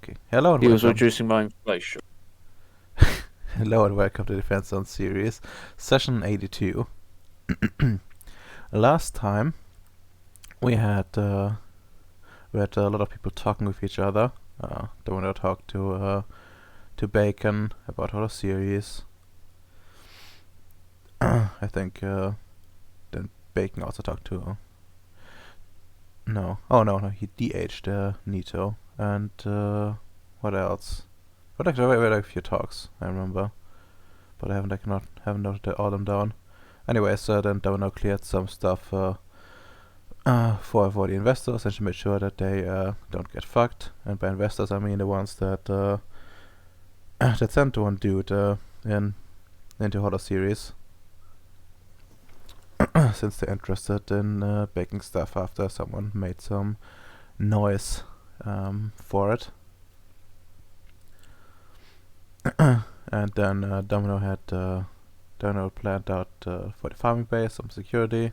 Okay. Hello and He was welcome. reducing my inflation. Hello and welcome to Defense on Ceres, session 82. Last time we had a lot of people talking with each other. Domino talked to Bacon about Hollow Series. I think then Bacon also talked to no, he DH'd Nito. And what else? But actually, we had a few talks, I remember, but I haven't noted all them down. Anyways, then Domino cleared some stuff for the investors, and she made sure that they don't get fucked. And by investors, I mean the ones that that sent one dude into Hollow Series, since they're interested in baking stuff after someone made some noise for it. And then Domino planned out for the farming base some security.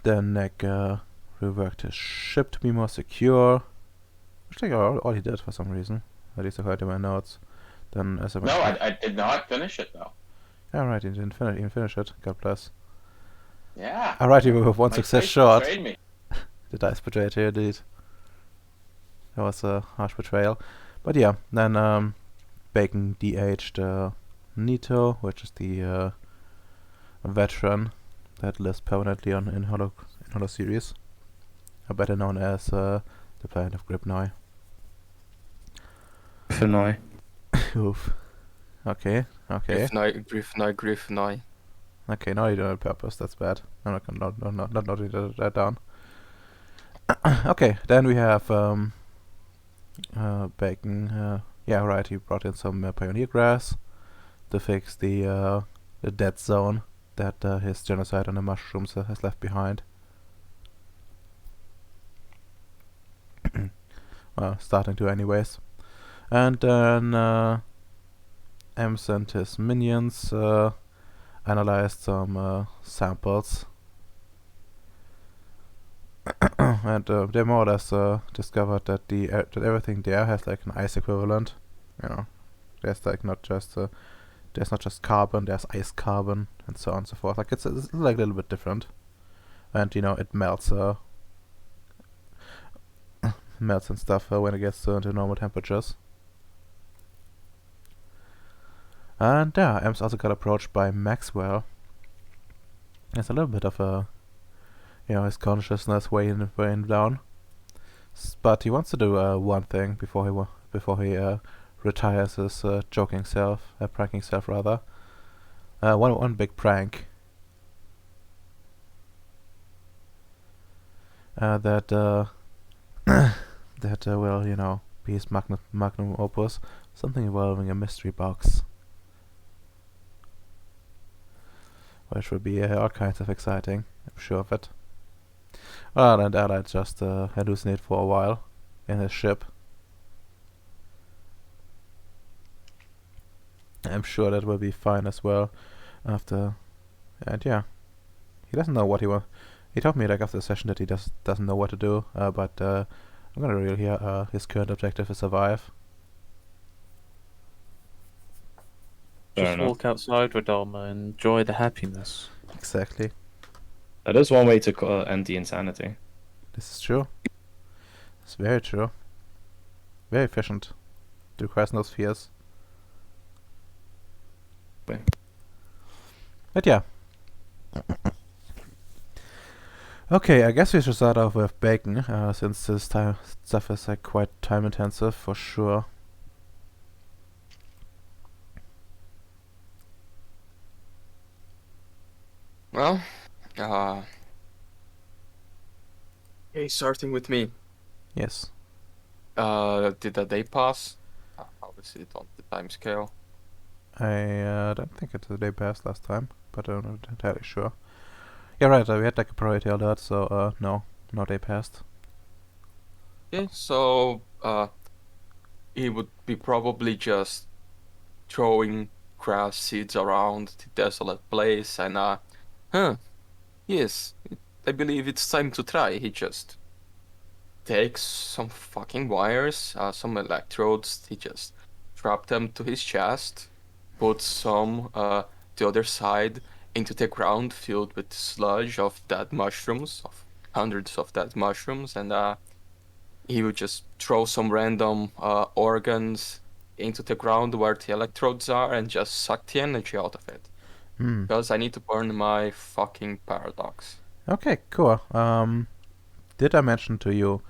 Then Nick reworked his ship to be more secure, which I all he did for some reason. At least according to my notes. Then as I No, I did not finish it though. Yeah, right, he didn't finish it. God bless. Yeah. Alright, you were with one My success dice short. betrayed me. The dice betrayed you, indeed. That was a harsh betrayal. But yeah, then Bacon DH'd Nito, which is the veteran that lives permanently in Hollow Series, better known as the planet of Gripnoi. Griffinoi. Oof. Okay. Griffinoi. Okay, now you do it on purpose. That's bad. I'm not noting that down. Okay, then we have Bacon. Yeah, right. He brought in some pioneer grass to fix the dead zone that his genocide on the mushrooms has left behind. Well, starting to anyways. And then M sent his minions, analyzed some samples, and they more or less discovered that that everything there has like an ice equivalent. You know, there's like not just carbon, there's ice carbon, and so on and so forth. Like it's like a little bit different, and you know it melts melts and stuff when it gets to normal temperatures. And yeah, M's also got approached by Maxwell. It's a little bit of a, his consciousness weighing down. But he wants to do one thing before he retires his pranking self rather. One big prank. That will be his magnum opus, something involving a mystery box. Which will be all kinds of exciting, I'm sure of it. Well, and Allied just hallucinate for a while in his ship. I'm sure that will be fine as well after. And yeah, he doesn't know what he wants. He told me like after the session that he doesn't know what to do, but I'm gonna reveal here his current objective is survive. Just walk outside with Dharma and enjoy the happiness. Exactly. That is one way to end the insanity. This is true. It's very true. Very efficient. It requires no spheres. But yeah. Okay, I guess we should start off with Bacon, since this stuff is like quite time intensive for sure. Well, okay, starting with me. Yes. Did the day pass? How is it on the time scale? I don't think it's the day passed last time, but I'm not entirely sure. Yeah, right, we had like a priority alert, so no day passed. Okay, so he would be probably just throwing grass seeds around the desolate place and yes, I believe it's time to try. He just takes some fucking wires, some electrodes. He just strapped them to his chest, put some the other side into the ground filled with sludge of dead mushrooms, of hundreds of dead mushrooms, and he would just throw some random organs into the ground where the electrodes are and just suck the energy out of it. Hmm. Because I need to burn my fucking paradox. Okay, cool. Did I mention to you,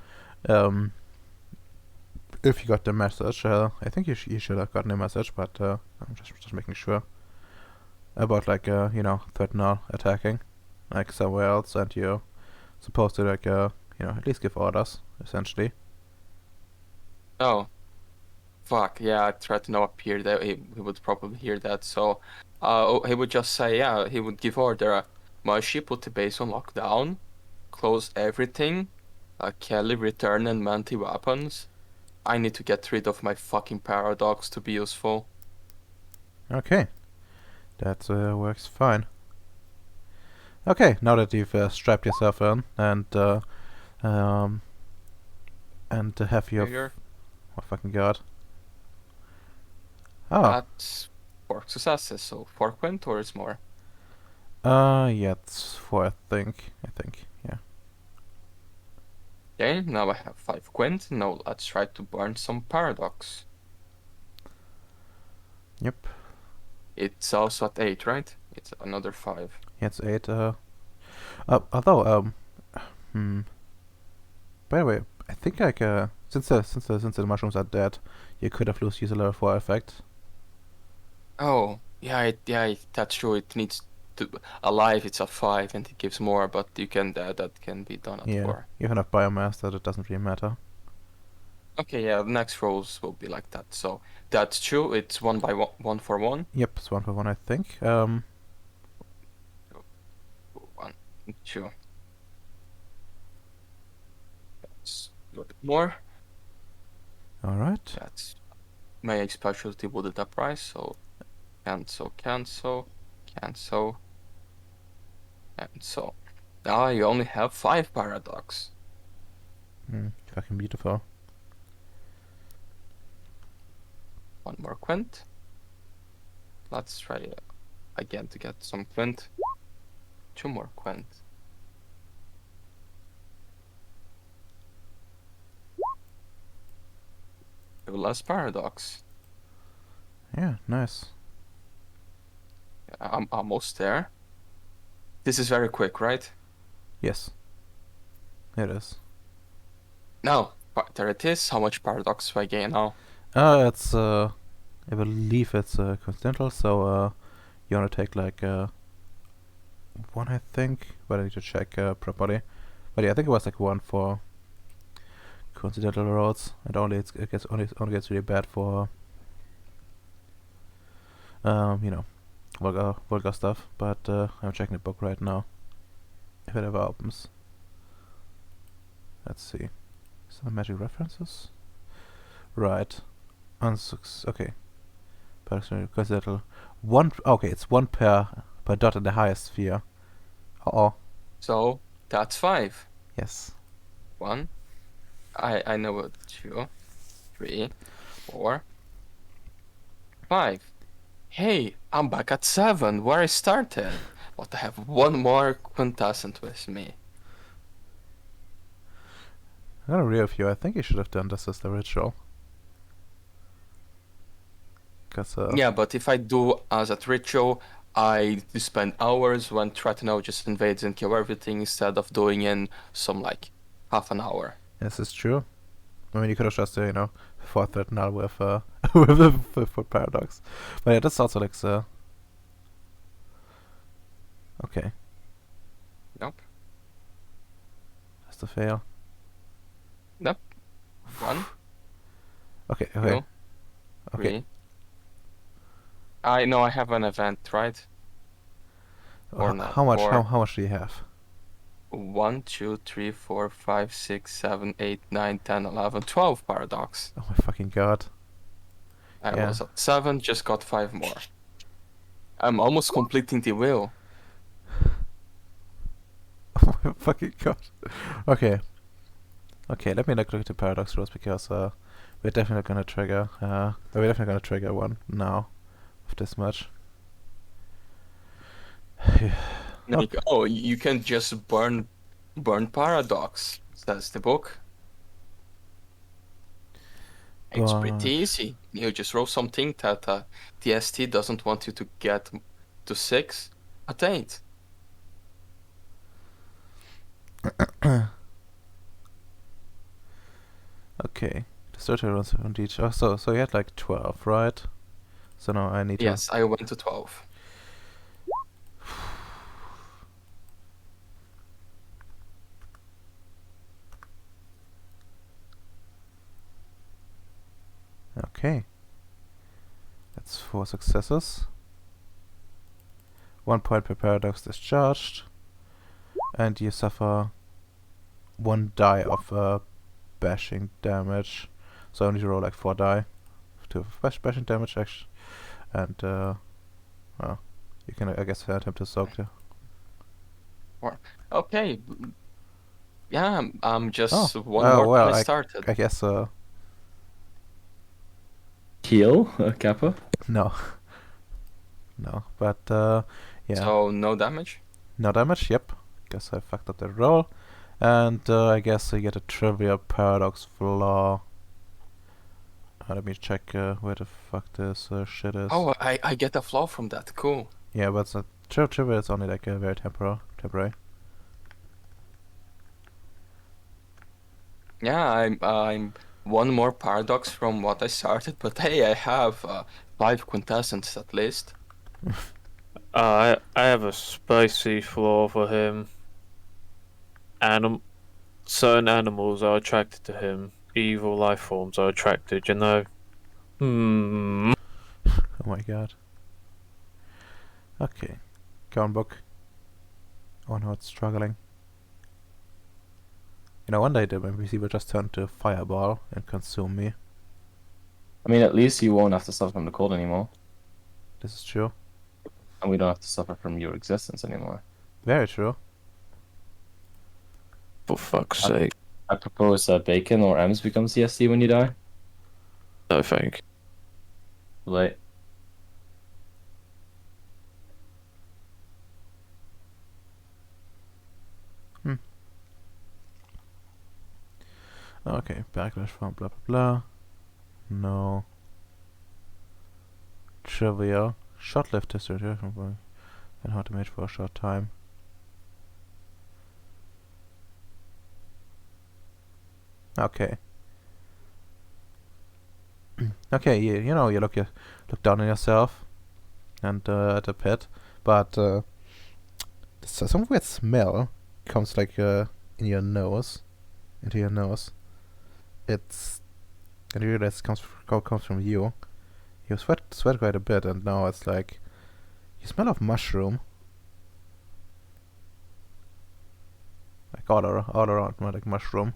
if you got the message? I think you should have gotten the message, but I'm just making sure about like threat now attacking, like somewhere else, and you're supposed to like at least give orders essentially. Oh, fuck, yeah, I tried to know up here that he would probably hear that, so he would just say, yeah, he would give order. Mashi put the base on lockdown, close everything, Kelly return and Manti weapons. I need to get rid of my fucking paradox to be useful. Okay, that works fine. Okay, now that you've strapped yourself in and have your Here, oh fucking god. Oh, that's 4 successes, so 4 quint or is more. yeah, it's 4, I think, yeah. Okay, now I have 5 quint. Now let's try to burn some paradox. Yep. It's also at 8, right? It's another 5. Yeah, it's 8. Although, by the way, I think like since the mushrooms are dead, you could have used a level 4 effect. Oh, yeah, that's true. It needs to alive. It's a 5, and it gives more, but you can that can be done at Yeah, 4. you have enough biomass that it doesn't really matter. Okay, yeah, the next rolls will be like that. So that's true. It's 1 by 1 for 1. Yep, it's 1 for 1, I think. 1, 2. That's a little bit more. All right. That's my specialty wooded uprise. So cancel. Now you only have 5 paradox. Fucking beautiful. 1 more quint. Let's try again to get some quint. 2 more quint. Less paradox. Yeah, nice. I'm almost there. This is very quick, right? Yes. It is. No, there it is. How much paradox do I gain now? It's I believe it's coincidental, so you wanna take like 1, I think, but I need to check properly. But yeah, I think it was like 1 for coincidental rolls, and only gets really bad for vulgar stuff. But I'm checking the book right now. If it ever opens. Let's see. Some magic references. Right. Okay. Coincidental. 1. Okay, it's 1 per dot in the highest sphere. Oh. So that's 5. Yes. 1. I know it. 2, 3, 4, 5. Hey, I'm back at 7, where I started. But I have 1 more quintessent with me. I gotta agree with you. I think you should have done this as the ritual. Cause Yeah, but if I do as a ritual, I spend hours when Tretinow just invades and kill everything instead of doing in some like half an hour. this is true. I mean, you could have just fought that now with with paradox. But yeah, that's also like okay. Nope. That's a fail. Nope. 1, Okay. 2, Okay. 3. I know I have an event, right? Or not. How much? Or How much do you have? 1, 2, 3, 4, 5, 6, 7, 8, 9, 10, 11, 12 paradox. Oh my fucking god. I Yeah. was at 7, just got 5 more. I'm almost completing the wheel. Oh my fucking god. Okay. Okay, let me look at the paradox rules because we're definitely gonna trigger. We're definitely gonna trigger one now with this much. Like, oh, you can just burn paradox, says the book. It's pretty easy. You just roll something that the ST doesn't want you to get to 6 at 8. Okay, the story runs on each. Oh, so you had like 12, right? So now I need to. Yes, I went to 12. Okay. That's 4 successes. 1 point per paradox discharged. And you suffer 1 die of bashing damage. So I need to roll like 4 die to bashing damage actually. And well, you can I guess attempt to soak the. Okay. Yeah, I'm just Oh, one oh, more well, than I started. I guess Heal, Kappa? no. No, but yeah. So no damage? No damage, yep. Guess I fucked up the roll. And I guess I get a trivia paradox flaw. Let me check where the fuck this shit is. Oh, I get a flaw from that. Cool. Yeah, but it's trivia is only like a very temporary. Yeah, I'm one more paradox from what I started, but hey, I have 5 quintessence at least. I have a spicy flaw for him. Certain animals are attracted to him. Evil life forms are attracted, you know. Oh my god. Okay. Go on, book. Oh no, it's struggling. You know, one day the NPC will just turn to a fireball and consume me. I mean, at least you won't have to suffer from the cold anymore. This is true. And we don't have to suffer from your existence anymore. Very true. For fuck's sake. I propose Bacon or Ems becomes CST when you die. No thank you. Late. Okay, backlash from blah blah blah. No. Trivia. Short-lived history and how to mate for a short time. Okay. Okay, you know, you look down on yourself and at the pit, but some weird smell comes like in your nose, into your nose. And you realize it comes from you. You sweat quite a bit, and now it's like you smell of mushroom. Like all around, like mushroom.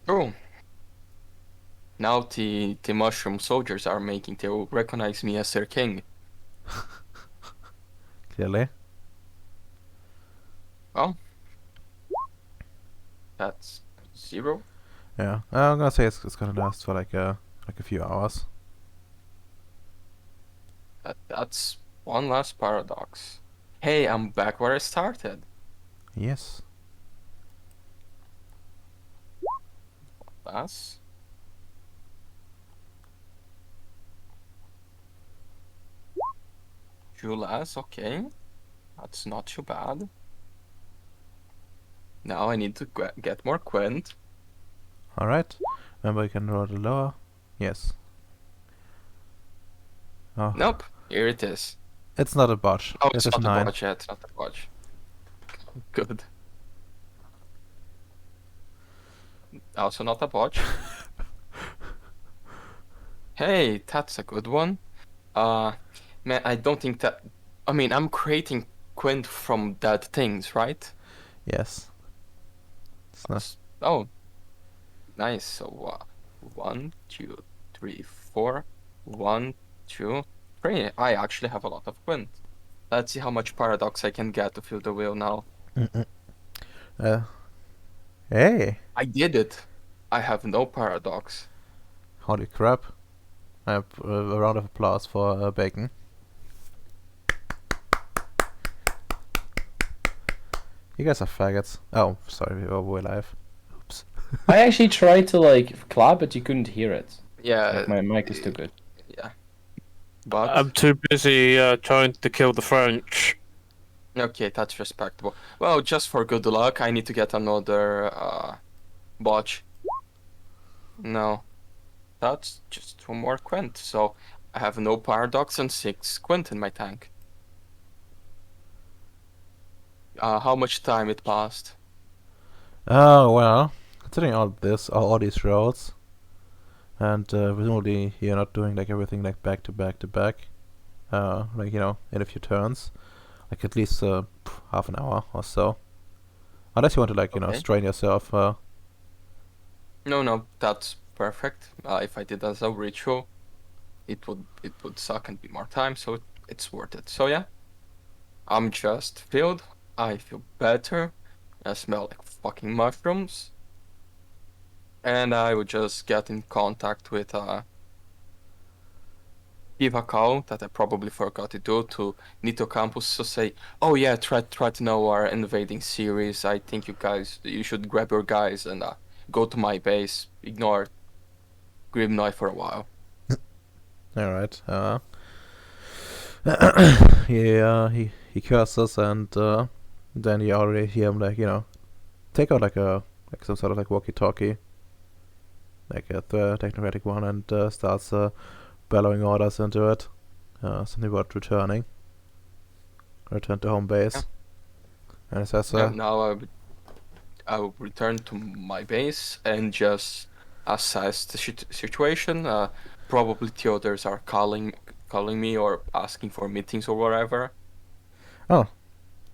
Oh. Now the mushroom soldiers are making they will recognize me as their king. Clearly. Well, that's 0. Yeah, I'm gonna say it's gonna last for like a few hours. That's one last paradox. Hey, I'm back where I started. Yes. That's... Julas, okay. That's not too bad. Now I need to get more quint. Alright. Remember you can roll the lower. Yes. Oh. Nope, here it is. It's not a botch. Oh, This it's is not 9. a botch yet, it's not a botch. Good. Also not a botch. Hey, that's a good one. Man, I don't think that... I mean, I'm creating quint from dead things, right? Yes. It's not. Oh, nice. So, 1, 2, 3, 4. 1, 2, 3. I actually have a lot of quint. Let's see how much paradox I can get to fill the wheel now. Uh, hey, I did it. I have no paradox. holy crap. A round of applause for Bacon. You guys are faggots. Oh, sorry, we're live. Oops. I actually tried to like clap, but you couldn't hear it. Yeah. Like my mic is too good. Yeah. But I'm too busy trying to kill the French. okay, that's respectable. Well, just for good luck, I need to get another botch. No, that's just 2 more quint. So I have no paradox and 6 quint in my tank. How much time it passed? Oh, well, considering all these roads, and presumably you're not doing like everything like back to back to back, like, in a few turns, like at least half an hour or so. Unless you want to like, Okay. strain yourself. No, that's perfect. If I did as a ritual, it would suck and be more time, so it's worth it. So yeah, I'm just filled. I feel better. I smell like fucking mushrooms. And I would just get in contact with give a call that I probably forgot to do to Nito Campus to say, oh yeah, try to know our invading Ceres. I think you should grab your guys and go to my base. Ignore Grimnoy for a while. Alright. He curses, and then you already hear him like, take out like some sort of like walkie-talkie, like a technocratic one, and starts bellowing orders into it. Something about return to home base. Yeah. And it says, Now I will return to my base and just assess the situation. Probably the others are calling me or asking for meetings or whatever.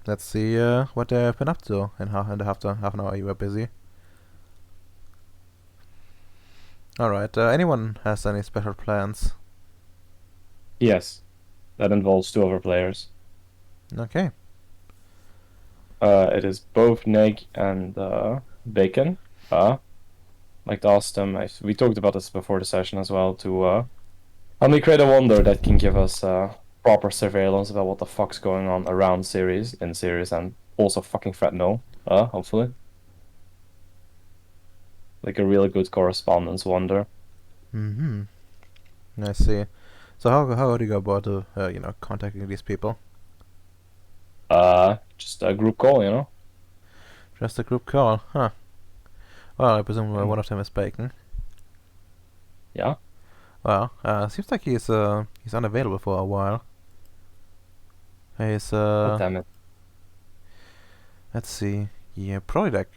let's see what they've been up to in half an hour you were busy. Alright, anyone has any special plans? Yes, that involves 2 other players. Okay. It is both Neg and Bacon. Like to ask them. We talked about this before the session as well. To help me create a wonder that can give us proper surveillance about what the fuck's going on around Ceres, in Ceres, and also fucking threat no. Hopefully. Like a really good correspondence wonder. Mm-hmm. I see. So how do you go about contacting these people? Just a group call, you know. Just a group call, huh? Well, I presume one of them is Bacon. Yeah. Well, seems like he's unavailable for a while. He's God damn it. let's see. Yeah, probably like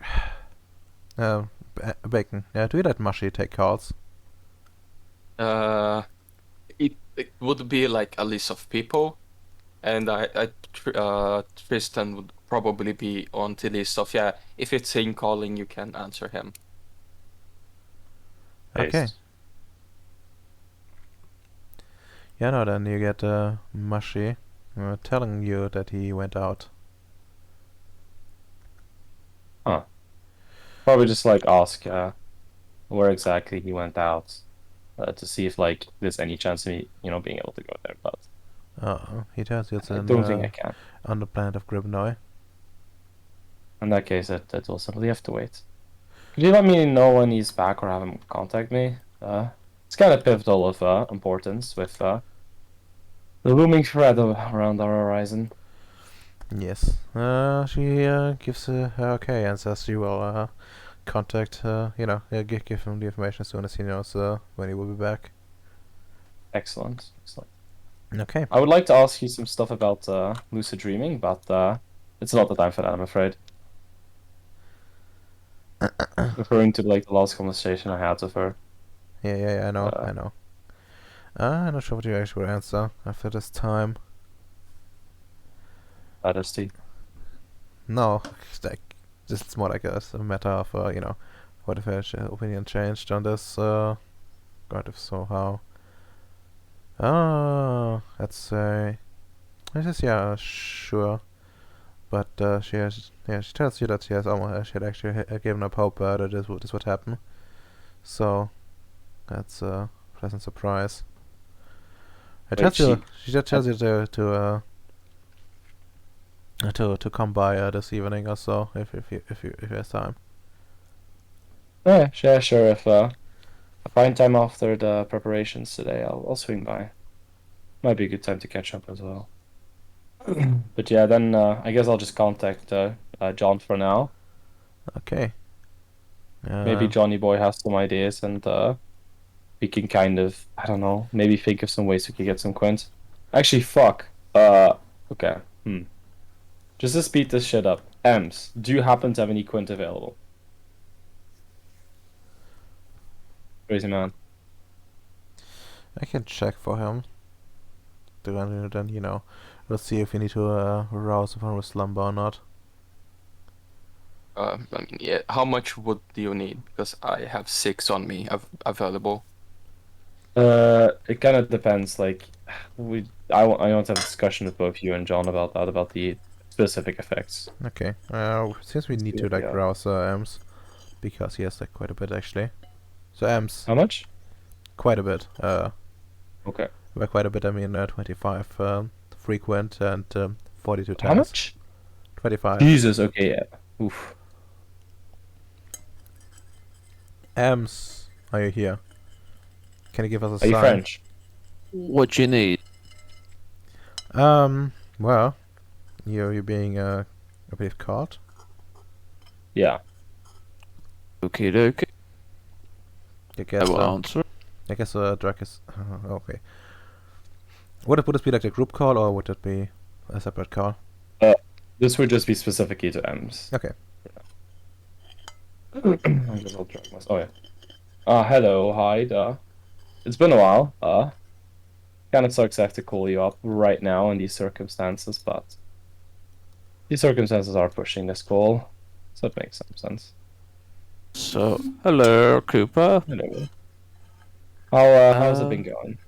Bacon. Yeah, do you let Mushy take calls? It would be like a list of people, and Tristan would probably be on the list of, yeah, if it's him calling, you can answer him. Okay. Ace. Yeah, no, then you get Mushy telling you that he went out. Probably just like ask where exactly he went out to see if like there's any chance of me, being able to go there. But He tells you it's I don't think I can. on the planet of Gribnoy. In that case, that will simply have to wait. Could you let me know when he's back or have him contact me? It's kind of pivotal of importance with the looming threat around our horizon. Yes. She gives her okay and says she will contact, give him the information as soon as he knows when he will be back. Excellent. Okay. I would like to ask you some stuff about lucid dreaming, but it's not the time for that, I'm afraid. Referring to like the last conversation I had with her. Yeah, I know. I'm not sure what you actually will answer after this time. Majesty. No, like, it's more like a matter of, what if her opinion changed on this, God, if so, how? Let's say, I guess, yeah, sure. but she tells you that she had actually given up hope that this would happen. So that's a pleasant surprise. She just tells you to come by this evening or so if you have time. Yeah, sure. If I find time after the preparations today, I'll swing by. Might be a good time to catch up as well. But yeah, then I guess I'll just contact John for now. Okay. Maybe Johnny Boy has some ideas, and we can kind of, I don't know, maybe think of some ways we could get some quints. Actually, fuck. Okay. Just to speed this shit up, Ems, do you happen to have any quint available? Crazy man. I can check for him. Then we'll see if we need to rouse him from his slumber or not. I mean, yeah. How much would you need? Because I have 6 on me available. It kind of depends. Like, I want to have a discussion with both you and John about that, about the specific effects. Okay. Since we need to rouse Ems, because he has like quite a bit actually. So Ems, How much? quite a bit. Okay. By quite a bit I mean 25 frequent and 42 tasks. How much? 25. Jesus. Okay. Yeah. Oof. Ems, are you here? Can you give us a Are you sign? French? What do you need? Well, you're being I believe caught. Yeah. Okie dokie. I I guess. will answer. I guess drug is okay. Would this be like a group call or would it be a separate call? This would just be specifically to Ems. Okay. I guess I'll drag myself. Oh yeah. Hello, hi. It's been a while. Kind of sucks I have to call you up right now in these circumstances, but these circumstances are pushing this call, so it makes some sense. So, hello, Cooper. Anyway. How's it been going?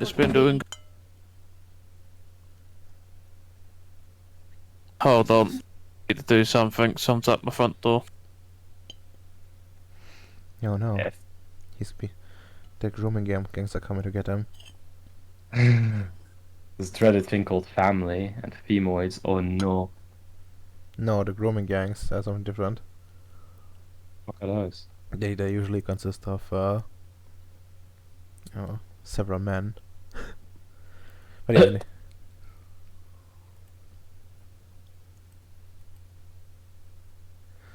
It's been doing. Hold on. Need to do something. Someone's at my front door. Oh no. Yeah. The grooming gangs are coming to get him. This dreaded thing called family and femoids. Oh no. No, the grooming gangs are something different. What are those? They usually consist of several men. But yeah,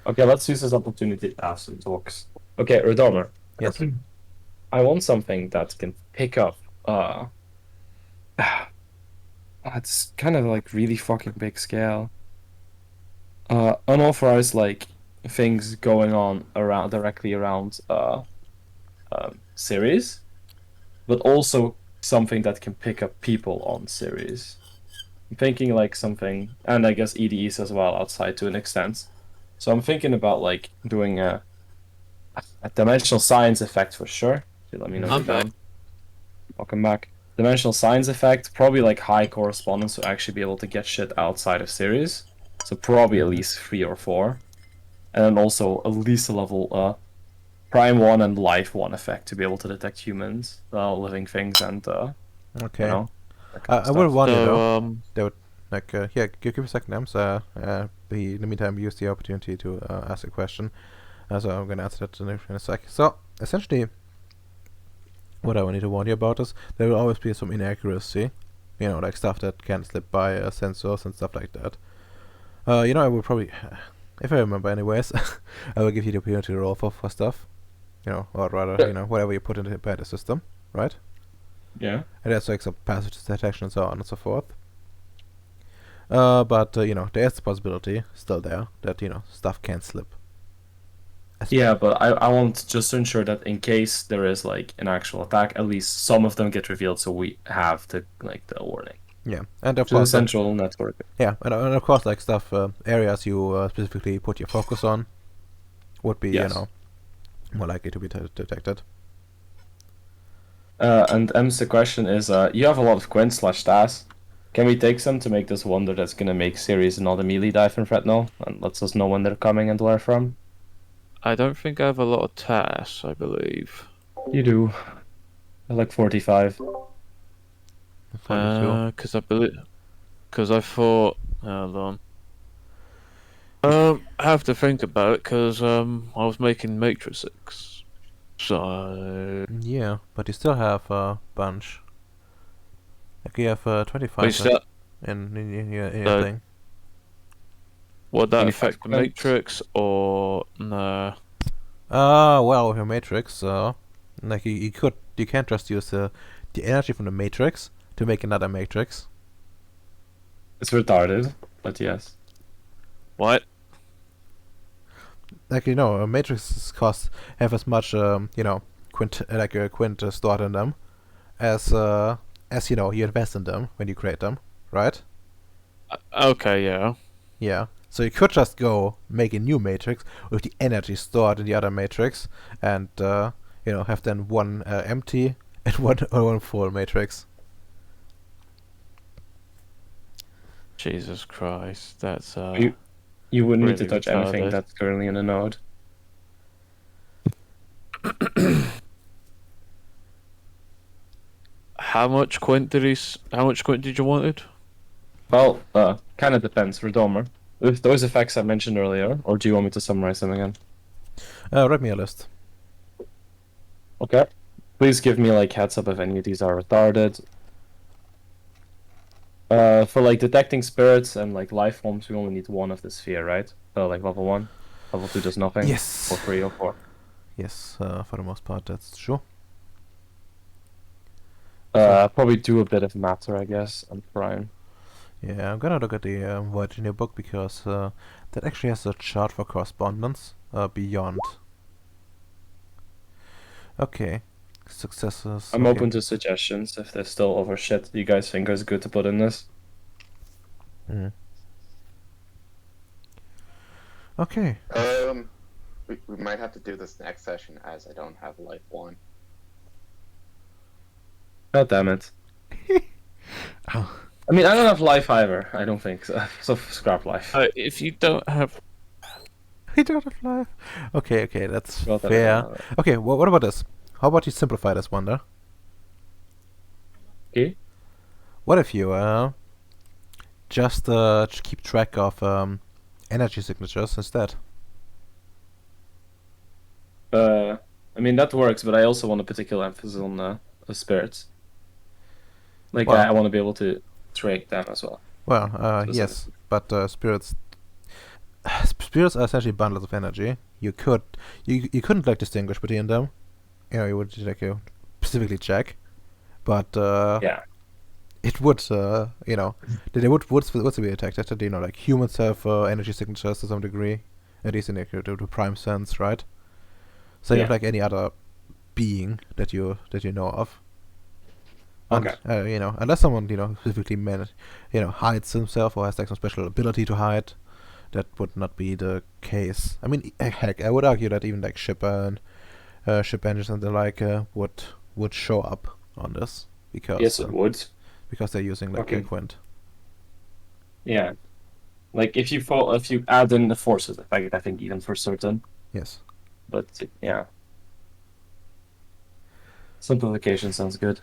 Okay, let's use this opportunity to have some talks. Okay, Redomer. Yes. I want something that can pick up it's kind of like really fucking big scale. Unauthorized like things going on directly around Ceres, but also something that can pick up people on Ceres. I'm thinking like something, and I guess EDEs as well outside to an extent. So I'm thinking about like doing a dimensional science effect for sure. Okay, let me know. I'm back. Welcome back. Dimensional science effect, probably like high correspondence to actually be able to get shit outside of Ceres. So probably at least 3 or 4. And then also at least a level Prime 1 and Life 1 effect to be able to detect humans, living things, and okay. you know. I will warn you though. So, They would yeah. Give me a second, Ems. In the meantime, use the opportunity to ask a question. So I'm gonna answer that in a sec. So essentially, what I need to warn you about is there will always be some inaccuracy. You know, like stuff that can slip by sensors and stuff like that. I will probably, if I remember anyways, I will give you the opportunity to roll for stuff. Or rather, whatever you put into the system, right? Yeah. And that's like some passage detection and so on and so forth. But there is the possibility still there that, stuff can slip. Yeah, but I want just to ensure that in case there is like an actual attack, at least some of them get revealed, so we have the warning. Yeah, and of To the course, central network. yeah, and of course, like stuff, areas you specifically put your focus on would be, Yes. more likely to be detected. And Ems, the question is, you have a lot of Quint/TAS. Can we take some to make this wonder that's gonna make Ceres and all the melee dive in Threadnell and lets us know when they're coming and where from? I don't think I have a lot of tasks, I believe. You do. I like 45. 42. Because I thought, hold on. I have to think about it because I was making Matrix 6. So Yeah, but you still have a bunch. Like you have 25 is that in your So- thing. would that 25 affect the points. Matrix or no? Well, with your matrix, like you can't just use the energy from the matrix to make another matrix. It's retarded, but yes. What? Like matrices have as much a quint stored in them as you invest in them when you create them, right? Okay, yeah. Yeah. So you could just go make a new matrix with the energy stored in the other matrix, and have then one empty and one full matrix. Jesus Christ, that's You wouldn't need to Really touch anything retarded. that's currently in a node. How much quint did you wanted? Well, kind of depends. Redomer. With those effects I mentioned earlier, or do you want me to summarize them again? Write me a list. Okay. Please give me like heads up if any of these are retarded. For like detecting spirits and like life forms, we only need one of the sphere, right? Like level 1. Level 2 does nothing. Yes. Or 3 or 4. Yes, for the most part, that's true. Probably do a bit of matter, I guess, and prime. Yeah, I'm gonna look at the Virginia book because that actually has a chart for correspondence beyond. Okay, successes. I'm okay. open to suggestions if there's still other shit you guys think is good to put in this. Okay. We might have to do this next session as I don't have life 1. God damn it. Oh. I mean, I don't have life either. I don't think so. So scrap life. If you don't have, We don't have life. Okay, that's Well, then, fair. Okay, what about this? How about you simplify this wonder? Okay. What if you just keep track of energy signatures instead? I mean that works, but I also want a particular emphasis on spirits. Like Well- I want to be able to track them as well. Well, yes, Specifically. but spirits are essentially bundles of energy. You couldn't like distinguish between them. You would like specifically check, but Yeah. it would they would be detected. Like humans have energy signatures to some degree, at least in the prime sense, right? So you have Yeah. like any other being that you know of. And, Okay. unless someone specifically hides himself or has like some special ability to hide, that would not be the case. I mean, heck, I would argue that even like ship engines and the like would show up on this because Yes, it would. because they're using like Okay. a quint. Yeah. Like if you add in the forces effect, I think even for certain. Yes. But yeah. Simplification sounds good.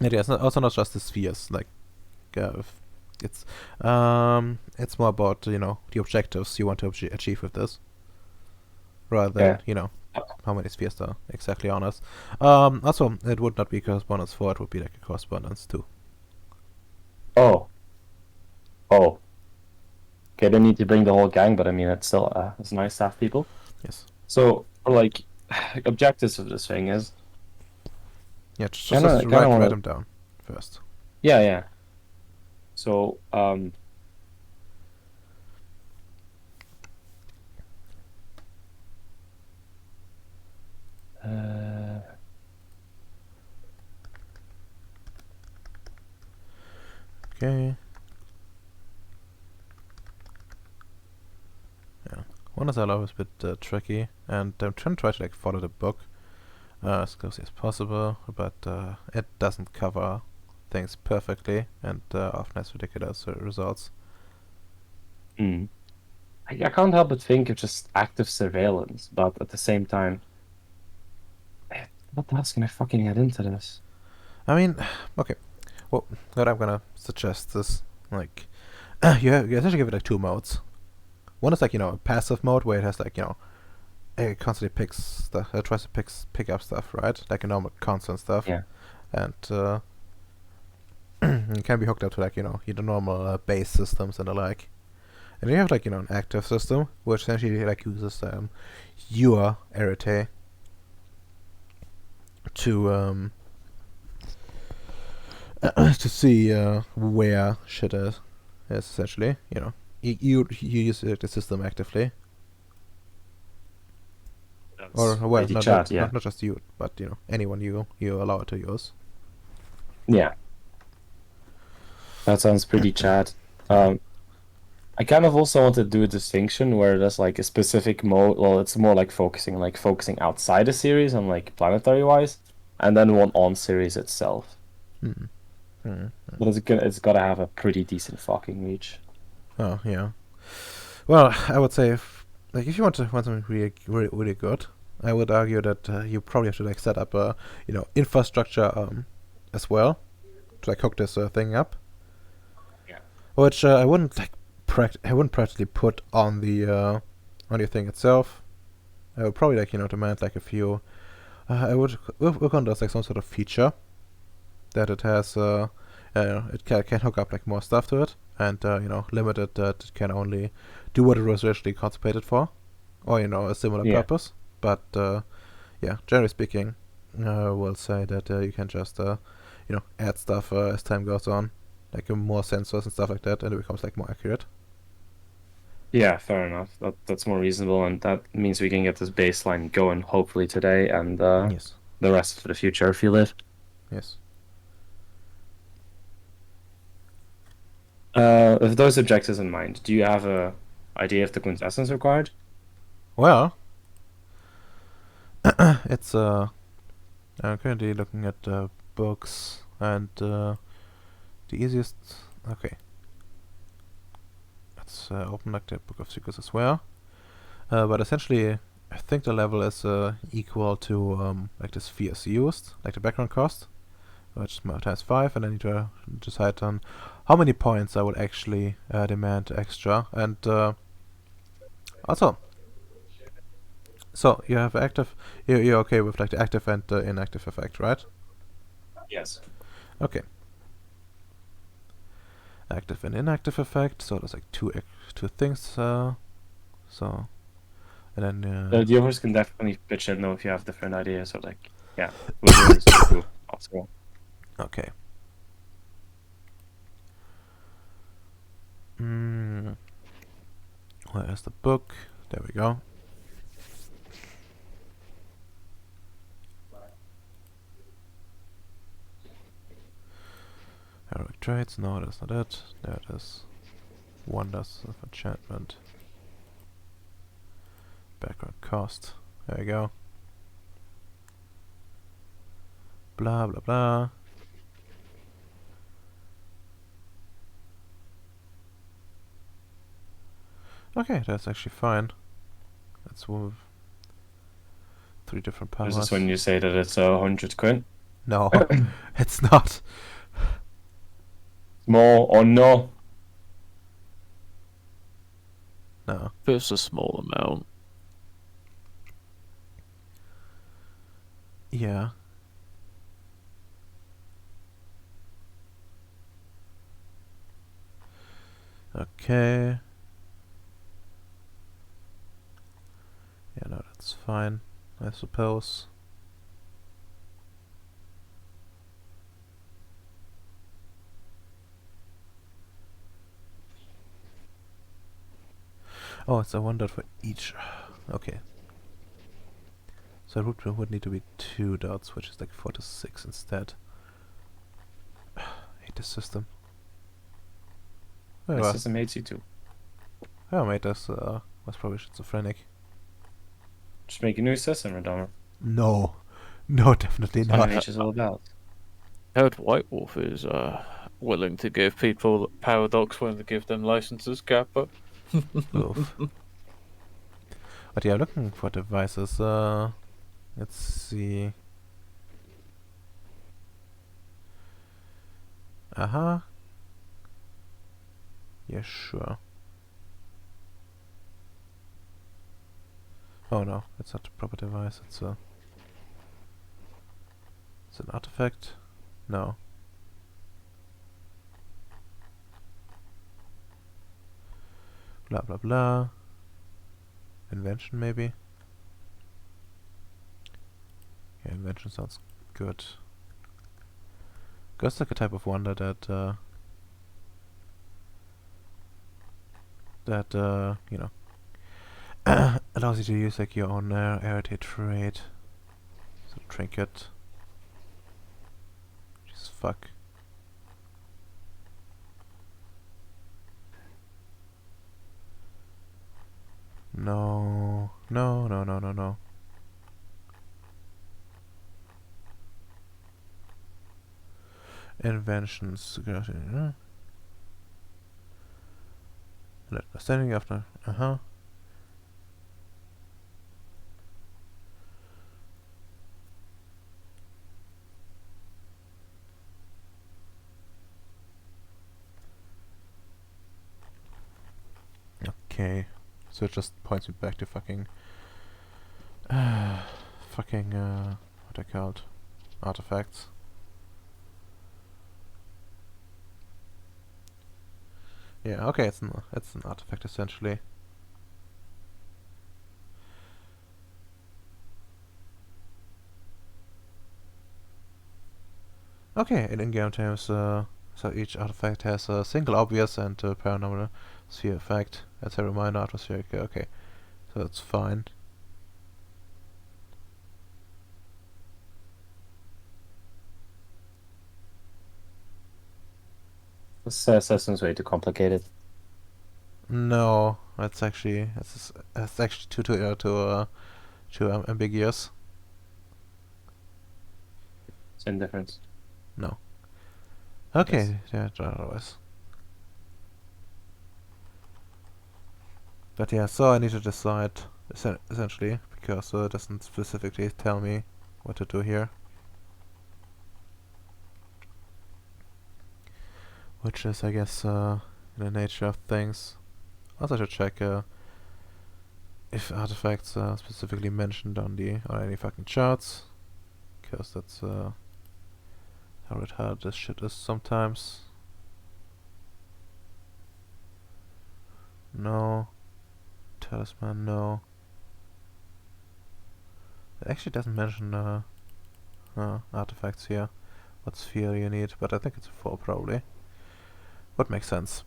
And yeah, it's also not just the spheres. Like, it's more about the objectives you want to achieve with this, rather than how many spheres there are exactly on us. Also, it would not be correspondence 4; it would be like a correspondence 2. Oh. Okay, they need to bring the whole gang, but I mean it's still it's nice to have people. Yes. So for like objectives of this thing is Yeah, just Kinda write wanna- them down first. yeah. So Okay. Yeah, one is always a bit tricky, and I'm trying to like follow the book as closely as possible, but it doesn't cover things perfectly and often has ridiculous results. I can't help but think of just active surveillance, but at the same time, what else can I fucking add into this? I mean, okay. Well, what I'm gonna suggest is like you essentially give it like two modes. One is like a passive mode where it has like it constantly picks stuff, tries to pick up stuff, right? Like a normal constant stuff. Yeah. And it can be hooked up to like your normal base systems and the like. And you have like an active system which essentially like uses your arete to to see where shit is essentially. You use the system actively. Or well, Lady not, chat, not, yeah. not just you, but anyone you allow it to use. Yeah. That sounds pretty chat. I kind of also want to do a distinction where there's like a specific mode. Well, it's more like focusing outside the series and like planetary wise, and then one on series itself. But it's gotta have a pretty decent fucking reach. Oh yeah. Well, I would say if you want something really, really, really good, I would argue that you probably have to like set up a infrastructure as well to like hook this thing up. Yeah. Which I wouldn't like I wouldn't practically put on the on your thing itself. I would probably like demand like a few. I would work on this like some sort of feature that it has. It can hook up like more stuff to it, and limit it that it can only do what it was originally contemplated for, or a similar Yeah. purpose. But yeah, generally speaking, I will say that you can just add stuff as time goes on, like more sensors and stuff like that, and it becomes like more accurate. Yeah, fair enough. That's more reasonable, and that means we can get this baseline going hopefully today, and Yes. the rest for the future if you live. Yes. With those objectives in mind, do you have a idea of the quintessence required? Well, it's I'm currently looking at books, and the easiest. Okay. Let's open like the Book of Secrets as well. But essentially, I think the level is equal to like the spheres used, like the background cost, which is times 5, and then you need to decide on how many points I would actually demand extra, and also. So you have active. You're okay with like the active and the inactive effect, right? Yes. Okay. Active and inactive effect. So there's like two things. So, and then The viewers can definitely pitch in though if you have different ideas or like we'll do this too, also. okay. Where's the book? There we go. Heroic traits. No, that's not it. There it is. Wonders of enchantment. Background cost. There we go. Blah blah blah. Okay, that's actually fine. Let's move 3 different powers. Is this when you say that it's 100 quid? No, it's not. More or no? No. It's a small amount. Yeah. Okay. Yeah, no, that's fine, I suppose. Oh, it's a 1 dot for each. Okay. So root would need to be 2 dots, which is like 4 to 6 instead. I hate this system. Oh, This well, system hates you too. whoever made this was probably schizophrenic. Just make a new system, Redomer. No. No, definitely That's what not. NH is all about. heard White Wolf is willing to give people paradox when to give them licenses, Kappa. Oof. But yeah, looking for devices. Let's see. Aha. Yeah, sure. Oh no, it's not a proper device. It's an artifact. No. Blah blah blah. Invention maybe. Yeah, invention sounds good. Ghost like a type of wonder that you know allows you to use like your own rarity trait. So trinket. Jesus fuck. No, no, no, no, no, no. Inventions. Understanding after. Okay. So it just points me back to fucking fucking what are they called? Artifacts. Yeah, okay, it's an artifact essentially. Okay, in in-game terms, so each artifact has a single obvious and paranormal sphere effect. As a reminder, atmospheric. Okay, so that's fine. This assessment's way too complicated. No, it's actually too ambiguous. Same difference. No. Okay, yeah, otherwise. But yeah, so I need to decide essentially because it doesn't specifically tell me what to do here. Which is, I guess, in the nature of things. Also, I should check if artifacts are specifically mentioned on any fucking charts, because that's how hard this shit is sometimes. No. Talisman, no. It actually doesn't mention artifacts here. What sphere you need, but I think it's a 4 probably. Would make sense.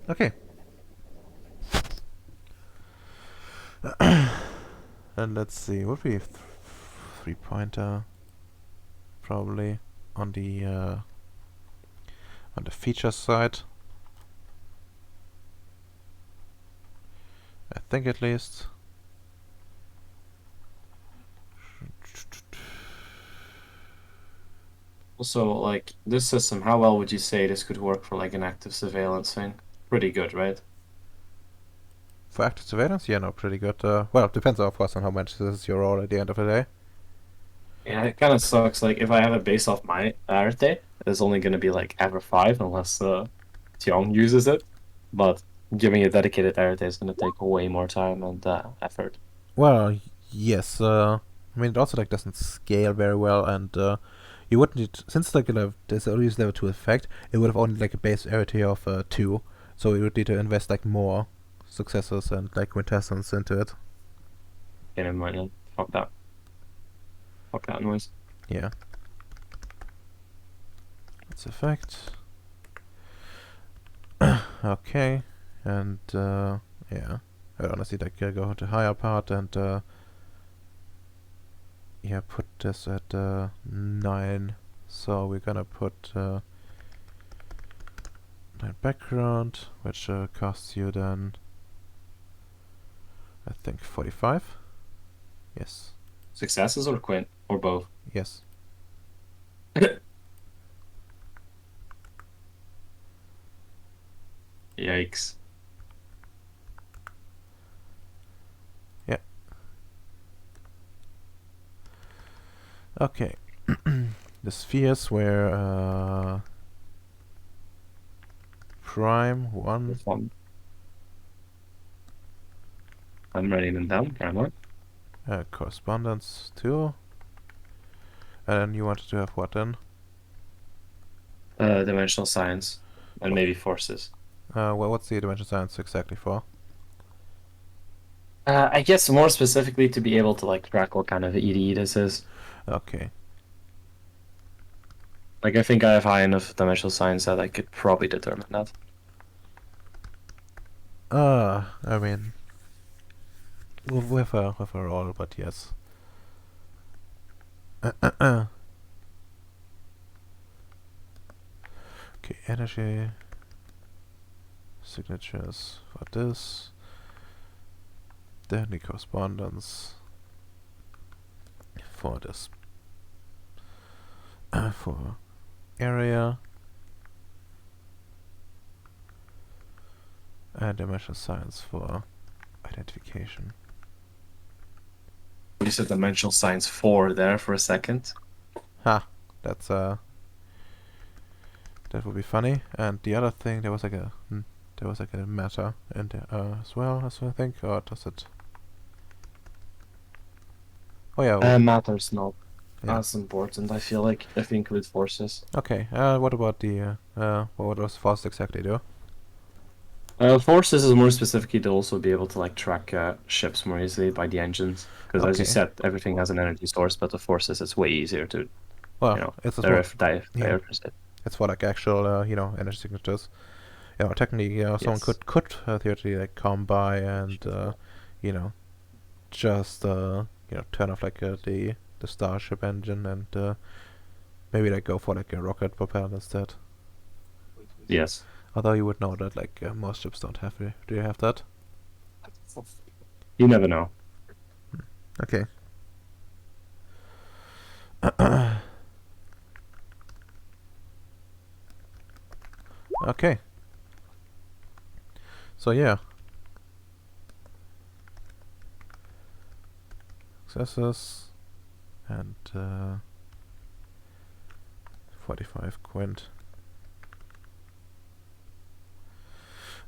Okay. And let's see, would be 3-pointer probably on the feature side. I think at least. Also, like, this system, how well would you say this could work for, like, an active surveillance thing? Pretty good, right? For active surveillance, yeah, no, pretty good. Well, it depends of course on how much this is your role at the end of the day. Yeah, it kind of sucks. Like, if I have it based off my Arte, it's only going to be, like, ever 5 unless Tiong uses it. But giving a dedicated Arte is going to take way more time and effort. Well, yes. I mean, it also like doesn't scale very well, and you wouldn't need, since like there's always level 2 effect. It would have only like a base arity of 2, so you would need to invest like more successors and like quintessence into it. Okay, never mind then. Fuck that. Fuck that noise. Yeah. That's effect. Okay, and yeah, I honestly like go to higher part and yeah, put this at 9. So we're gonna put 9 background, which costs you then I think 45. Yes. Successes or quint? Or both? Yes. Yikes. Okay. The spheres were prime 1. Fun. I'm writing them down, camera. Correspondence 2. And you wanted to have what then? Dimensional science. And maybe forces. Well, what's the dimension science exactly for? I guess more specifically to be able to like track what kind of EDE this is. Okay. Like I think I have high enough dimensional science that I could probably determine that. I mean, with a roll, but yes. Okay, energy signatures for this. Then the correspondence for this. For area. And dimensional science for identification. You said dimensional science 4 there for a second. Ha! That's that would be funny. And the other thing, there was like a matter in there as well, I think. Or does it? Oh yeah. Matter's not Yeah. as important, I feel like, if we include forces. Okay. What about the what does force exactly do? Forces is more specifically to also be able to like track ships more easily by the engines. Because as you Okay. said, everything has an energy source, but the forces it's way easier to, Well, you know, it's as well. Yeah. diagnose it. It's for like actual energy signatures. Yeah, technically, someone Yes. could theoretically like come by and just turn off like the starship engine and maybe like go for like a rocket propelled instead. Yes. Although you would know that like most ships don't have it. Do you have that? You never know. Okay. Okay. So yeah. Successes and 45 quint.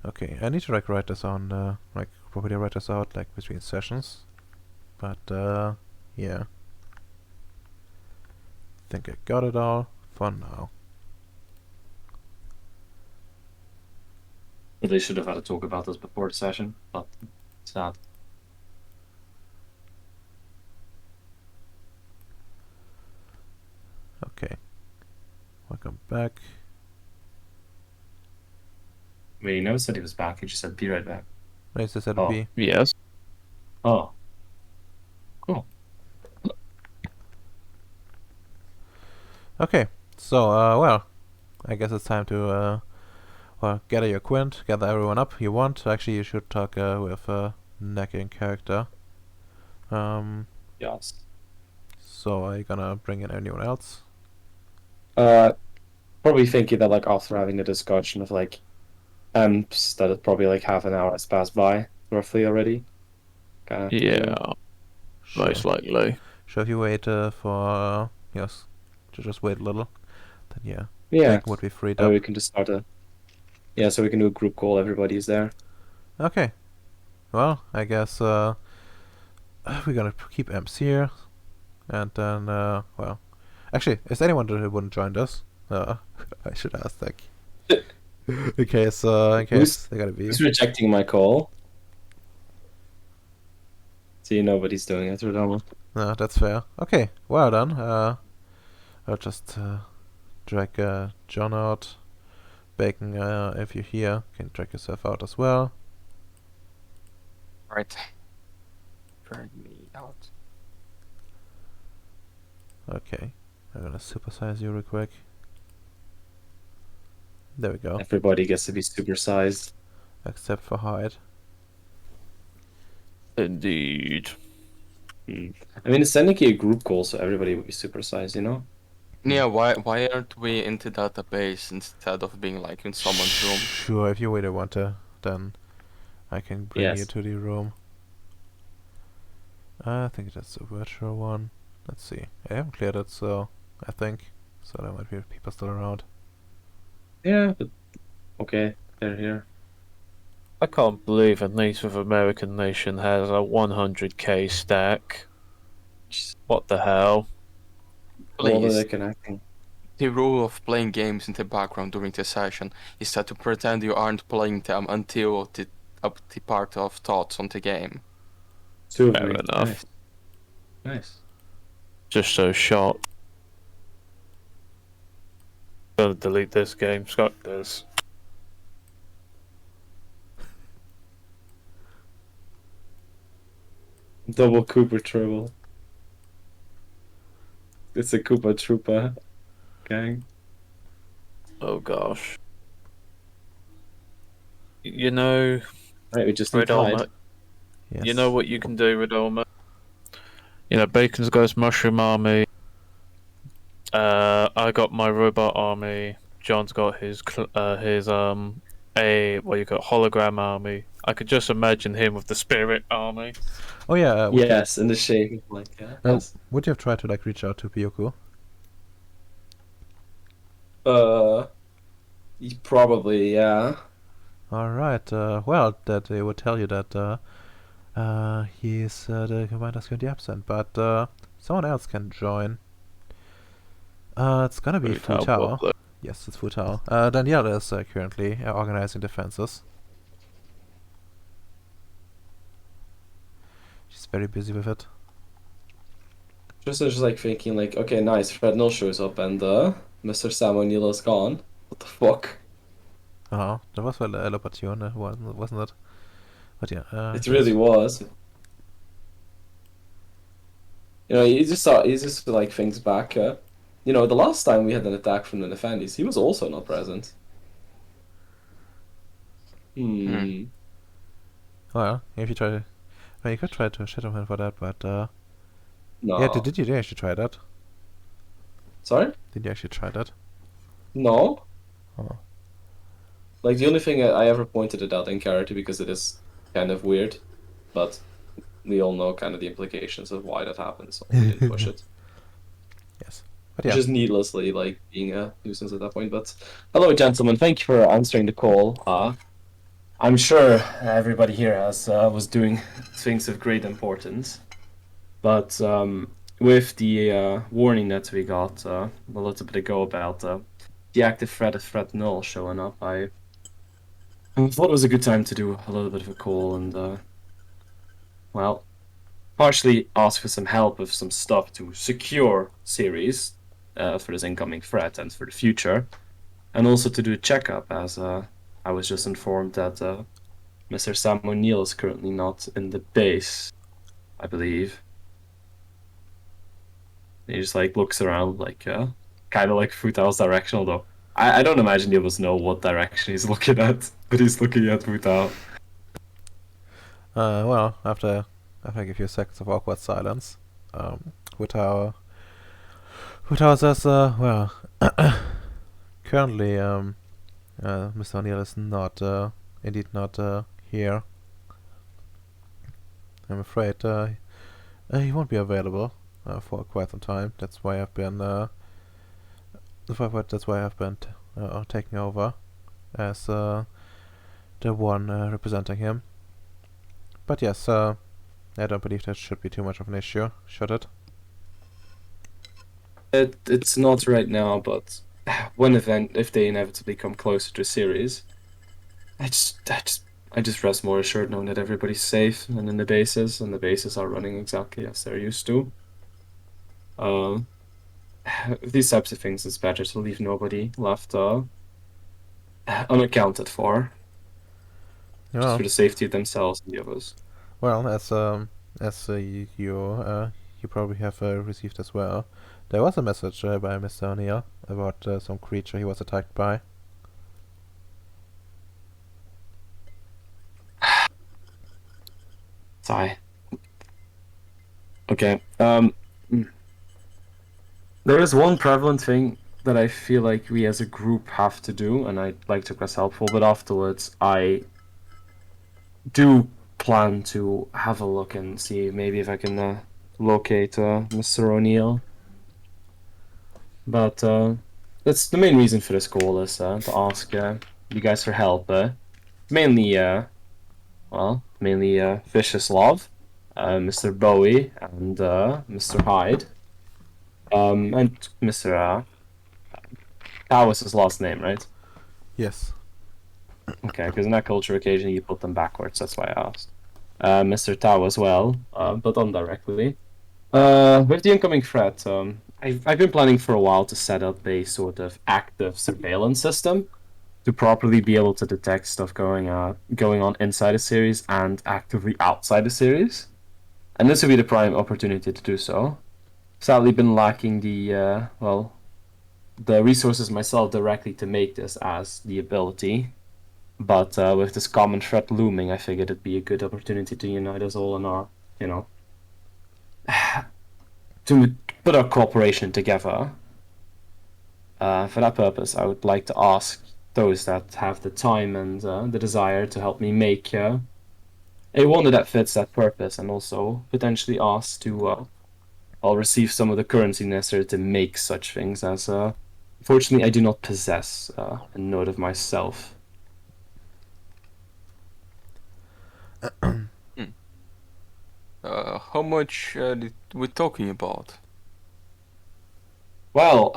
Okay, I need to like write this on like probably write this out like between sessions. But yeah. Think I got it all for now. They should have had a talk about this before the session, but sad. Okay. Welcome back. Wait, you never said he was back, you just said be right back. Nice to set Oh. B. Yes. Oh. Cool. Okay. So well, I guess it's time to well, gather your quint, gather everyone up you want. Actually, you should talk with Neki in character. Yes. So are you gonna bring in anyone else? Probably thinking that like after having the discussion of like amps, that it probably like half an hour has passed by roughly already. Kinda Yeah, Sure. most likely. Sure, if you wait for yes, to just wait a little, then yeah, Yeah. Bacon would be freed up. We can just start a. Yeah, so we can do a group call. Everybody's there. Okay. Well, I guess we're gonna keep amps here, and then well, actually, is anyone who wouldn't join us? I should ask like in case they gotta be. Who's rejecting my call? See, nobody's doing it, Rodama. No, that's fair. Okay, well done. I'll just drag John out. Bacon, if you're here, can drag yourself out as well. Right. Drag me out. Okay, I'm gonna supersize you real quick. There we go. Everybody gets to be supersized. Except for Hyde. Indeed. I mean, it's technically a group call, so everybody would be supersized, you know? Yeah, why aren't we in the database instead of being like in someone's room? Sure, if you really want to, then I can bring you Yes. to the room. I think that's a virtual one. Let's see. I haven't cleared it, so I think. So there might be people still around. Yeah, but okay, they're here. I can't believe a Native American nation has a 100k stack. What the hell? What are Please, they connecting? the rule of playing games in the background during the session is that to pretend you aren't playing them until the part of thoughts on the game. Two of Fair me. enough. Nice. Just so shot. Gonna delete this game. Scott this. Double Cooper Trouble. It's a Koopa Troopa gang. Oh gosh. You know, Right, we just need Redolma. Hyde. Yes. You know what you can do, Redolma? You know, Bacon's got his mushroom army. I got my robot army. John's got his what you got hologram army. I could just imagine him with the spirit army. Oh yeah. Yes, in the shape of like yes. Would you have tried to like reach out to Pyoku? Probably, yeah. All right. Well, that they would tell you that he's the commander is currently absent, but someone else can join. It's gonna be Fu Tao. Yes, it's Fu Tao. Danielle is currently organizing defenses. She's very busy with it. Just like thinking like, okay, nice, Fred Null shows up and Mr. Sam O'Neill is gone. What the fuck? That was well a opportune, wasn't it? But yeah, It really was. You know, you just like thinks back. You know, the last time we had an attack from the Nefandis, he was also not present. Well, if you try, well, you could try to shit on him for that, but No. yeah, did you actually try that? Sorry? Did you actually try that? No. Oh. Like, the only thing I ever pointed it out in character because it is kind of weird, but we all know kind of the implications of why that happened, so we didn't push it. Yes, but yeah. Just needlessly, like, being a nuisance at that point. But hello, gentlemen. Thank you for answering the call. I'm sure everybody here was doing things of great importance, but with the warning that we got a little bit ago about the active threat of Threat Null showing up, I thought it was a good time to do a little bit of a call and, well, partially ask for some help with some stuff to secure Ceres for this incoming threat and for the future, and also to do a checkup, as I was just informed that Mr. Sam O'Neill is currently not in the base, I believe. He just like looks around, like kind of like Futao's direction, although I don't imagine he must know what direction he's looking at, but he's looking at Futao. Well, after I give you a seconds of awkward silence, Hutao says, well, currently, Mr. O'Neill is not, indeed not, here. I'm afraid, he won't be available, for quite some time. That's why I've been, taking over as, the one, representing him. But yes, I don't believe that should be too much of an issue, should it? It's not right now, but if they inevitably come closer to Ceres, I just rest more assured knowing that everybody's safe and in the bases, and the bases are running exactly as they're used to. These types of things, it's better to leave nobody left unaccounted for, just for the safety of themselves and the others. Well, as you probably have received as well, there was a message by Mr. O'Neill about some creature he was attacked by. Sigh. Okay. There is one prevalent thing that I feel like we as a group have to do, and I'd like to request helpful, but afterwards I do plan to have a look and see maybe if I can locate Mr. O'Neill. But that's the main reason for this call is to ask you guys for help. Mainly, mainly Vicious Love, Mr. Bowie, and Mr. Hyde, and Mr. That was his last name, right? Yes. Okay, because in that culture, occasionally you put them backwards. That's why I asked. Mr. Tao as well, but indirectly. With the incoming threat, I've been planning for a while to set up a sort of active surveillance system to properly be able to detect stuff going on inside a series and actively outside a series. And this would be the prime opportunity to do so. Sadly, been lacking the resources myself directly to make this as the ability. But with this common threat looming, I figured it'd be a good opportunity to unite us all in our, to put our cooperation together. For that purpose, I would like to ask those that have the time and the desire to help me make a wonder that fits that purpose, and also potentially ask to I'll receive some of the currency necessary to make such things, as fortunately I do not possess a note of myself. How much we're talking about? Well,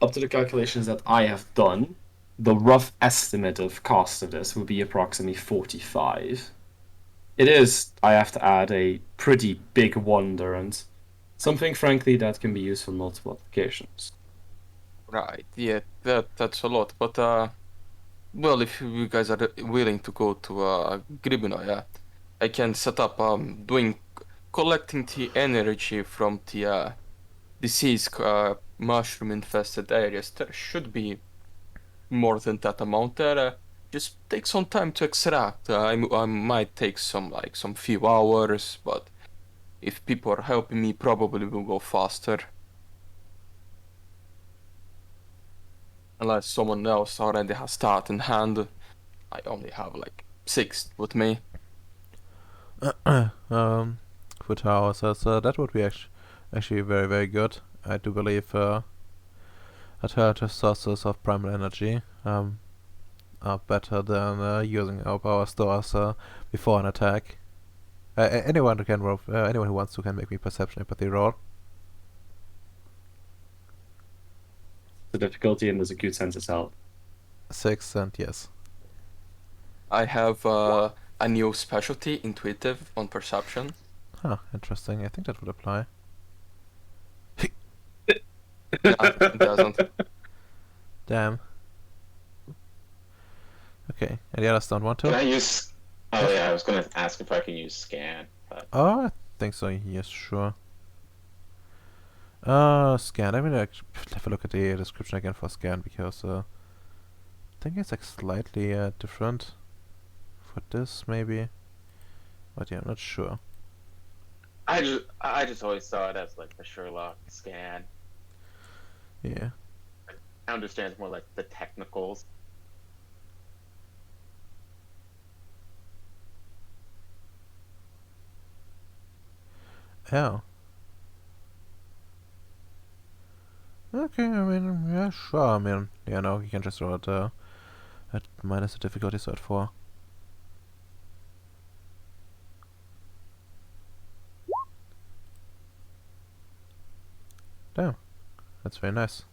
up to the calculations that I have done, the rough estimate of cost of this would be approximately 45. It is, I have to add, a pretty big wonder, and something, frankly, that can be used for multiple applications. Right, yeah, that's a lot. But well, if you guys are willing to go to Gribino, yeah, I can set up collecting the energy from the disease mushroom infested areas. There should be more than that amount there. Just take some time to extract. I might take some few hours, but if people are helping me, probably will go faster. Unless someone else already has that in hand. I only have like 6 with me. For towers, that would be actually very, very good. I do believe alternative sources of primal energy are better than using our power stores before an attack. Anyone who can roll, anyone who wants to can make me perception empathy roll. The difficulty, and there's a good sense of help. 6 and yes. I have a new specialty, intuitive, on perception. Huh, interesting. I think that would apply. It doesn't. Damn. Okay, and the others don't want Can I to? use? Oh yeah, I was gonna ask if I can use scan, but Oh, I think so, yes, sure. Scan. I mean, have a look at the description again for scan, because I think it's like slightly different for this, maybe. But yeah, I'm not sure. I just always saw it as like the Sherlock scan. Yeah. I understand it's more like the technicals. Oh. Okay, I mean, yeah, sure. I mean, yeah, no, you can just roll it at minus the difficulty, so at 4. Damn, that's very nice.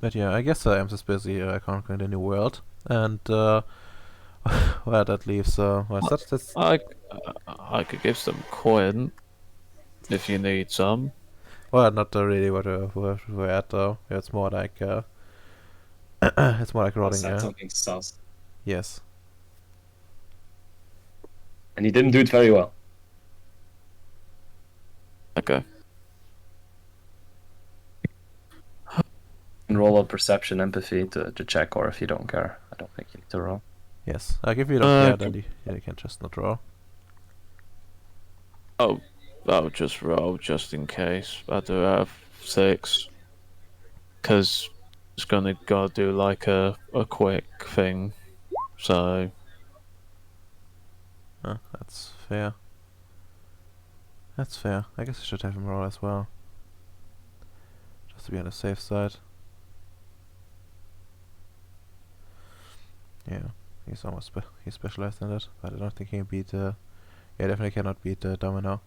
But yeah, I guess I am just busy conquering the new world, and well, that leaves well, that's I could give some coin if you need some. well, not really what we're at though. It's more like it's more like rolling. Said something sus. Yes. And he didn't do it very well. Okay. And roll a perception empathy to check, or if you don't care, I don't think you need to roll. Yes. Like if you don't care, then you can just not roll. Oh, I'll just roll just in case. I do have 6. Because it's gotta do like a quick thing. So, That's fair. That's fair. I guess I should have him roll as well. Just to be on the safe side. Yeah, he's almost he's specialized in it, but I don't think he can beat yeah, definitely cannot beat Domino.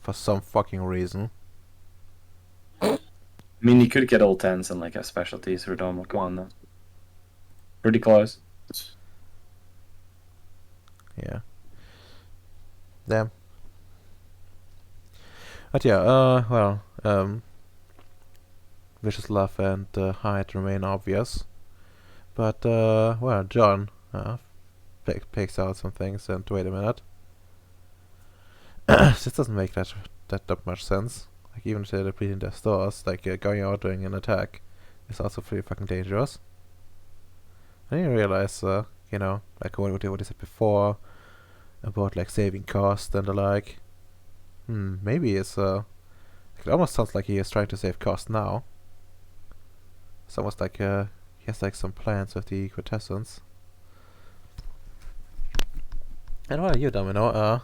For some fucking reason. I mean, you could get all 10s and like have specialties for Dom. Come on, though. Pretty close. Yeah. Damn. But yeah, well, Vicious Love and Hide remain obvious. But, well, John picks out some things, and wait a minute. This doesn't make that much sense. Like, even if they're depleting their stores, like, going out doing an attack is also pretty fucking dangerous. I didn't realize, you know, like what he said before about, like, saving cost and the like. Maybe it's, it almost sounds like he is trying to save cost now. It's almost like, he has, like, some plans with the quintessence. And what are you, Domino?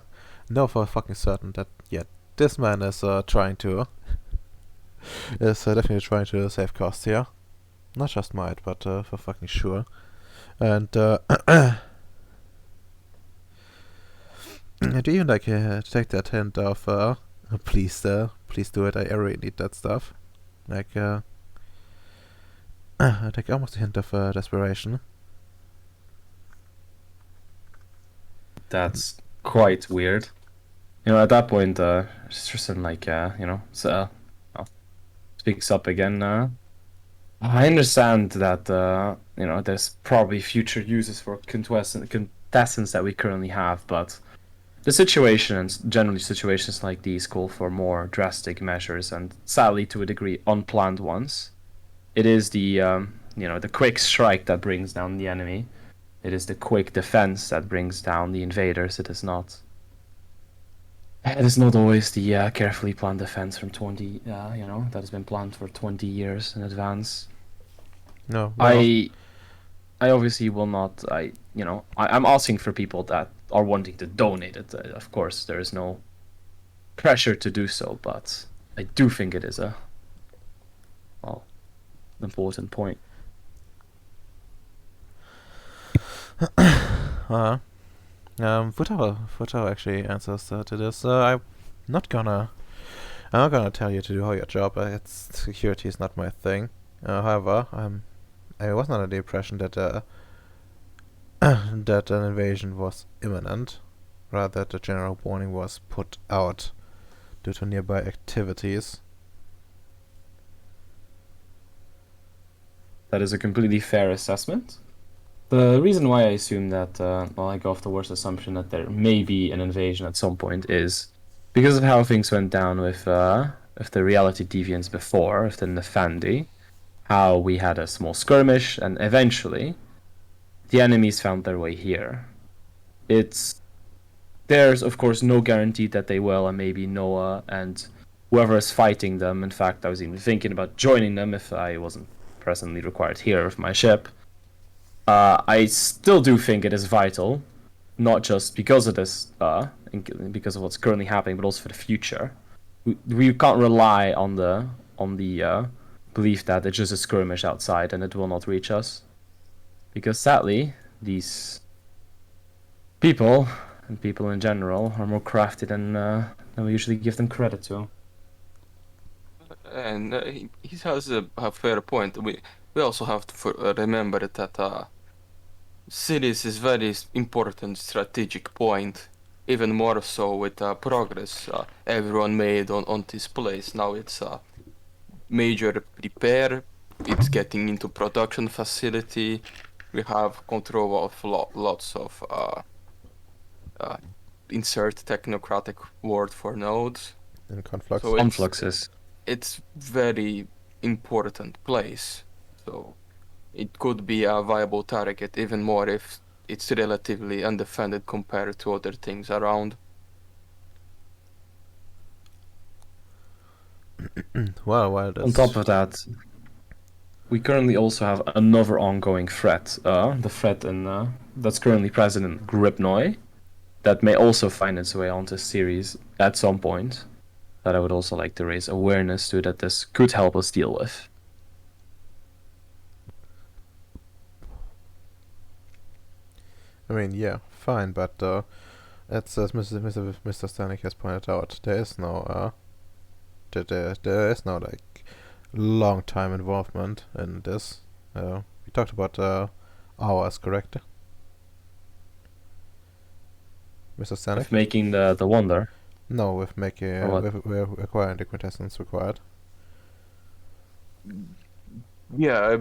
Know for fucking certain that, yeah, this man is, trying to... is definitely trying to save costs here. Not just might, but, for fucking sure. And, do you even, like, take that hint of, please do it, I really need that stuff. Like, take almost a hint of, desperation. That's quite weird. You know, at that point, Tristan, like, you know, speaks up again. I understand that, you know, there's probably future uses for contestants that we currently have, but the situations, generally situations like these, call for more drastic measures, and sadly, to a degree, unplanned ones. It is the, you know, the quick strike that brings down the enemy. It is the quick defense that brings down the invaders. It is not always the carefully planned defense from 20, you know, that has been planned for 20 years in advance. No, I obviously will not. I'm asking for people that are wanting to donate it. Of course, there is no pressure to do so, but I do think it is a important point. Futaro actually answers to this. I'm not gonna tell you to do your job. It's security is not my thing. However, I wasn't under the impression that that an invasion was imminent. Rather, that the general warning was put out due to nearby activities. That is a completely fair assessment. The reason why I assume that, I go off the worst assumption that there may be an invasion at some point is because of how things went down with the reality deviants before, with the Nefandi, how we had a small skirmish, and eventually the enemies found their way here. There's, of course, no guarantee that they will, and maybe Noah and whoever is fighting them. In fact, I was even thinking about joining them if I wasn't presently required here with my ship. I still do think it is vital, not just because of this, because of what's currently happening, but also for the future. We can't rely on the belief that it's just a skirmish outside and it will not reach us, because sadly, these people and people in general are more crafty than we usually give them credit to. And he has a fair point. We also have to remember that Ceres is very important strategic point, even more so with progress everyone made on this place. Now it's a major repair. It's getting into production facility. We have control of lots of insert technocratic word for nodes. In Conflux. So Confluxes. it's very important place. So it could be a viable target, even more if it's relatively undefended compared to other things around. Well, while this... On top of that, we currently also have another ongoing threat. The threat that's currently present in Gripnoi, that may also find its way onto Ceres at some point. That I would also like to raise awareness to, that this could help us deal with. I mean, yeah, fine, but as Mr. Stanek has pointed out, there is no there is no like long time involvement in this. We talked about hours, correct? Mr. Stanek? With making the wonder. No, with making Or what? with acquiring the quintessence required. Yeah,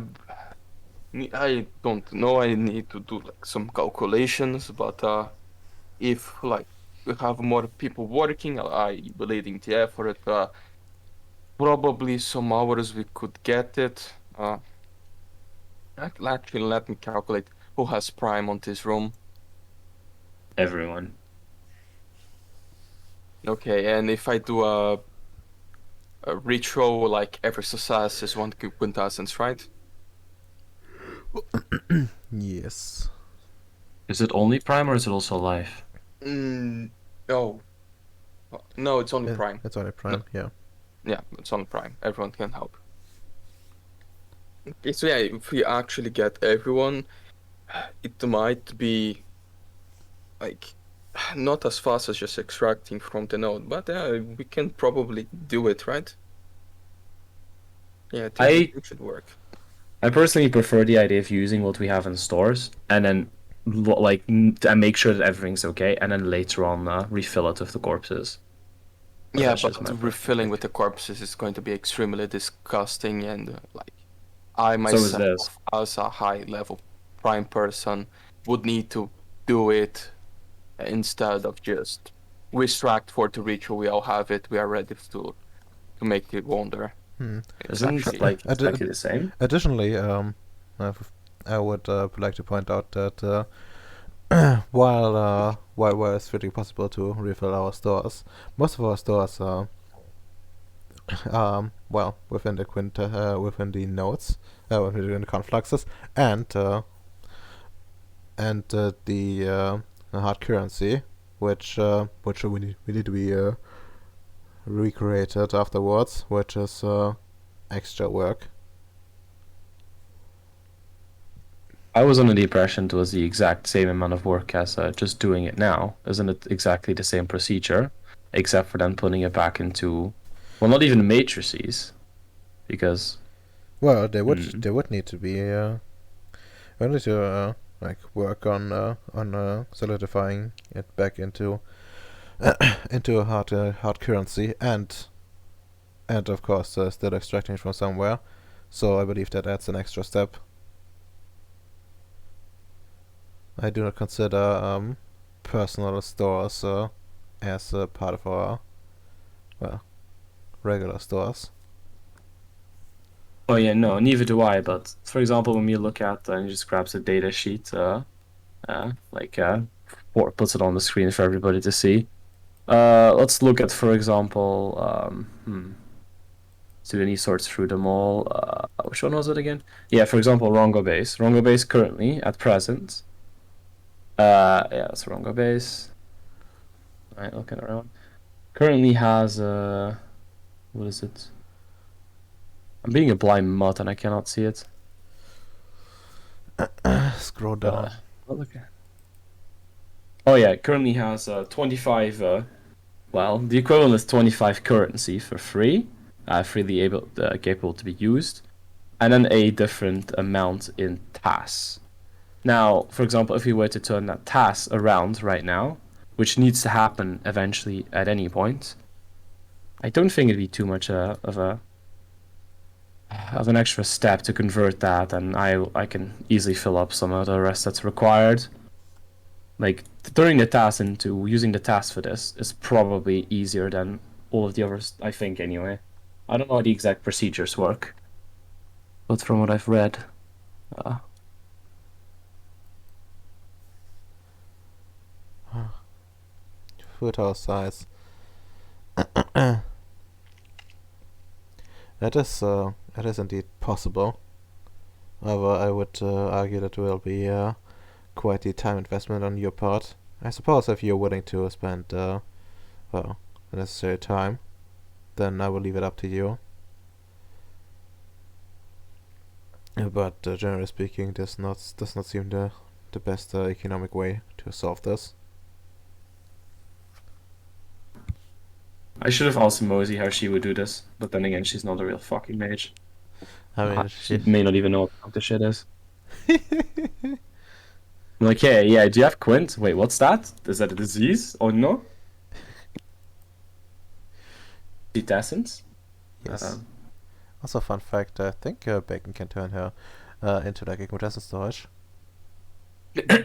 I don't know. I need to do like some calculations, but if like we have more people working, I leading the effort. Probably some hours we could get it. Actually, let me calculate who has prime on this room. Everyone. Okay, and if I do a ritual, like every success is 1 quintessence, right? Yes. Is it only prime or is it also life? Oh, no, it's only prime. It's only prime, yeah. Yeah, it's only prime. Everyone can help. Okay, so yeah, if we actually get everyone, it might be like not as fast as just extracting from the node, but we can probably do it, right? Yeah, I think it should work. I personally prefer the idea of using what we have in stores and then and make sure that everything's okay, and then later on refill it with the corpses. Yeah, that's just but my refilling with the corpses is going to be extremely disgusting, and like I myself, as a high level prime person, would need to do it instead of just we extract for the ritual. We all have it. We are ready to make the wonder. Isn't it like exactly the same? Additionally, I would like to point out that while it's really possible to refill our stores, most of our stores are well within the within the nodes, within the confluxes, and the hard currency, which we need to be recreated afterwards, which is extra work. I was under the impression it was the exact same amount of work as just doing it now. Isn't it exactly the same procedure, except for then putting it back into, well, not even matrices, because well, they would need to be we need to like work on solidifying it back into into a hard currency, and of course still extracting from somewhere. So I believe that adds an extra step. I do not consider personal stores as a part of our regular stores. oh yeah, no, neither do I. But for example, when you look at and just grabs a data sheet, or puts it on the screen for everybody to see. Let's look at, for example, so then he sorts through them all. Which one was it again? Yeah, for example, Rongo Base. Rongo Base currently, at present. Yeah, it's Rongo Base. Alright, looking around. Currently has, what is it? I'm being a blind mutt and I cannot see it. Scroll down. Oh yeah, currently has 25, well, the equivalent is 25 currency for free, freely capable to be used, and then a different amount in TAS. Now, for example, if we were to turn that TAS around right now, which needs to happen eventually at any point, I don't think it'd be too much of an extra step to convert that, and I can easily fill up some of the rest that's required. Like, turning the task into using the task for this is probably easier than all of the others, I think, anyway. I don't know how the exact procedures work, but from what I've read, foot house size. It is indeed possible. However, I would argue that will be quite the time investment on your part. I suppose if you're willing to spend, well, the necessary time, then I will leave it up to you. But generally speaking, this does not seem the best economic way to solve this. I should have asked Mosey how she would do this, but then again, she's not a real fucking mage. I mean, She may not even know what the shit is. I'm like, hey, yeah, do you have Quint? Wait, what's that? Is that a disease? Oh no? Detascents? yes. Also, fun fact: I think Bacon can turn her into like incandescent storage.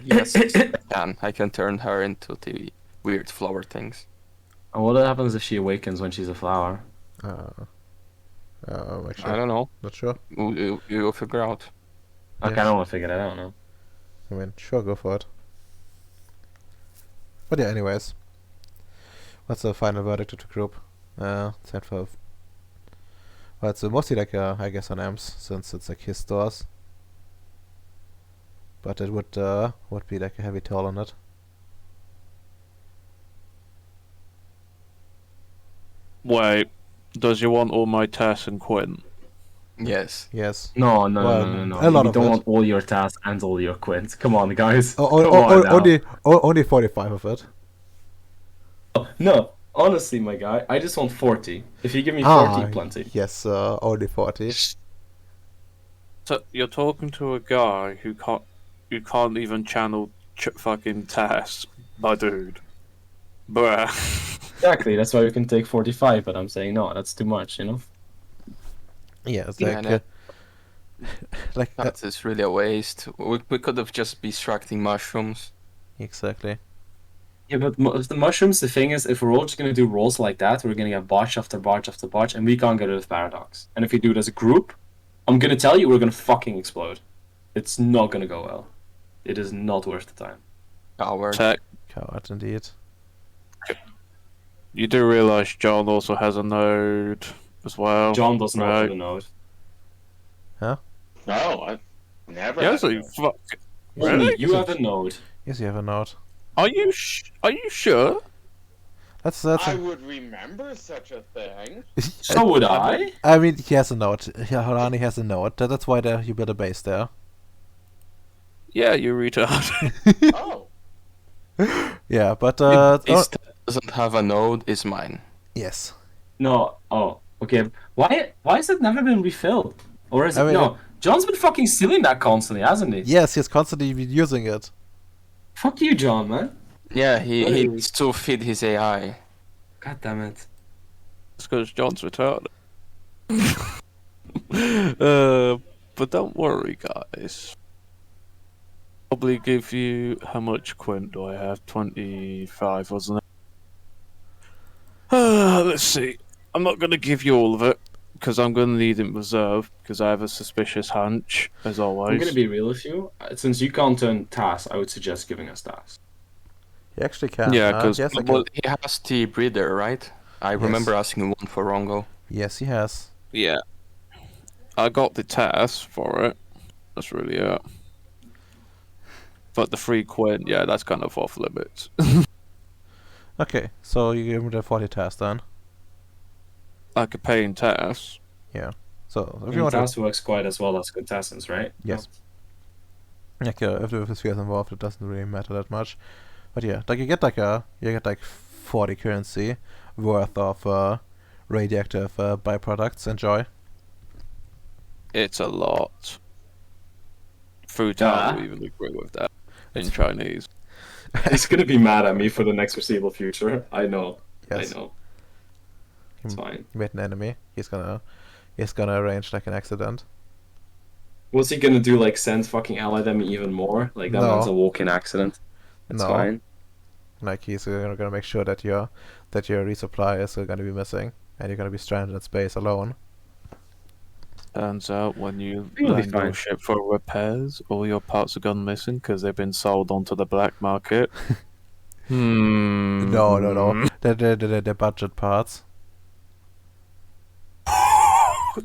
Yes, I can. I can turn her into the weird flower things. And what happens if she awakens when she's a flower? Actually, I don't know. not sure. You'll figure out. I Yes. kind of want to figure that out now. I mean, sure, go for it. But yeah, anyways. What's the final verdict of the group? 10 for... Well, it's mostly like, I guess, on M's, since it's like his stores. But it would be like a heavy toll on it. Wait, does you want all my Tess and Quinn? Yes. Yes. No, Well, no. a lot You of don't it. want all your tasks and all your Quint. Come on, guys. Come on now. Only 45 of it. No, honestly, my guy, I just want 40. If you give me 40, plenty. Yes, only 40. So you're talking to a guy who can't even channel fucking Tess, my dude. Bruh. Exactly, that's why we can take 45, but I'm saying no, that's too much, you know? Yeah, it's Yeah, like... no. like That is really a waste. We could have just been extracting mushrooms. exactly. Yeah, but the mushrooms, the thing is, if we're all just gonna do rolls like that, we're gonna get botch after botch after botch, and we can't get rid of Paradox. And if we do it as a group, I'm gonna tell you, we're gonna fucking explode. It's not gonna go well. It is not worth the time. Coward. Tech. Coward indeed. You do realise John also has a node as well. John does not right. have a node. No, I've never. Yeah, had so a you node. fuck. Only Really? you have a node. Yes, you have a note. Are you sure? That's I a... would remember such a thing. So would I. I mean, he has a note. Yeah, Holani has a note. That's why you built a base there. Yeah, you retard. Oh, Yeah, but This doesn't have a node is mine. yes. No. Oh, okay. Why has it never been refilled? Or is it I mean, no? John's been fucking stealing that constantly, hasn't he? Yes, he's constantly been using it. Fuck you, John, man. Yeah, he Really? needs to feed his AI. God damn it. It's because John's retarded. But don't worry, guys. Probably give you how much Quint do I have? 25, wasn't it? Let's see. I'm not gonna give you all of it because I'm gonna need it in reserve because I have a suspicious hunch, as always. I'm gonna be real with you. Since you can't turn tasks, I would suggest giving us tasks. He actually can. Yeah, 'cause- yes, Well, he has the breeder, right? I remember asking one for Rongo. yes, he has. Yeah. I got the task for it. That's really it. But the free Quint, yeah, that's kind of off limits. Okay, so you give him the 40 task then. Like a paying task. So if And you want to, task works quite as well as contestants, right? yes. Like if the spheres involved, it doesn't really matter that much. But yeah, like you get like 40 currency worth of radioactive byproducts. Enjoy. It's a lot. Food Yeah. will even agree with that in Chinese. He's gonna be mad at me for the next foreseeable future. I know. Yes. I know. It's fine. He made an enemy. He's gonna arrange like an accident. What's he gonna do? Like send fucking ally them even more? Like that No. man's a walk-in accident. It's No. fine. Like he's gonna make sure that your resupply is gonna be missing, and you're gonna be stranded in space alone. Turns out when you It'll be land your fine. ship for repairs, all your parts are gone missing because they've been sold onto the black market. No. They're budget parts.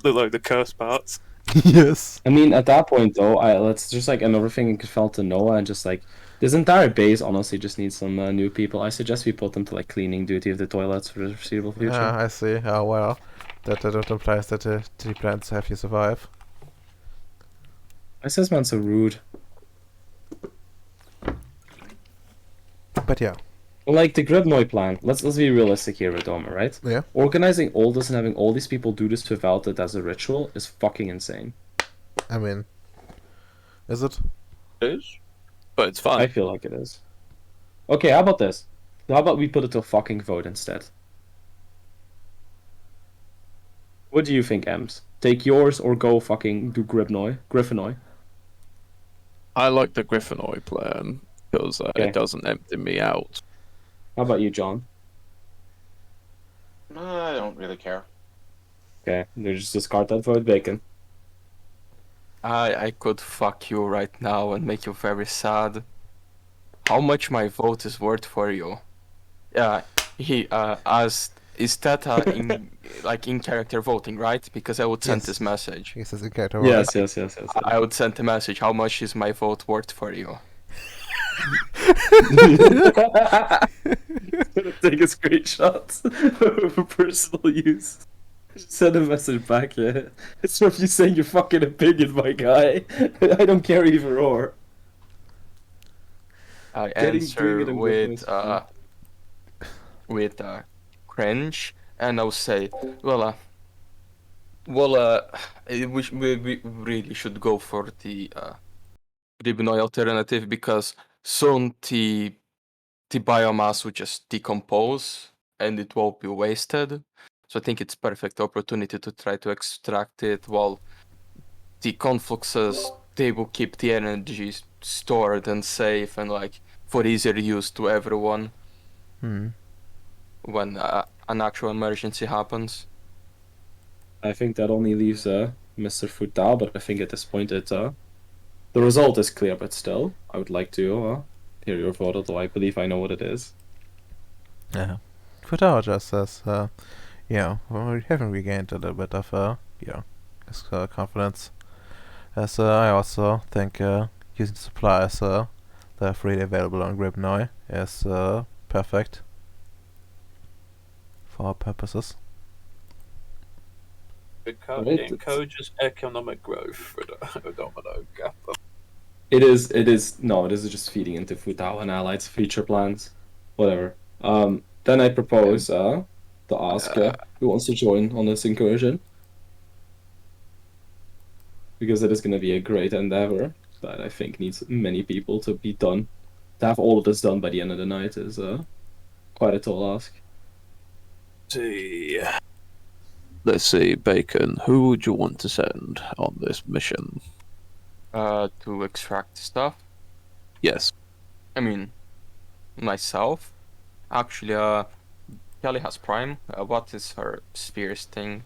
the curse parts. Yes. I mean, at that point though, let's just like another thing I felt to Noah and just like this entire base honestly just needs some new people. I suggest we put them to like cleaning duty of the toilets for the foreseeable future. I see. Oh well. That implies that the plans have you survive. Why is this man so rude? But yeah. Like the Gribnoi plan. Let's be realistic here, Redoma, right? Yeah. Organizing all this and having all these people do this without it as a ritual is fucking insane. I mean, is it? It is, but it's fun. I feel like it is. Okay, how about this? How about we put it to a fucking vote instead? What do you think, Ems? Take yours or go fucking do Griffinoi? I like the Griffinoi plan because Okay. it doesn't empty me out. How about you, John? I don't really care. Okay, you just discard that vote, Bacon. I could fuck you right now and make you very sad. How much my vote is worth for you? Yeah, is that in character voting, right? Because I would send Yes. this message. He says in character. Yes. I would send a message. How much is my vote worth for you? Take a screenshot for personal use. Send a message back, yeah. It's from you saying your fucking opinion, my guy. I don't care either or. I Doing answer it in with cringe, and I'll say, we really should go for the Ribnoi alternative because soon the biomass will just decompose and it won't be wasted. So I think it's perfect opportunity to try to extract it while the confluxes, they will keep the energy stored and safe and like for easier use to everyone when an actual emergency happens. I think that only leaves Mr. Futal, but I think at this point the result is clear, but still, I would like to hear your vote, although I believe I know what it is. Yeah. Futao just says, well, we haven't regained a little bit of, his confidence. As I also think using supplies that are freely available on Gribnoi is perfect for our purposes. It Right, encourages economic growth for the domino gap. It is just feeding into Futao and Allied's future plans. Whatever. Then I propose to ask who wants to join on this incursion. Because it is going to be a great endeavor that I think needs many people to be done. To have all of this done by the end of the night is quite a tall ask. Let's see, Bacon. Who would you want to send on this mission? To extract stuff. Yes. I mean, myself. Actually, Kelly has Prime. What is her Spears thing?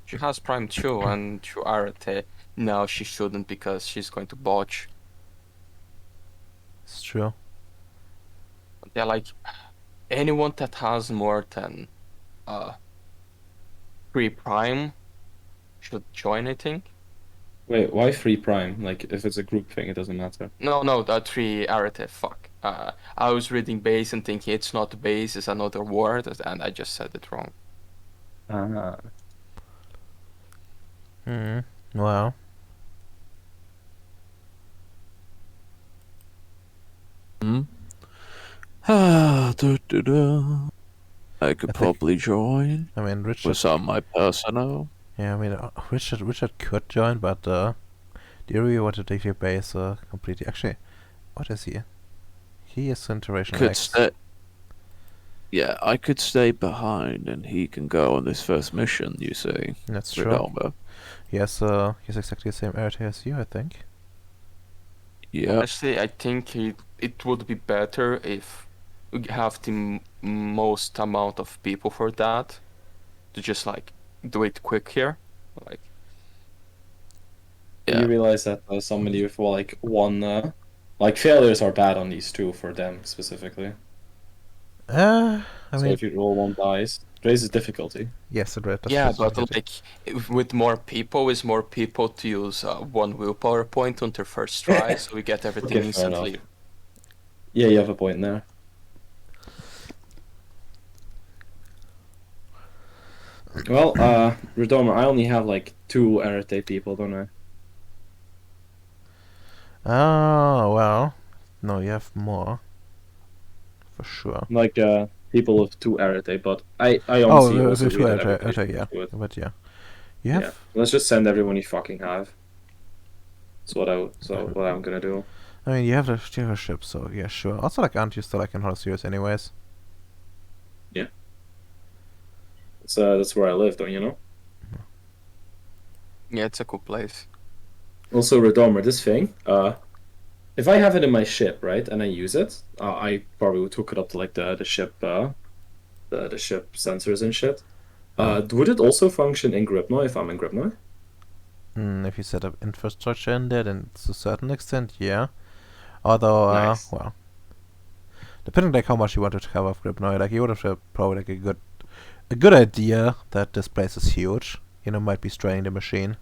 She has Prime too, and to Arate. No, she shouldn't because she's going to botch. It's true. Yeah, like anyone that has more than 3 Prime should join, I think. Wait, why 3 prime? Like, if it's a group thing, it doesn't matter. No, 3 Arate, fuck. I was reading base and thinking it's not base, it's another word, and I just said it wrong. Ah. Well. I could probably join I mean, Richard. with some of my personnel. Yeah, I mean, Richard could join, but do you really want to take your base completely? Actually, what is he? He is Centration Could X. stay. Yeah, I could stay behind, and he can go on this first mission. You see, That's true. Ridalma. Yes, he's exactly the same area as you, I think. Yeah. Honestly, I think it would be better if we have the most amount of people for that, to just like do it quick here, like. Do you realize that somebody with like one, like failures are bad on these two for them specifically. I So mean, if you roll 1 dice, raises difficulty. Yes, it does. Yeah, does but difficulty. like with more people, is more people to use one willpower point on their first try, so we get everything Okay, fair enough. instantly. Yeah, you have a point there. Well, Redomer, I only have like 2 irritate people, don't I? Oh, well. No, you have more. For sure. Like people with 2 irritate, but I Oh, honestly the also two read that okay, everybody should yeah. do it. But yeah. You have... Yeah, let's just send everyone you fucking have. That's what I'm gonna do. I mean, you have the ship, so yeah, sure. Also, like, aren't you still like in Hollow Ceres anyways? That's where I live, don't you know? Yeah, it's a cool place. Also, Redomer, this thing, if I have it in my ship, right, and I use it, I probably would hook it up to like the ship, the ship sensors and shit. Would it also function in Gripno if I'm in Gripno? If you set up infrastructure in there, then to a certain extent, yeah. Although, Nice. well, depending like how much you wanted to cover of Gripnoid, like you would have probably like a good idea that this place is huge. You know, might be straining the machine.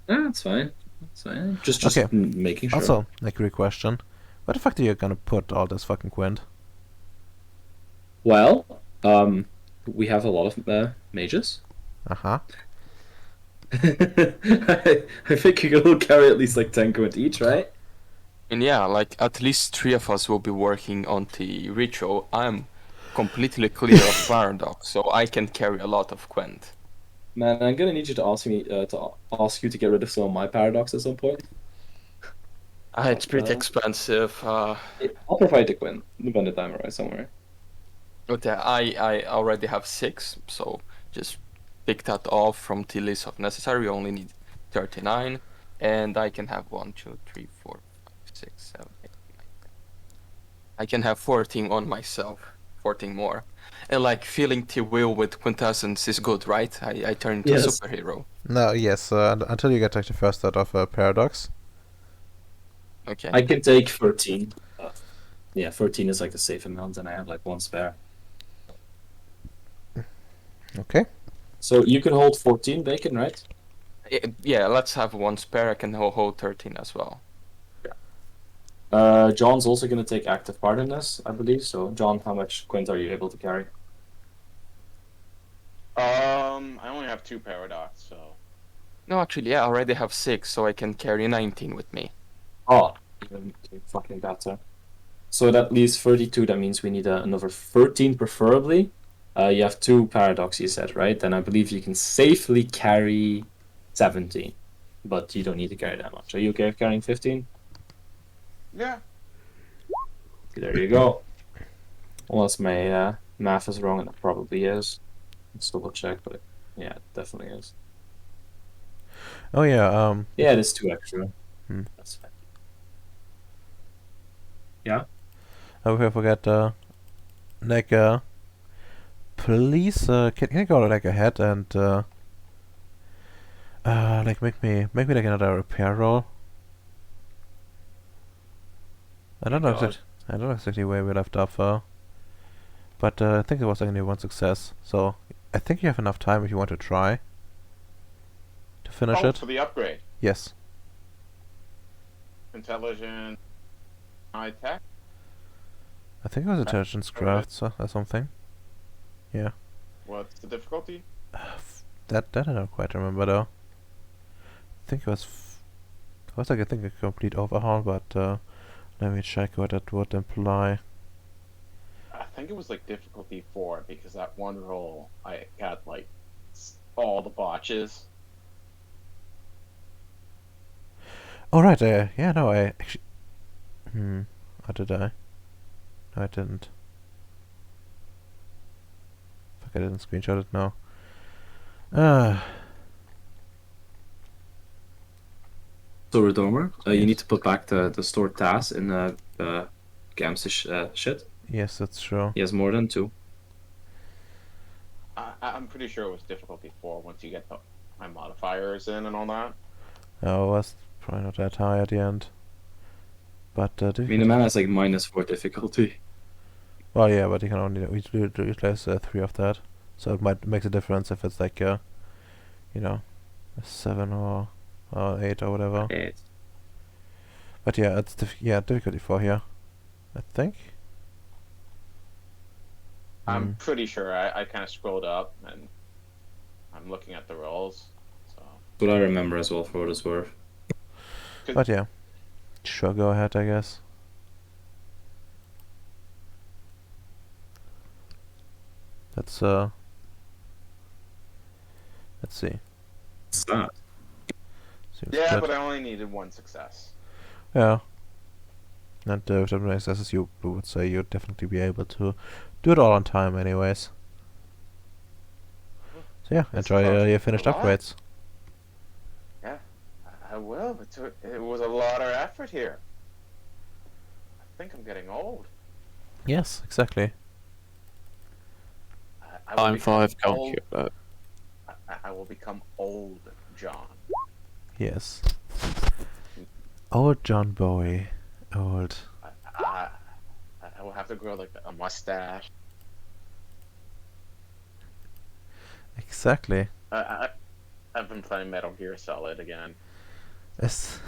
That's fine. That's fine. Just Okay. making sure. Also, like, quick question: where the fuck are you gonna put all this fucking Quint? Well, we have a lot of mages. Uh-huh. I think you will carry at least like 10 quid each, right? And yeah, like at least 3 of us will be working on the ritual. I'm completely clear of Paradox, so I can carry a lot of Quent. Man, I'm gonna need you to ask me to ask you to get rid of some of my paradox at some point. It's pretty expensive. I'll provide the Quinn when the time arrives somewhere. But I already have 6, so just pick that off from the list of necessary. We only need 39, and I can have 1, 2, 3, 4, 5, 6, 7, 8, 9, 10. I can have 14 on myself, 14 more. And like feeling the wheel with quintessence is good, right? I turn into a Yes. superhero. No, yes. Until you get like the first set of Paradox. Okay. I can take 13. Yeah, 13 is like a safe amount, and I have like 1 spare. Okay. So you can hold 14 bacon, right? Yeah, let's have 1 spare. I can hold 13 as well. John's also gonna take active part in this, I believe. So, John, how much quint are you able to carry? I only have 2 paradox, so No, actually, yeah, I already have 6, so I can carry 19 with me. Oh, even fucking better. So that leaves 32. That means we need another 13, preferably. You have 2 paradox, you said, right? Then I believe you can safely carry 17, but you don't need to carry that much. Are you okay with carrying 15? yeah. There you go. Unless my math is wrong, and it probably is. Let's double check, but yeah, it definitely is. Oh yeah. Yeah, it is 2 extra. That's fine. Hope I forget. Like, please, can you go like ahead and like make me like another repair roll? I don't know exactly where we left off, but I think it was only 1 success. So I think you have enough time if you want to try to finish it. For the upgrade. Yes. Intelligent, high tech. I think it was intelligence crafts or something. Yeah. What's the difficulty? That I don't quite remember though. I think it was like I think a complete overhaul, but let me check what that would imply. I think it was like difficulty 4 because that one roll I got like all the botches. Oh right, yeah, no, I actually. Or did I? No, I didn't. Fuck, I didn't screenshot it now. So, Redomer, you Yes. need to put back the stored tasks in Gam's shit. Yes, that's true. He has more than 2. I'm pretty sure it was difficulty 4 once you get my modifiers in and all that. Oh, it was probably not that high at the end. But I mean, the man has like -4 difficulty. Well, yeah, but you can only utilize 3 of that, so it might makes a difference if it's like a 7 or 8 or whatever. 8. But yeah, it's difficulty 4 here, I think. I'm pretty sure I kind of scrolled up and I'm looking at the rolls. So. What I remember as well, for what it's worth. But yeah, sure, go ahead, I guess. Let's see. What's that? Seems Yeah, good. but I only needed 1 success. Yeah. And with that many successes, you would say you'd definitely be able to do it all on time, anyways. So yeah, This enjoy costs your finished a lot. upgrades. Yeah, I will. It was a lot of effort here. I think I'm getting old. Yes, exactly. I will Time become 5 can't old. keep that. I will become old, John. Yes. Old John Bowie. Old. I will have to grow like a mustache. Exactly. I've been playing Metal Gear Solid again. Yes.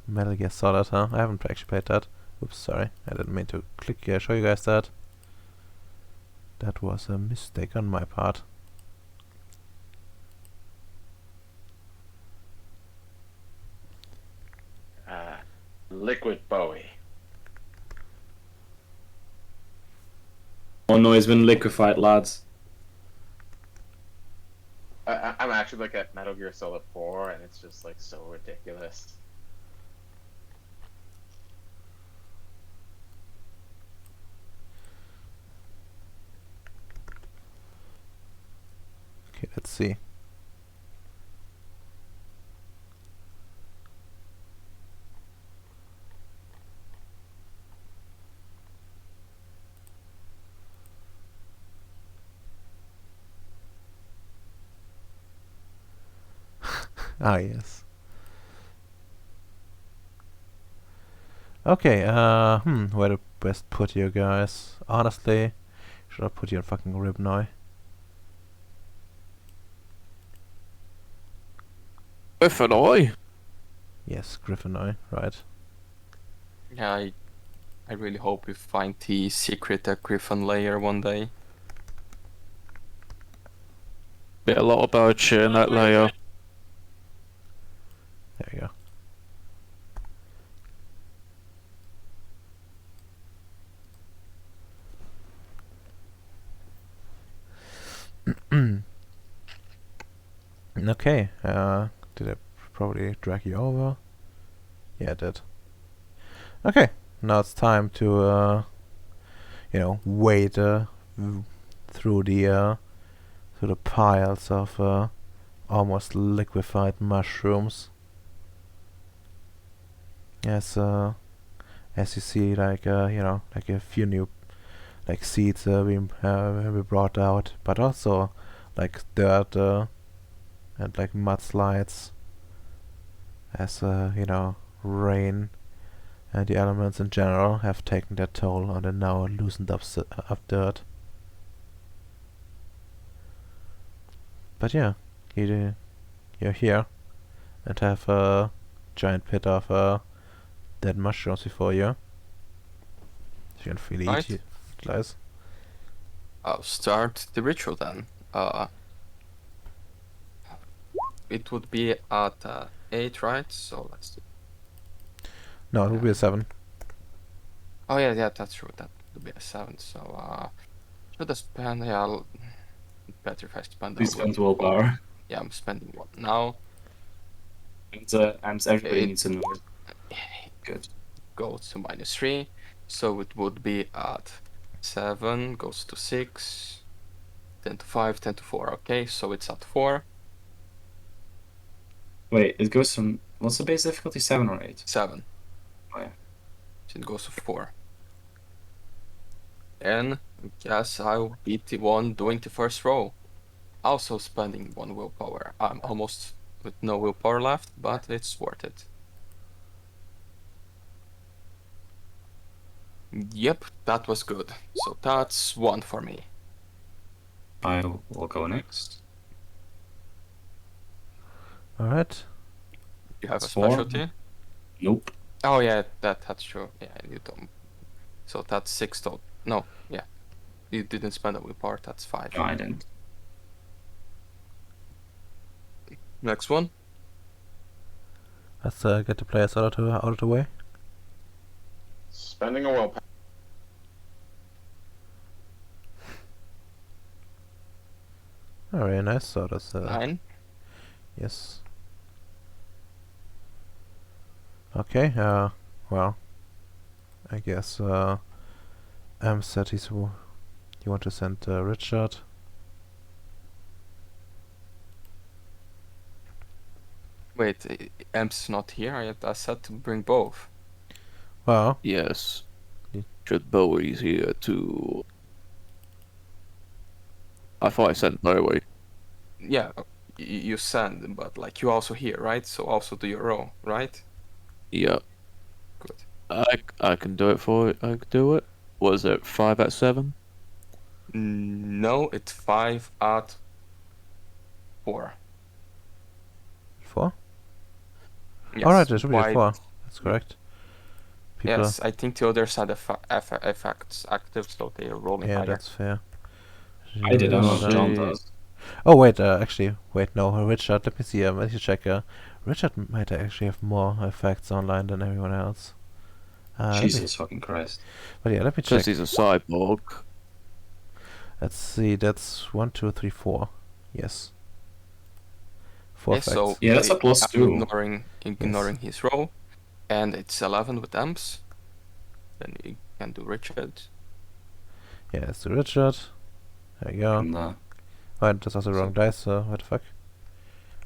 Metal Gear Solid, huh? I haven't actually played that. Oops, sorry. I didn't mean to show you guys that. That was a mistake on my part. Liquid Bowie. Oh no, he's been liquefied, lads. I'm actually like at Metal Gear Solid 4, and it's just like so ridiculous. Okay, let's see. Ah, yes. Okay, where to best put you guys? Honestly, should I put you in fucking Ribnoy? Griffin, Yes, Griffinoy, right. Yeah, I really hope we find the secret Griffin layer one day. Be a lot about you in that layer. There you go. Okay, did I probably drag you over? Yeah, I did. Okay, now it's time to, wade through the piles of almost liquefied mushrooms. Yes, as you see, like like a few new seeds being brought out, but also like dirt and like mudslides, as rain and the elements in general have taken their toll on the now loosened up dirt. But yeah, you're here and have a giant pit of dead mushrooms before you. So you can freely Right. utilize. I'll start the ritual then. It would be at 8, right? So let's do. No, it will be a 7. Oh yeah, that's true. That would be a 7. So should I spend? Yeah, better if I spend. Please spend willpower. Yeah, I'm spending 1 now. And everybody It- needs to know it. Good. Goes to -3, so it would be at 7. Goes to 6. 10 to 5, 10 to 4. Okay, so it's at 4. Wait, it goes from, what's the base difficulty, 7 or 8? 7. Oh, yeah. So it goes to 4. And yes, I'll be the one doing the first row. Also spending 1 willpower. I'm almost with no willpower left, but it's worth it. Yep, that was good. So that's 1 for me. I will go next. Alright. You have a It's 4. specialty? Nope. Oh yeah, that's true. Yeah, you don't. So that's 6 total. No, yeah. You didn't spend a will part, that's 5. No, I didn't. Next one. Let's get the players out of the way. Spending a willpower. Oh, very nice. So that's 9. yes. Okay. Well, I guess said you want to send Richard. Wait, Emp's not here? I said to bring both. Well, Yes. Ye- Should Bowie's here too. I thought I sent Bowie. Yeah, you send, but like you also here, right? So also do your row, right? Yeah. Good. I can do it for it. I can do it. Was it 5 at 7? No, it's 5 at 4. 4. Yes. Alright, it should be a why- 4. That's correct. People. Yes, I think the others had effects active, so they are rolling Yeah, higher. that's fair. I did. I don't know Richard. if John does. Oh wait, actually, wait, no, Richard. Let me see. Let me check. Richard might actually have more effects online than everyone else. Let me- Jesus fucking Christ. but yeah, let me Because check. he's a cyborg. Let's see. That's 1, 2, 3, 4. Yes. 4 Yes, effects. so Yeah, that's a I'm +2. ignoring his row, and it's 11 with Emps. Then you can do Richard. Yeah, it's the Richard. There you go. And, Oh, and that's also the wrong dice. So what the fuck?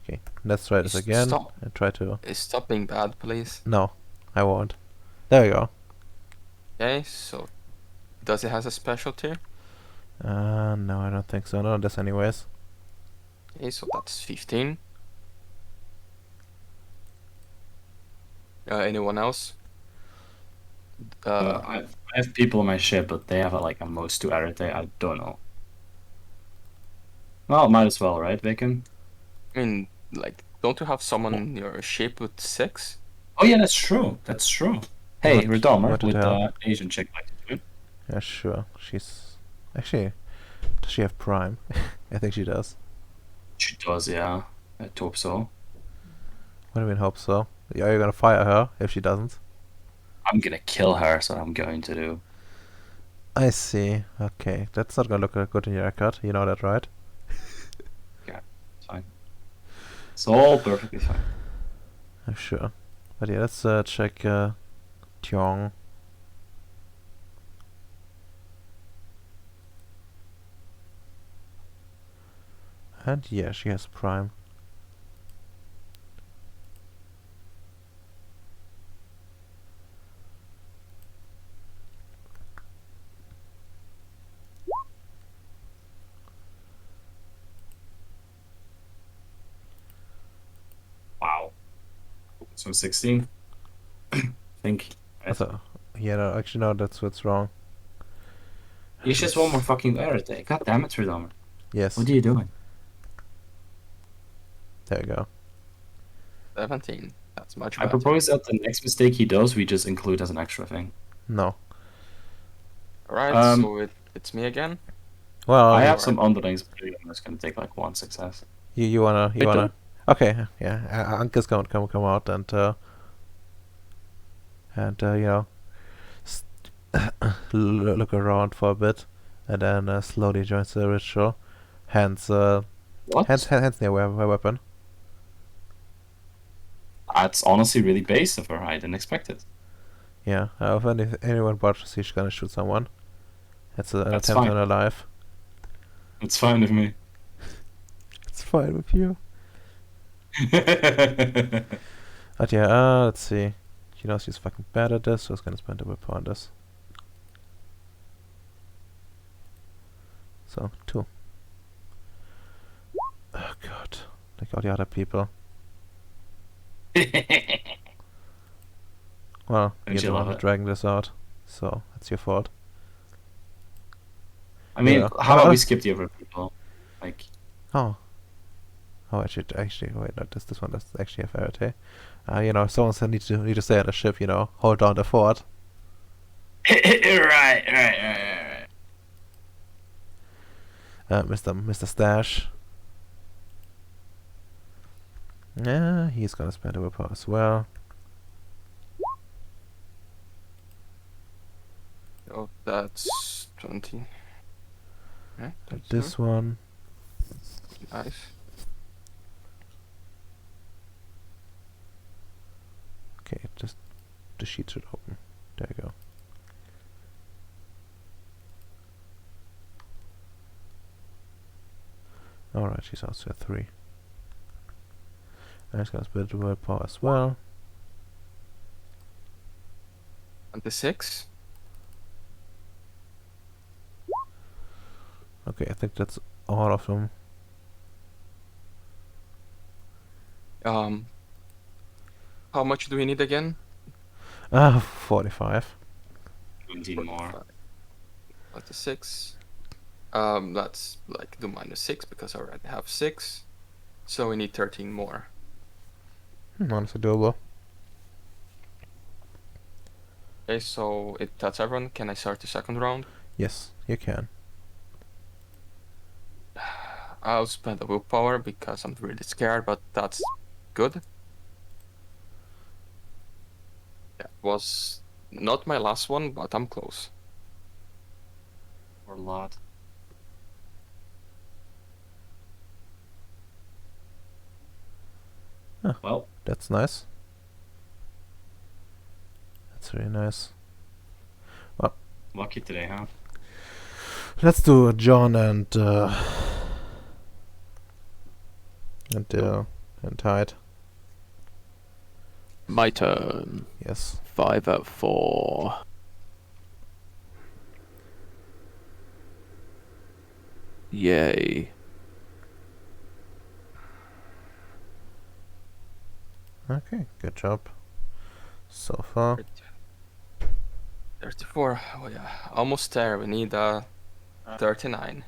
Okay, let's try this again Stop. and try to. Stop being bad, please. No, I won't. There we go. Okay, so does it has a specialty? No, I don't think so. Not on this, anyways. Okay, so that's 15. Anyone else? I have people on my ship, but they have like a most to Arete. I don't know. Well, might as well, right, Bacon? I mean, like, don't you have someone in your ship with 6? Oh yeah, that's true. That's true. Hey, What- Redomer what did with I the have? Asian chick like to do. Yeah, sure. She's actually. Does she have Prime? I think she does. She does, yeah. I hope so. What do you mean, hope so? Are you gonna fire her if she doesn't? I'm gonna kill her, so I'm going to do. I see. Okay, that's not gonna look good in your record. You know that, right? It's fine. It's all perfectly fine. I'm sure. But yeah, let's check Tiong. And yeah, she has Prime. Wow. So 16. I think. So, yeah, no, actually, no, that's what's wrong. He's just one more fucking Arete. God damn it, Redomer. Yes, What are you doing? there you go. 17. That's much I better. propose that the next mistake he does, we just include as an extra thing. No. Alright, so it's me again. Well, I you- have some underlings, but I'm just gonna take like 1 success. you wanna I don't. Okay, yeah. Anka's gonna come out and you know, look around for a bit, and then slowly joins the ritual. Hands What? hands near her weapon. That's honestly really base of her. I didn't expect it. Yeah. If anyone watches, she's gonna shoot someone. It's an That's attempt fine. on her life. It's fine with me. It's fine with you. But yeah, let's see. She knows she's fucking bad at this, so it's gonna spend a whip on this. So, 2. Oh god. Like all the other people. Well, Don't you're the you one love who's it? dragging this out. So that's your fault. I mean, Yeah. how about we skip the other people? Like, Oh. Oh, actually, wait, not this one. That's actually a Faraday. You know, someone said need to stay at the ship. You know, hold down the fort. right. Mr. Stash. Yeah, he's gonna spend a willpower as well. Oh, that's 20. Yeah, that's This one. nice. Okay, just the sheet should open. There you go. Alright, she's also at 3. And he's gonna spend the willpower as well. 26. Okay, I think that's all of them. How much do we need again? 45. 20 more. 26. Let's like do -6 because I already have 6. So we need 13 more. Honestly doable. Okay, so that's everyone. Can I start the second round? Yes, you can. I'll spend the willpower because I'm really scared, but that's good. That was not my last one, but I'm close. Or a lot. Huh. Well, That's nice. That's really nice. lucky today, huh? Let's do John and Tide. My turn. Yes. 5 at 4. Yay. Okay, good job. So far. 34. Oh yeah, almost there. We need 39.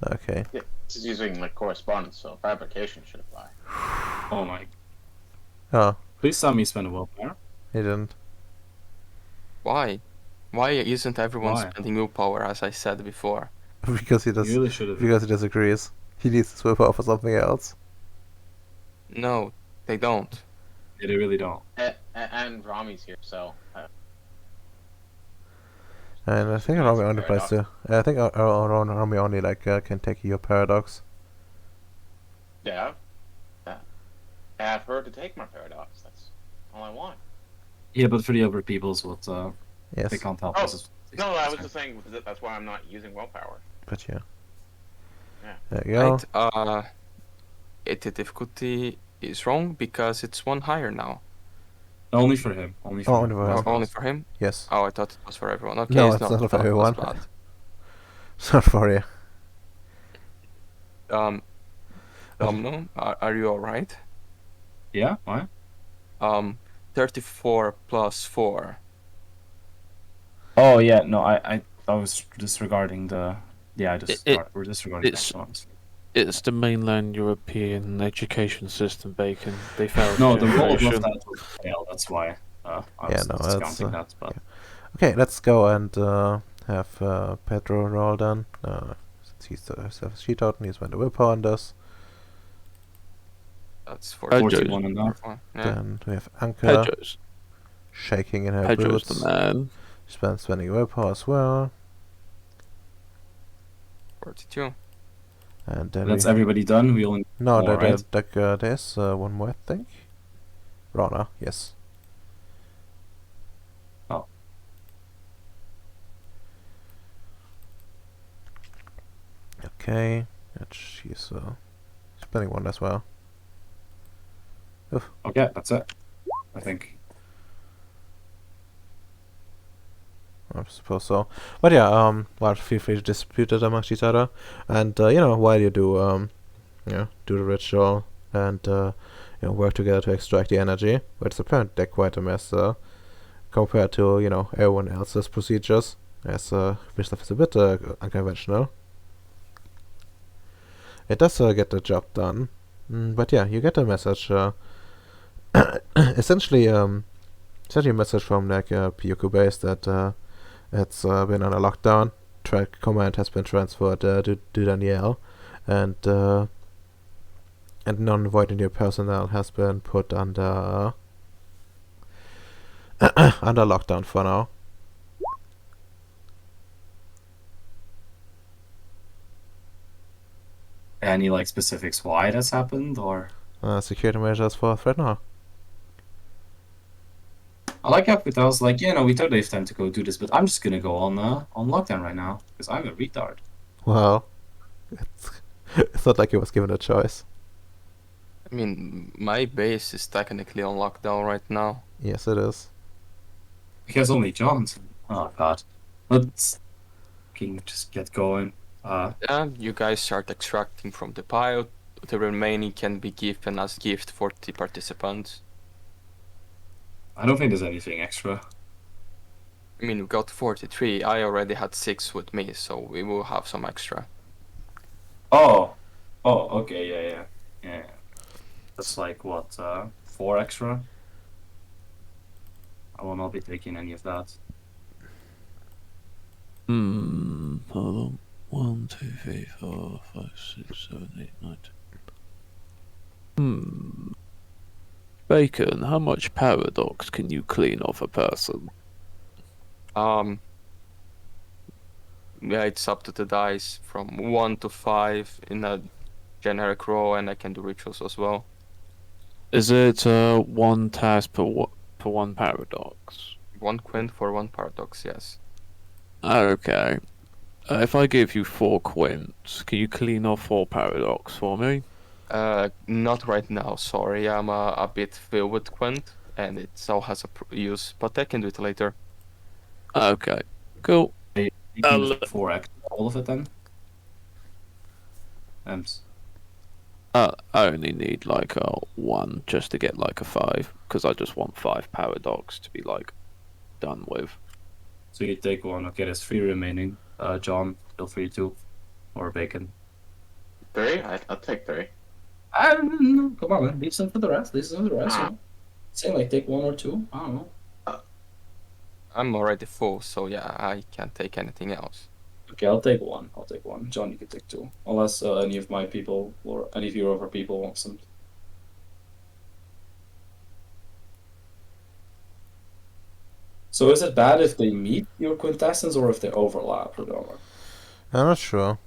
Okay. Yeah, this is using like correspondence, so fabrication should apply. Oh my. Oh, Please tell me you spend a willpower. he didn't. Why? Why isn't everyone Why? spending willpower as I said before? because he You does. really should have. Because he disagrees. He needs to swap out for something else. No, they don't. Yeah, they really don't. And Rami's here, so And I think Yes, Rami only paradox. plays I think Rami only can take your paradox. yeah. I have her to take my paradox. That's all I want. Yeah, but for the other people's, what Yes. they can't help Oh, us. No, I was just saying that's why I'm not using willpower. But yeah. Yeah. There you go. Right. The difficulty is wrong because it's one higher now. Only for him. Only for Oh, him. only for him. Only for him? Yes. Oh, I thought it was for everyone. Okay, No, it's it's not. not for That was everyone. bad. It's not for you. Domino, are you alright? Yeah. Why? 34 plus 4. Oh yeah, no, I was disregarding the. Yeah, we're disregarding it's- the ones. It's the mainland European education system, Bacon. They failed No, the roll above generation. that was fail. That's why. I Yeah, was no, that's, discounting that. But Okay, let's go and have Pedro roll then. Since he's the have a sheet out and he's when the willpower on this. That's Pedro's- 41 and up. Yeah. Then we have Anka Pedro's, shaking in her Pedro's boots. the man. Spending willpower as well. 42. And then that's we everybody done. We only no, more, right? there's one more, I think. Rana, yes. Oh. Okay, and she's spending one as well. Okay, that's it. I think. I suppose so. But yeah, well, feel free to dispute it amongst each other, and you know, while you do do the ritual and work together to extract the energy. But it's apparent they're quite a mess. compared to, you know, everyone else's procedures, as this stuff is a bit unconventional. It does get the job done, but yeah, you get a message. Essentially, a message from like PUQ base that it's been on a lockdown. Track command has been transferred to Danielle, and non-void engineer personnel has been put under under lockdown for now. Any like specifics why that's happened, or Security measures for threat now. I like how I was like, yeah, no, we totally have time to go do this, but I'm just gonna go on lockdown right now because I'm a retard. Well, it's not like he was given a choice. I mean, my base is technically on lockdown right now. Yes, it is. Because only Johnson. Oh god, let's fucking just get going. Yeah, you guys start extracting from the pile. The remaining can be given as gift for the participants. I don't think there's anything extra. I mean, we got 43. I already had 6 with me, so we will have some extra. Oh, okay, yeah. That's like what, 4 extra? I will not be taking any of that. Hold on. 1, 2, 3, 4, 5, 6, 7, 8, 9, 10. Bacon, how much paradox can you clean off a person? Yeah, it's up to the dice from 1 to 5 in a generic row, and I can do rituals as well. Is it 1 task per 1 paradox? 1 quint for 1 paradox, yes. Okay. If I give you 4 quints, can you clean off 4 paradox for me? Not right now, sorry. I'm a bit filled with quint, and it still has a use, but I can do it later. Okay, cool. You can use 4 extra, all of it then? I only need like 1 just to get like a 5, because I just want 5 paradox to be like done with. So you take 1, okay, there's 3 remaining. John, feel free to. Or Bacon. 3? I'll take 3. I don't know. Come on, man. Leave some for the rest. You know? Saying like take 1 or 2. I don't know. I'm already full, so yeah, I can't take anything else. Okay, I'll take 1. John, you can take 2. Unless any of my people or any of your other people want some. So is it bad if they meet your quintessence or if they overlap, Rodoma? I'm not sure,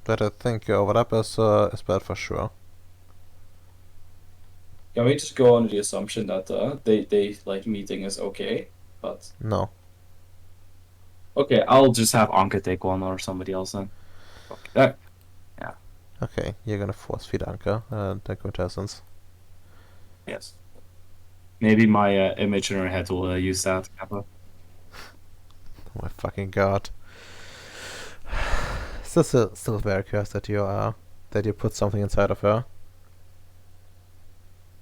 but I think overlap is bad for sure. Can we just go under the assumption that they like meeting is okay, but No. okay, I'll just have Anka take 1 or somebody else then. Okay. Yeah. Okay, you're gonna force feed Anka and the quintessence. Yes. Maybe my image in her head will use that. Kappa. Oh my fucking god. Still very cursed that you put something inside of her.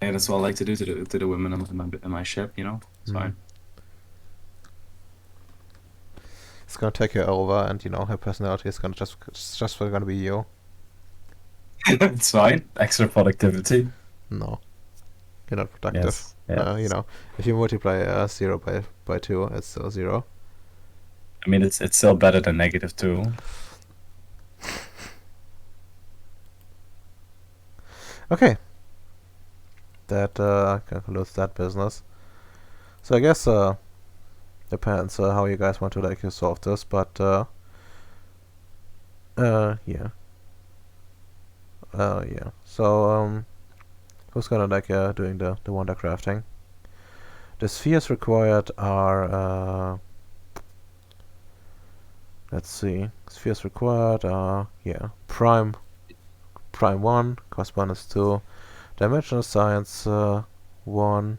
Yeah, that's what I like to do to the women in my ship, you know? It's fine. It's gonna take her over, and you know her personality is gonna just gonna be you. It's fine. Extra productivity. No, you're not productive. Yes. Yeah. You know, if you multiply 0 by 2, it's still 0. I mean, it's still better than -2. Okay. That concludes that business. So I guess depends how you guys want to like solve this, but yeah. Yeah. So who's gonna like doing the wonder crafting? The spheres required are let's see. Spheres required are prime 1, correspondence 2, dimensional science 1,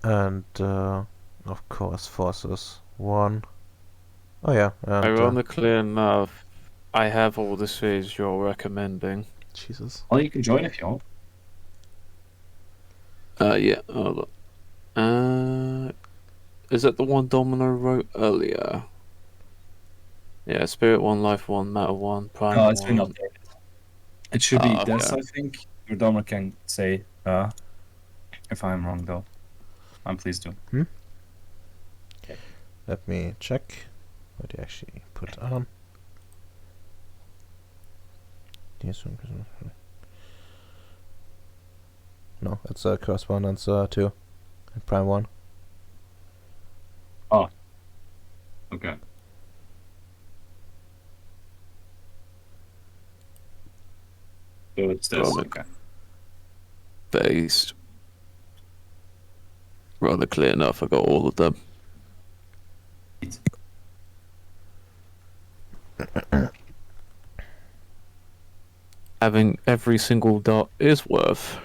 and of course forces 1. Oh yeah, and Ironically enough, I have all the spheres you're recommending. Jesus. Well, you can join if you want. Yeah, hold on. Is it the one Domino wrote earlier? Yeah, Spirit 1, Life 1, Matter 1, Prime No, it's been 1. updated. It should be Okay. this, I think. Your Domer can say if I'm wrong, though. Please do. Let me check what you actually put on. No, it's correspondence 2 and Prime 1. Okay. So it's this. Got it. Okay. Based. Rather clear enough, I got all of them. Having every single dot is worth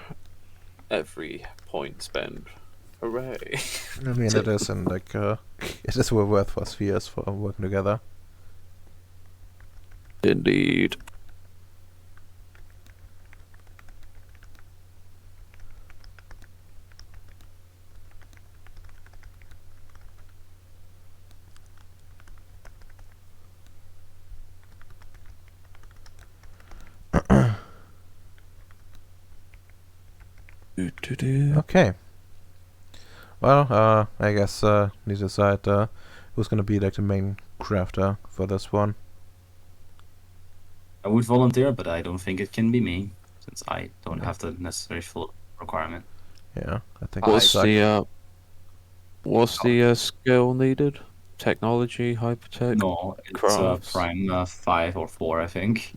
every point spent. Hooray. I mean, it is, and like, it is worth for spheres for working together. Indeed. Okay. Well, I guess need to decide who's gonna be like the main crafter for this one. I would volunteer, but I don't think it can be me, since I don't have the necessary full requirement. Yeah, I think I it What's suck. the skill needed? Technology, hypertech, No, it's crafts. Prime 5 or 4, I think.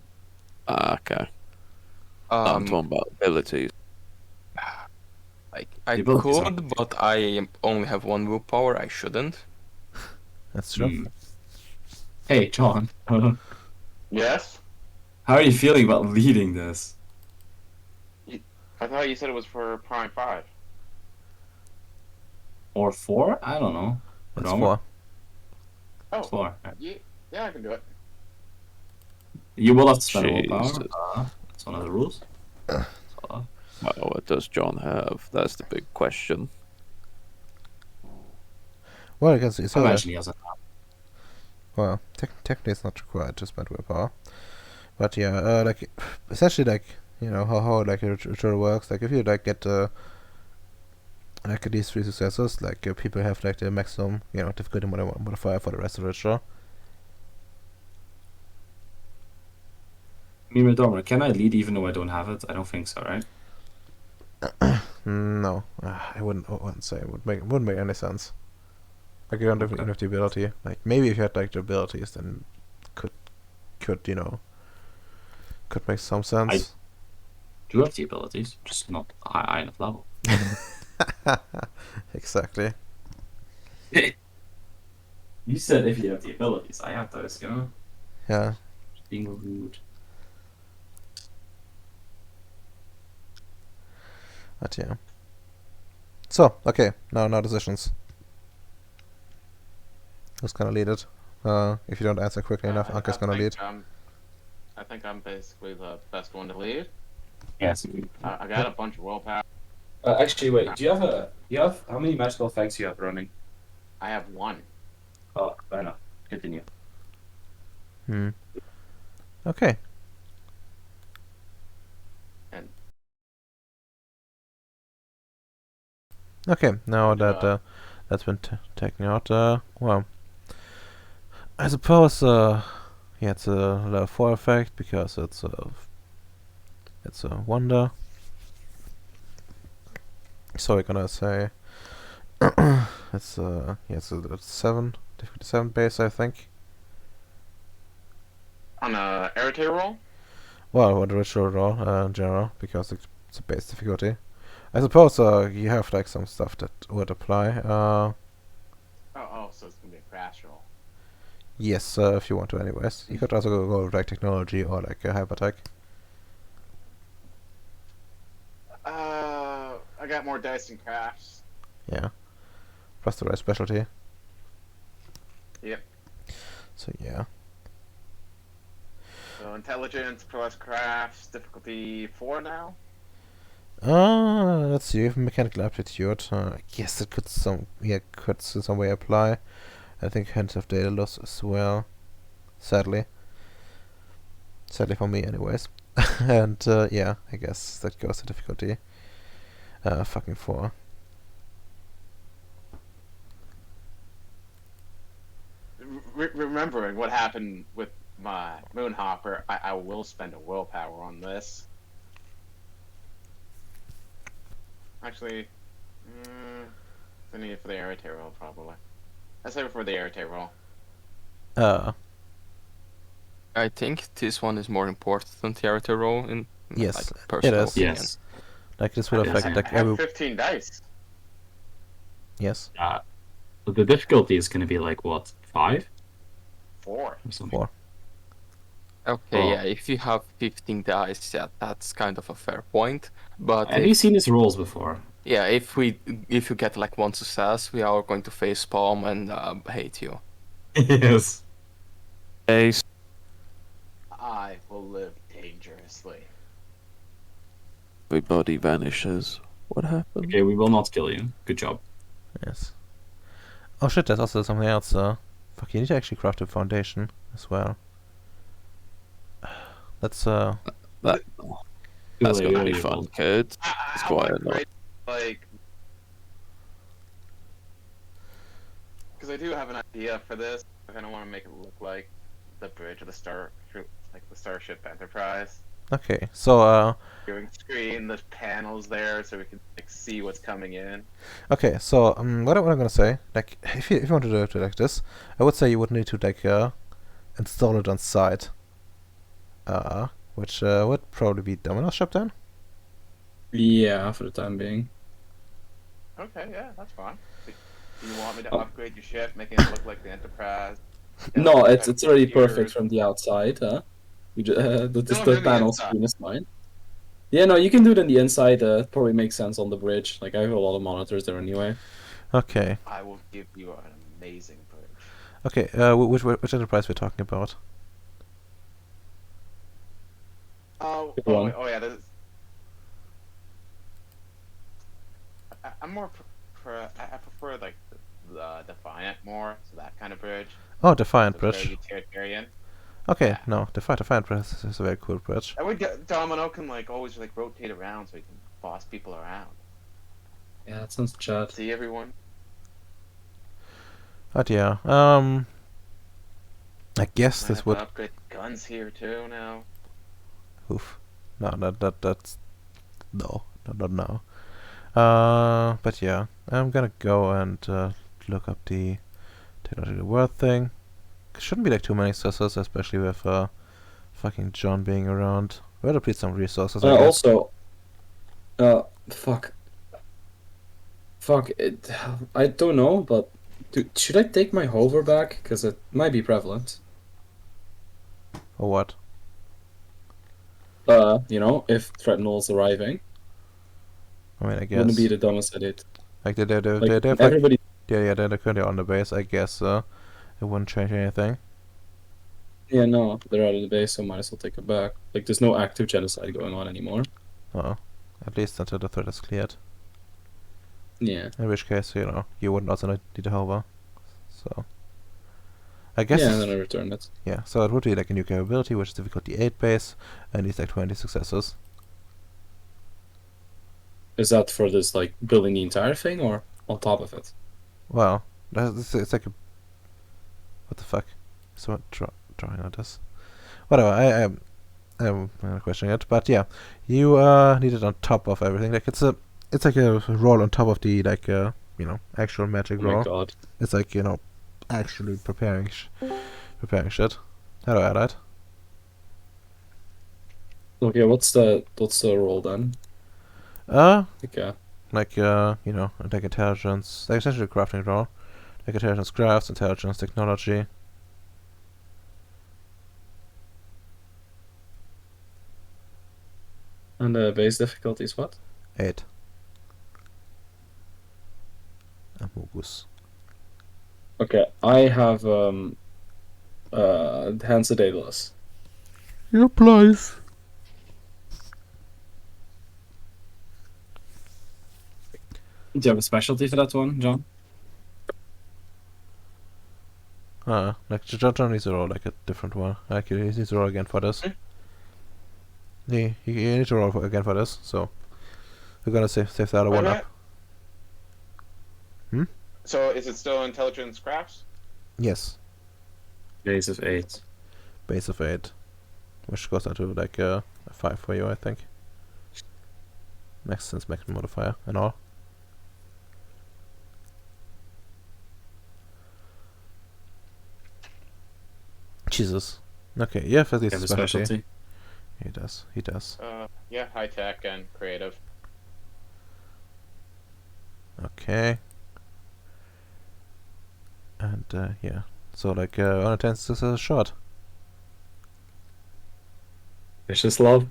Okay. I'm Um, talking about abilities. I The abilities are- could, but I only have one willpower. I shouldn't. That's true. Hmm. Hey, John. How Yes? are you feeling about leading this? I thought you said it was for Prime 5. Or 4? I don't know. It's Romer? 4. Oh, 4. yeah, I can do it. You will have to spend a willpower. Jesus. That's one of the rules. So, Well, what does John have? That's the big question. Well, I guess I so. That, imagine he has a well, technically it's not required to spend willpower, but yeah, like essentially, like you know how like a ritual works. Like if you like get like these 3 successes, like people have like the maximum difficulty modifier for the rest of the ritual. Mimir Dormer, can I lead even though I don't have it? I don't think so, right? No, I wouldn't say it wouldn't make any sense. Like you don't even have the ability. Like maybe if you had like the abilities, then could could make some sense. Do have the abilities, just not high enough level. Exactly. You said if you have the abilities, I have those, you know? Yeah. Just being rude. But yeah. So okay, now decisions. Who's gonna lead it? If you don't answer quickly enough, Anka's gonna lead. I think I'm basically the best one to lead. Yes. I got a bunch of willpower. Actually, wait. Do you have how many magical effects you have running? I have 1. Oh, fair enough. Continue. Okay. And Okay. Now And, that that's been taken out, well, I suppose yeah, it's a level 4 effect because it's a wonder. So we're gonna say it's yeah, it's a 7 difficulty 7 base, I think. on a Arete roll? Well, or the ritual roll in general, because it's a base difficulty. I suppose you have like some stuff that would apply. Oh, so it's gonna be a crash roll. Yes, if you want to, anyways. You could also go with like technology or like a hypertech. I got more dice and crafts. Yeah. Plus the right specialty. Yep. So yeah. So intelligence plus crafts, difficulty 4 now. Let's see. If mechanical aptitude. I guess it could could in some way apply. I think hands of data loss as well. Sadly for me, anyways. And yeah, I guess that goes to difficulty. Fucking 4. Remembering what happened with my Moonhopper, I will spend a willpower on this. Actually, I need it for the Arete roll, probably. I save it for the Arete roll. I think this one is more important than Theater roll in Yes, like it personal is. opinion. Yes. Like this would Yes. affect like I have every. 15 dice. Yes. But the difficulty is going to be like what, 5 4. or something? 4. Okay, Oh. yeah, if you have 15 dice, yeah, that's kind of a fair point. But Have you seen his rolls before? yeah, if you get like 1 success, we are going to face palm and hate you. Yes. Ace. I will live dangerously. Everybody vanishes. What happened? Okay, we will not kill you. Good job. Yes. Oh shit, there's also something else. Fuck, you need to actually craft a foundation as well. Let's That's gonna be fun, kids. It's I quite want a to lot. create, like... Because I do have an idea for this. I kind of want to make it look like the bridge of the Starship Enterprise. okay. So Viewing screen, there's panels there, so we can like see what's coming in. okay. So what I'm gonna say, like, if you want to do it like this, I would say you would need to like install it on site. Which would probably be Domino's shop then. Yeah, for the time being. Okay, yeah, that's fine. Do you want me to upgrade your ship, making it look like the Enterprise? No, it's already Computers? perfect from the outside, huh? The Don't do the the panel inside. screen is fine. Yeah, no, you can do it on the inside. Probably makes sense on the bridge. Like I have a lot of monitors there anyway. Okay. I will give you an amazing bridge. Okay. Which enterprise we're talking about? Good one. Oh yeah, this is... I'm more I prefer like the Defiant more, so that kind of bridge. Oh, Defiant So it's Bridge. very utilitarian. Okay. Yeah. No, Defiant Bridge is a very cool bridge. That way Domino can like always like rotate around so he can boss people around. Yeah, that sounds chat. See everyone? But yeah. I guess Might this have would. to upgrade guns here too now. Oof. No, that's no, not now. But yeah, I'm gonna go and look up the technological world thing. Shouldn't be like too many successes, especially with fucking John being around. We'll deplete some resources. I guess. Also, fuck. Fuck it. I don't know, but should I take my hover back? Because it might be prevalent. Or what? You know, if Threatenol is arriving, I mean, I guess. wouldn't be the dumbest idea. Like they Like, have like everybody. yeah, they're currently on the base. I guess it wouldn't change anything. Yeah, no, they're out of the base, so might as well take it back. Like, there's no active genocide going on anymore. At least until the threat is cleared. Yeah. In which case, you wouldn't also need a hover. So I guess. Yeah, and then I return it. Yeah, so it would be like a new capability, which is difficulty 8 base, and needs like 20 successes. Is that for this, like, building the entire thing, or on top of it? Well, it's like a... What the fuck? Someone drawing on this. Whatever, I'm not questioning it, but yeah, you need it on top of everything. Like it's like a roll on top of the actual magic Oh my roll. god. It's like actually preparing shit. How do I add that? Okay, what's the roll then? Okay. Like like intelligence, like essentially a crafting roll, like intelligence crafts, intelligence technology. And the base difficulty is what? 8. Amogus. Okay, I have Hands of Daedalus. Yeah, please. Do you have a specialty for that one, John? Like John needs to roll like a different one. Like he needs to roll again for this. He needs to roll again for this. So we're gonna save the other one Okay. up. So is it still intelligence crafts? Yes, Base of 8. base of 8, which goes down to like a 5 for you, I think. Next since maximum modifier and all. Jesus. Okay, yeah, for You this have a specialty. specialty? He does. He does. Yeah, high tech and creative. Okay. And yeah, so like on a 10 success shot. Vicious love?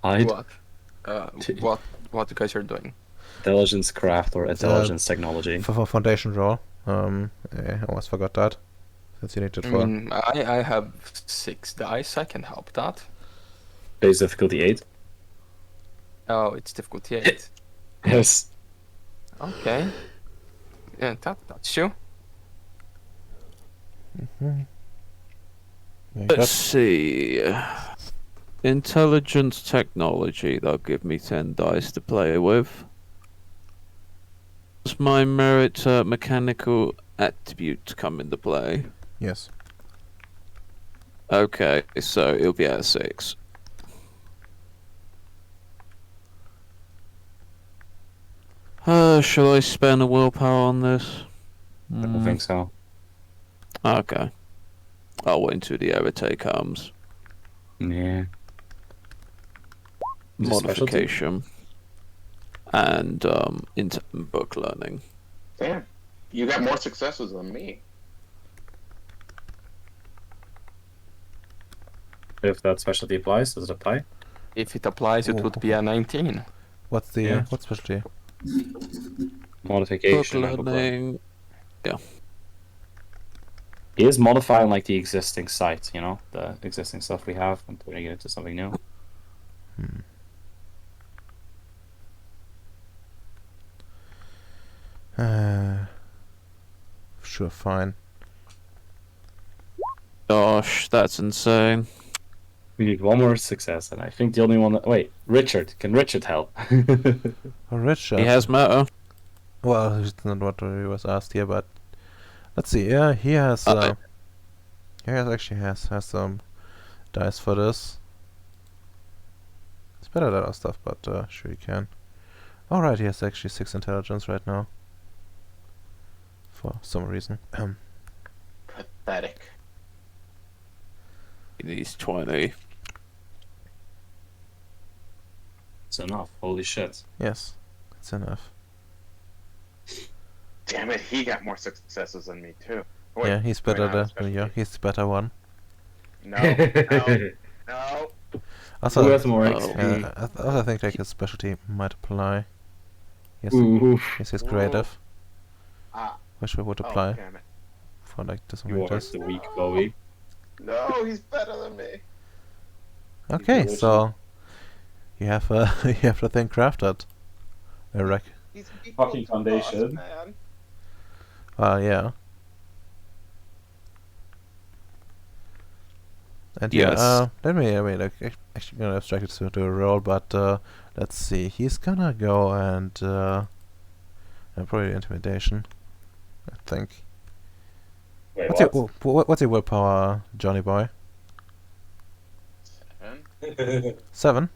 Hide? What? What you guys are doing? Intelligence craft or intelligence technology? For foundation roll. I almost forgot that. Since you need it I for. mean, I have 6 dice. I can help that. Base difficulty 8? Oh, it's difficulty 8. Yes. Okay. Yeah, that's you. Yeah, Let's see. Intelligence technology, that'll give me 10 dice to play with. Does my merit mechanical attribute come into play? yes. Okay, so it'll be at 6. Shall I spend a willpower on this? I don't think so. Okay. I'll wait until the irritate comes. Yeah. Is it specialty? Modification. And into book learning. Damn, you got more successes than me. If that specialty applies, does it apply? If it applies, it would be a 19. What's the Yeah. what specialty? Book Modification. and book learning. learning. He is modifying like the existing site, you know, the existing stuff we have and turning it into something new. Sure, fine. Gosh, that's insane. We need one more success, and I think the only one that... Wait, Richard. Can Richard help? Oh, Richard. He has matter. Well, it's not what he was asked here, but let's see. Yeah, he has. He has some dice for this. It's better than our stuff, but sure he can. All right, he has actually 6 intelligence right now. For some reason. Pathetic. He needs 20. It's enough. Holy shit. Yes, it's enough. Damn it, he got more successes than me too. Wait, Yeah, he's do I better not have a than you. specialty? He's the better one. No, no, no. Also, Who has more Oh. XP? also I think like his specialty might apply. Yes, Ooh, yes, his Whoa. creative, Ah, which would oh, apply damn it. for like this you are the weak Bowie. No, he's better than me. Okay, He's so you have you have the thing crafted. I reckon. He's Fucking equal to us, foundation. man. Yeah. And yeah, Yes. let me. I mean, like, actually gonna abstract it to a roll, but let's see. He's gonna go and probably intimidation. I think. Wait, What's what's your willpower, Johnny boy? 7? 7?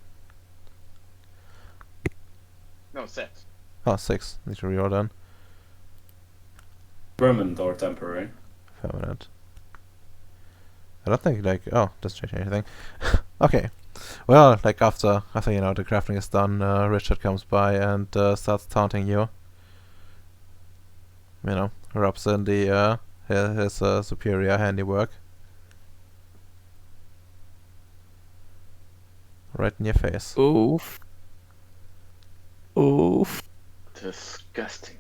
No, 6. Oh, 6. Need to reroll then. Permanent or temporary? Permanent. I don't think like doesn't change anything. Okay. Well, like after you know the crafting is done, Richard comes by and starts taunting you. You know, rubs in the his superior handiwork. Right in your face. Oof. Oof. Disgusting.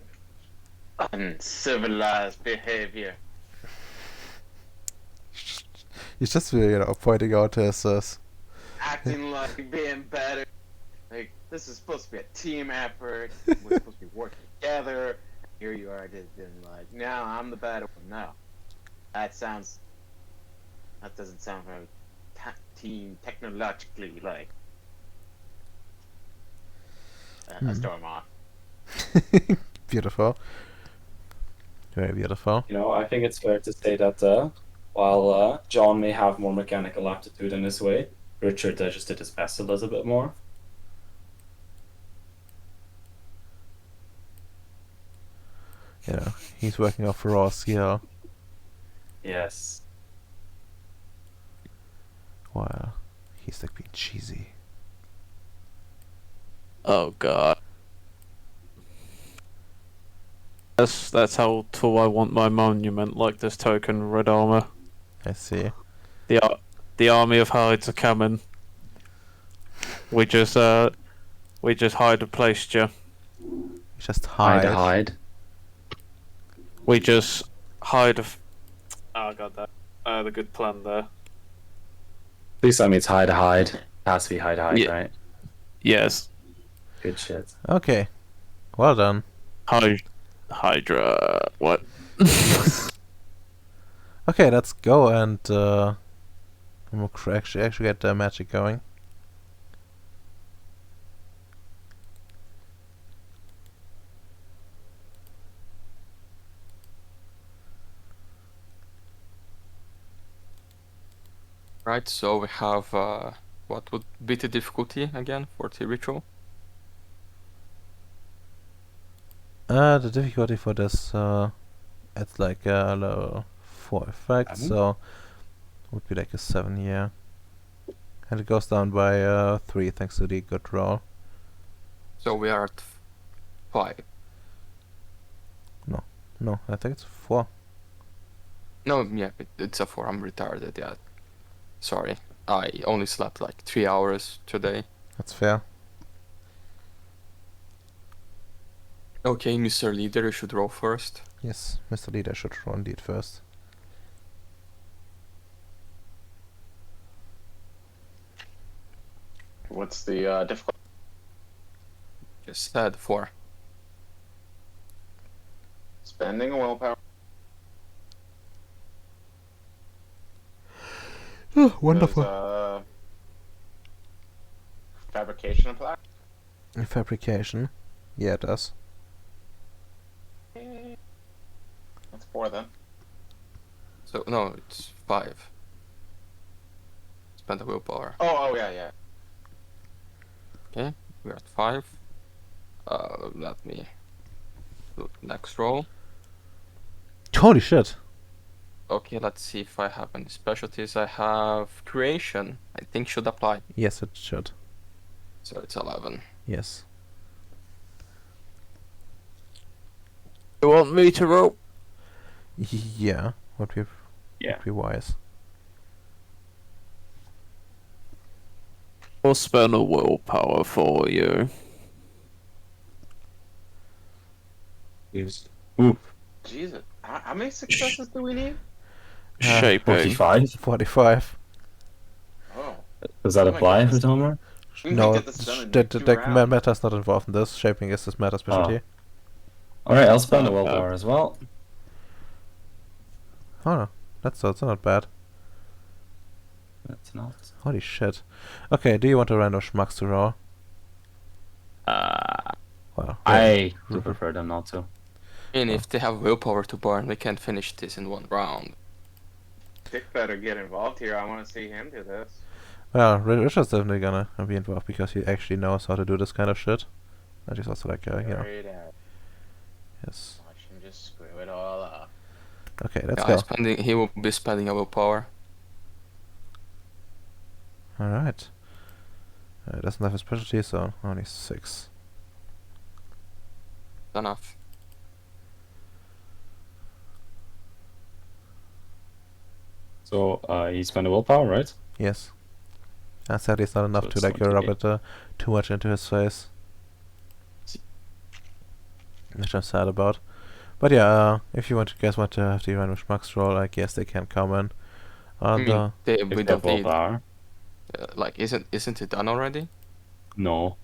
Uncivilized behavior. He's just you know pointing out his Acting like being better. Like, this is supposed to be a team effort. We're supposed to be working together. Here you are, just been like, no, I'm the better one. No, that doesn't sound very team technologically like a storm off. Beautiful. Very beautiful. You know, I think it's fair to say that while John may have more mechanical aptitude in his way, Richard just did his best a little bit more. You know, he's working off raw skill. Yes. While he's like being cheesy. Oh god. That's how tall I want my monument, like this token red armor. I see. The army of hides are coming. We just hide a place, yeah. Just hide. Hide. We just hide a. Oh, I got that. The good plan there. Please tell me it's hide. Has to be hide, Yeah. right? Yes. Good shit. Okay. Well done. Hydra. What? Okay, let's go and we'll actually get the magic going. Right, so we have what would be the difficulty again for the ritual? The difficulty for this, it's like a level 4 effect, so would be like a 7, yeah. And it goes down by 3 thanks to the good roll. So we are at 5. No, I think it's 4. No, yeah, it's a 4. I'm retarded, yeah. Sorry. I only slept like 3 hours today. That's fair. Okay, Mr. Leader, you should roll first. Yes, Mr. Leader should roll indeed first. What's the difficulty? Just said 4. Spending a willpower. Wonderful. Does, fabrication apply? Fabrication. Yeah, it does. That's 4 then. So, no, it's 5. Spend a willpower. Oh yeah. Okay, we're at 5. Let me look next roll. Holy shit. Okay, let's see if I have any specialties. I have creation. I think should apply. Yes, it should. So it's 11. Yes. You want me to roll? Yeah, would be wise. I'll spend a willpower for you. Yes. Jesus. How many successes do we need? Shaping. 45? 45. Oh. Does that Oh my apply, goodness. Ritomer? We can No, get this done in like 2 the rounds. meta's not involved in this. Shaping is this meta specialty. Alright, I'll spend a Not bad. willpower as well. Oh no, that's not bad. That's not. Holy shit. Okay, do you want a random schmucks to roll? Well, I would prefer them not to. And if they have willpower to burn, we can finish this in 1 round. Dick better get involved here. I want to see him do this. Well, Richard's definitely gonna be involved because he actually knows how to do this kind of shit. And he's also like, you know, Figure it out. yes. Watch him just screw it all up. Okay, let's Yeah, go. he will be spending a willpower. Alright. Doesn't have a specialty, so only 6. Enough. So, he spent a willpower, right? Yes. And sadly it's not enough So to it's like going to rub be- it too much into his face. Which I'm sad about. But yeah, if you guys want to have the random schmucks roll, I guess they can come in. I And mean, we If they have don't need. willpower. Like, isn't it done already? No.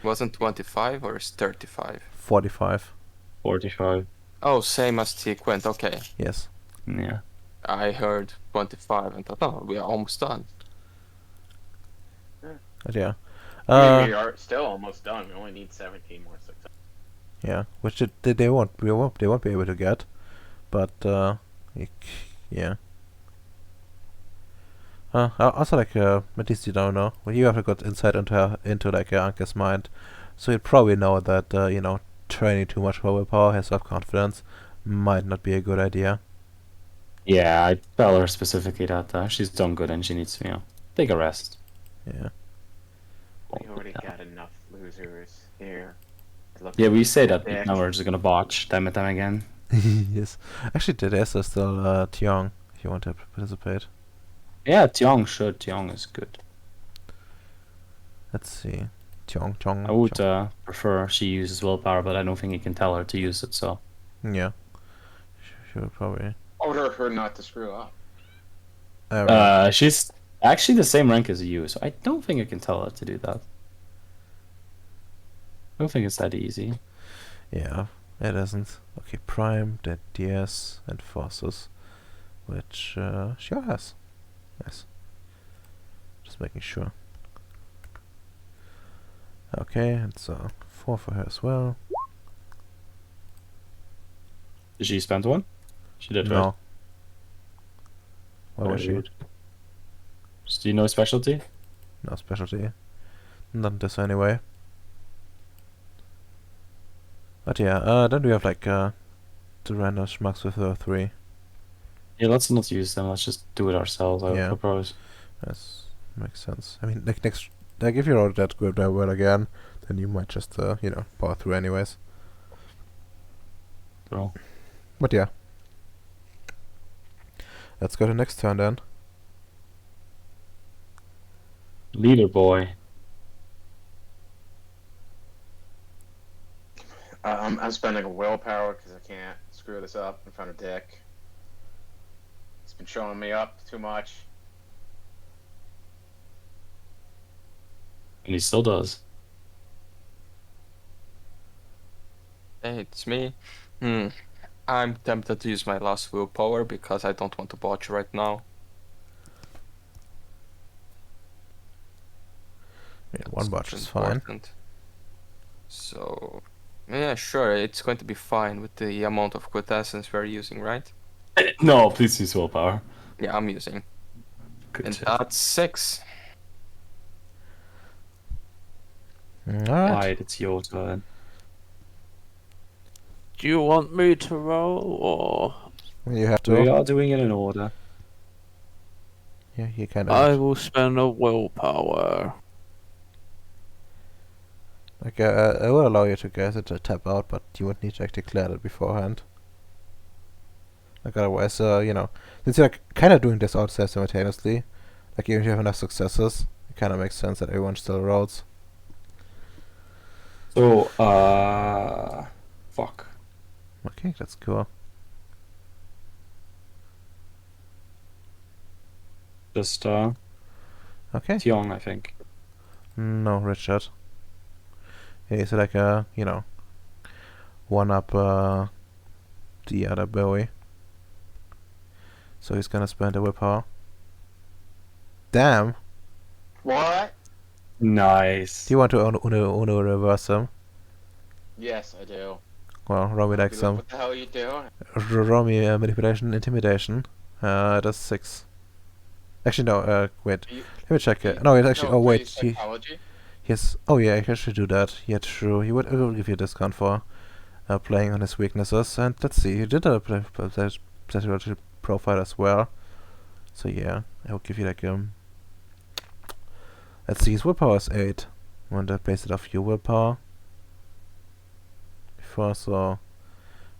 Wasn't 25 or is 35? 45. 45. Oh, same as T Quint. Okay. Yes. Yeah. I heard 25 and thought, oh, we are almost done. But yeah. I mean, we are still almost done. We only need 17 more success. Yeah, which they won't be able to get, but yeah. Also like at least you don't know. Well, you have a good insight into like Anke's mind, so you probably know that training too much for willpower, has self-confidence, might not be a good idea. Yeah, I tell her specifically that she's done good and she needs to, take a rest. Yeah. We already got enough losers here. Yeah, we say that, but Dick. now we're just gonna botch time and time again. Yes. Actually, there's still Tiong if you want to participate. Yeah, Tiong should. Tiong is good. Let's see. Tiong. I would prefer she uses willpower, but I don't think you can tell her to use it, so. Yeah. Sure, probably. Order her not to screw up. She's actually the same rank as you, so I don't think I can tell her to do that. I don't think it's that easy. Yeah, it isn't. Okay, Prime, then DS, and Forces, which she has. Yes. Just making sure. Okay, and so 4 for her as well. Did she spend one? She did, No. right? Why was she? Rude. Do you know specialty? No specialty. Not this anyway. But yeah, then we have like the random schmucks with 3. Yeah, let's not use them. Let's just do it ourselves, I Yeah. propose. That makes sense. I mean, like if you roll that good well again, then you might just power through anyways. So, But yeah. Let's go to next turn then. leader boy. I'm spending a willpower because I can't screw this up in front of Dick. He's been showing me up too much. And he still does. Hey, it's me. I'm tempted to use my last willpower because I don't want to botch right now. Yeah, one botch That's is fine. important. So, yeah, sure, it's going to be fine with the amount of quintessence we're using, right? No, please use willpower. Yeah, I'm using. Good And shit. that's 6. Alright. Alright, it's your turn. Do you want me to roll, or You have to. We are doing it in order. Yeah, you kind I of. will spend a willpower? Like, I will allow you to guys to tap out, but you would need to actually clear that beforehand. Like, otherwise, since you're like, kind of doing this outside simultaneously, like, even if you have enough successes, it kind of makes sense that everyone still rolls. So, fuck. Okay, that's cool. Just, Okay. Tiong, I think. No, Richard. He's like one up the other Bowie. So he's gonna spend a willpower. Damn! What? Nice. Do you want to uno reverse him? Yes, I do. Well, roll me like some. What the hell are you doing? Roll me manipulation, intimidation. That's 6. Actually, no. Wait. You- Let me check it. No, it's actually. No, Oh wait. please, psychology? Yes. Oh yeah, I should do that. Yeah, true. He will give you a discount for playing on his weaknesses. And let's see, he did a psychology profile as well. So yeah, I will give you like Let's see, his willpower is 8. I want to base it off your willpower. Before, so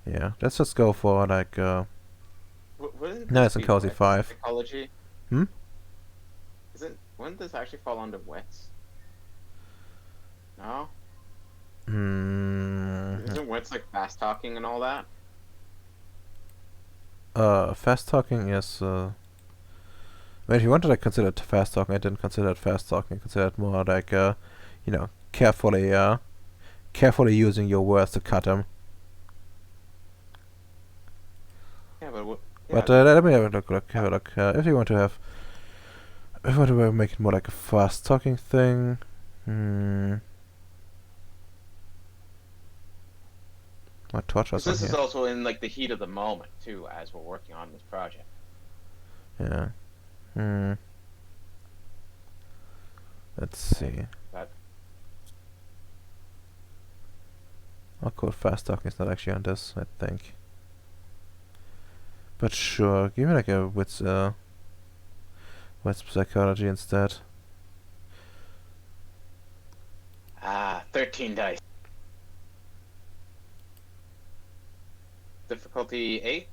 yeah, let's just go for like Wouldn't nice this and be cozy wet 5. Psychology? Hmm? Wouldn't this actually fall under wits? No? Hmm. Isn't wits like fast talking and all that? Fast talking is if you wanted to consider it fast talking, I didn't consider it fast talking. I considered it more like carefully using your words to cut him. Yeah, but what? But Yeah, let me have a look. Have a look. If you want to have, if you want to make it more like a fast talking thing, my torch was 'cause on this is here. also in like the heat of the moment too, as we're working on this project. Yeah. Let's see. That Oh, cool. Fast talking is not actually on this, I think. But sure, give me like a wits psychology instead. 13 dice. Difficulty 8.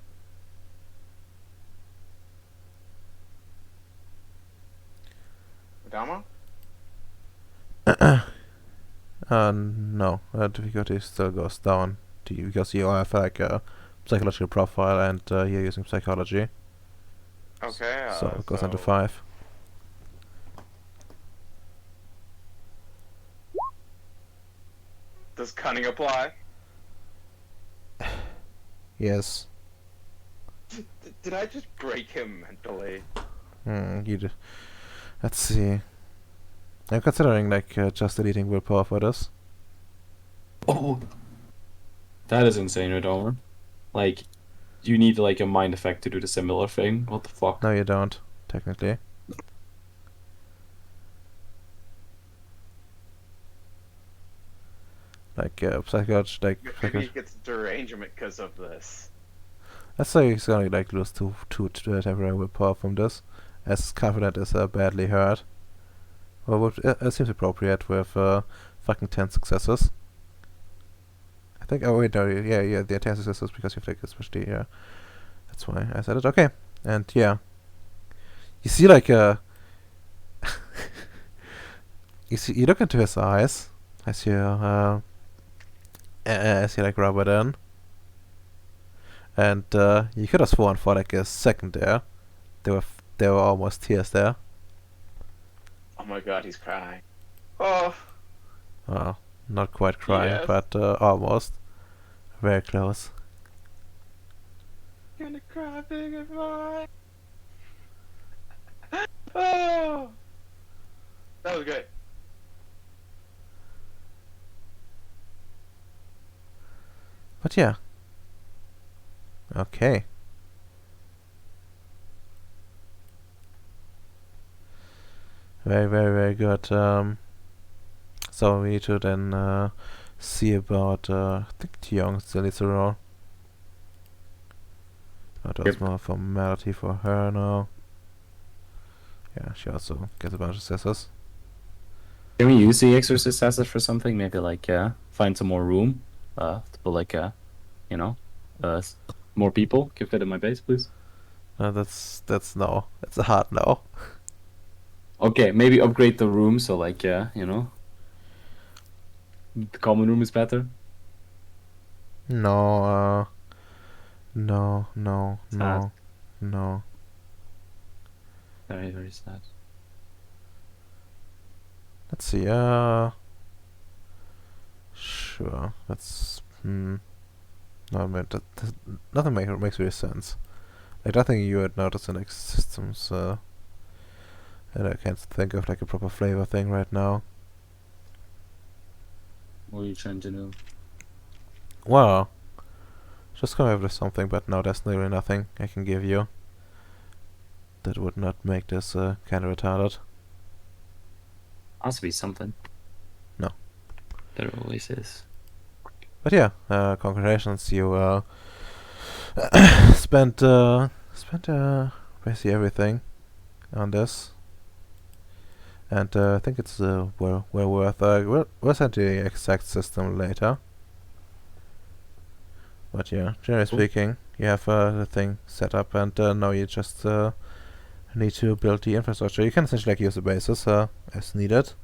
Adama? No. Difficulty still goes down to you because you have like a psychological profile and you're using psychology. Okay. So it goes down to 5. Does cunning apply? Yes. Did I just break him mentally? Let's see. I'm considering like just deleting willpower for this. Oh, that is insane, Redomer. Like, you need like a mind effect to do the similar thing. What the fuck? No, you don't, technically. Like psychology, like Maybe he gets derangement because of this. let's say he's gonna like lose two temporary willpower from this, as Covenant is badly hurt. Well, it seems appropriate with fucking 10 successes. I think. Oh wait, no, yeah, the 10 successes because you have like especially. Yeah, that's why I said it. Okay, and yeah, you see like you look into his eyes as you like rub it in, and you could have sworn for like a second there, there were almost tears there. Oh my god, he's crying. Oh. Well, not quite crying, Yes. but almost. Very close. Gonna cry big boy. Oh. That was great. But yeah. Okay. Very, very, very good. So we need to then see about I think Tiong still needs a roll. That was more formality for her now. Yeah, she also gets a bunch of successes. Can we use the exorcist asset for something? Maybe like find some more room to put like more people. Can fit in my base, please. That's no. It's a hard no. Okay, maybe upgrade the room so like the common room is better. No, no, Sad. no. Very, very sad. Let's see, sure, that's, no, man, nothing makes really sense. Like, nothing you would notice in, like, systems, and I can't think of, like, a proper flavor thing right now. What are you trying to do? Well, just come up with something, but no, there's really nothing I can give you that would not make this, kind of retarded. Has to be something. No. There always is. But yeah, congratulations, you spent basically everything on this, and I think it's well worth. We'll send you the exact system later. But yeah, generally Cool. speaking, you have the thing set up, and now you just need to build the infrastructure. You can essentially like use the bases as needed.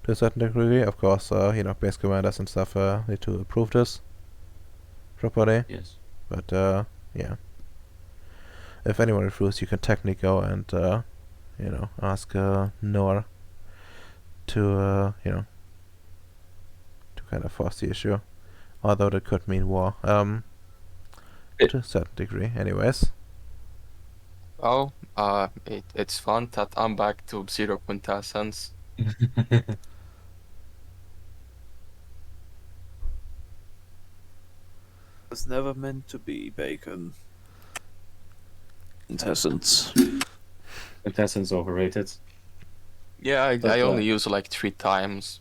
To a certain degree, of course, base commanders and stuff need to approve this properly. Yes. But yeah, if anyone refuses, you can technically go and ask Noah to to kind of force the issue. Although that could mean war. to a certain degree, anyways. Well, it's fun that I'm back to 0 quintessence. Was never meant to be bacon. Quintessence. Quintessence overrated. Yeah, I But, only use like 3 times.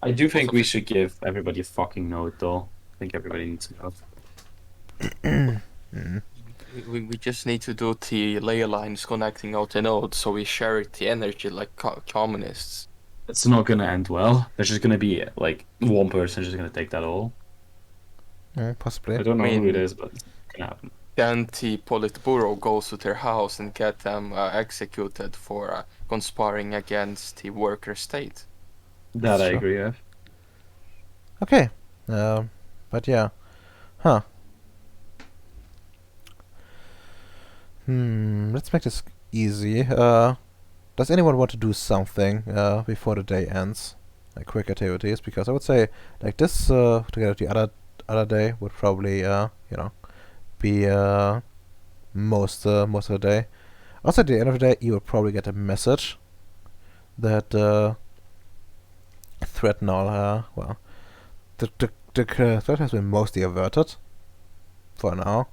I do think Also we f- should give everybody a fucking note, though. I think everybody needs a note. We just need to do the ley lines connecting out the nodes so we share the energy like communists. It's not gonna end well. There's just gonna be like one person just gonna take that all. Possibly. I don't know I who it mean- is, but it can happen. Then the Politburo goes to their house and get them executed for conspiring against the worker state. That I Sure. agree with. Okay. But yeah. Huh. Let's make this easy. Does anyone want to do something before the day ends? Like quick activities? Because I would say like this together with the other day would probably be most of the day. Also at the end of the day you will probably get a message that threat now the threat has been mostly averted for now,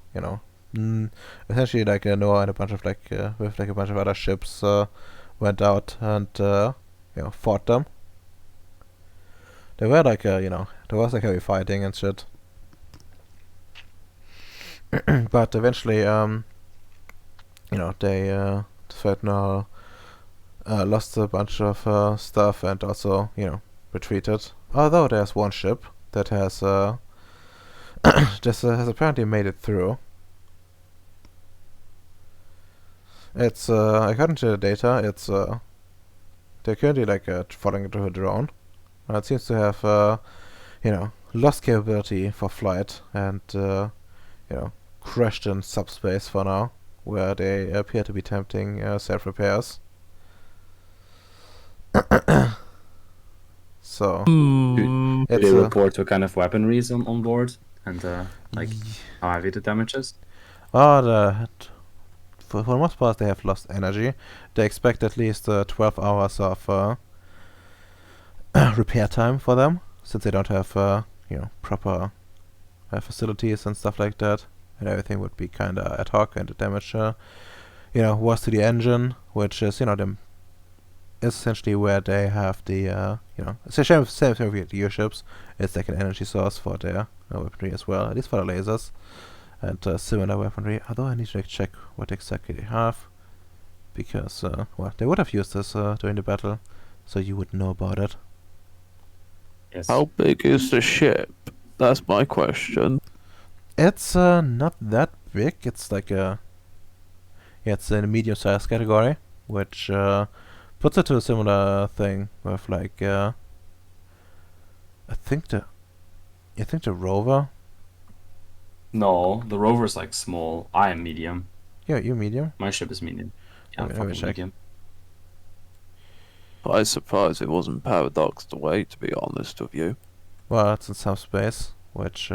essentially like Noah and a bunch of with like a bunch of other ships went out and fought them. There were like there was like heavy fighting and shit. But eventually they threat now lost a bunch of stuff and also retreated. Although there's one ship that has has apparently made it through. It's according to the data, it's they're currently like following it with a drone. It seems to have lost capability for flight and crashed in subspace for now, where they appear to be attempting self repairs. So Did it's they report what kind of weaponry is on board and like how heavy the damage is? For the most part they have lost energy. They expect at least 12 hours of repair time for them, since they don't have proper facilities and stuff like that, and everything would be kind of ad hoc, and the damage was to the engine, which is is essentially where they have the it's the same thing with your ships. It's like an energy source for their weaponry as well, at least for the lasers and similar weaponry. Although I need to check what exactly they have, because they would have used this during the battle, so you would know about it. Yes. How big is the ship? That's my question. It's not that big. It's like it's in a medium-sized category, which puts it to a similar thing with like I think the rover. No, the rover's like small. I am medium. Yeah, you medium. My ship is medium. Yeah, I'm Let me fucking check. medium. I was surprised it wasn't paradoxed away, to be honest with you. Well, it's in subspace, which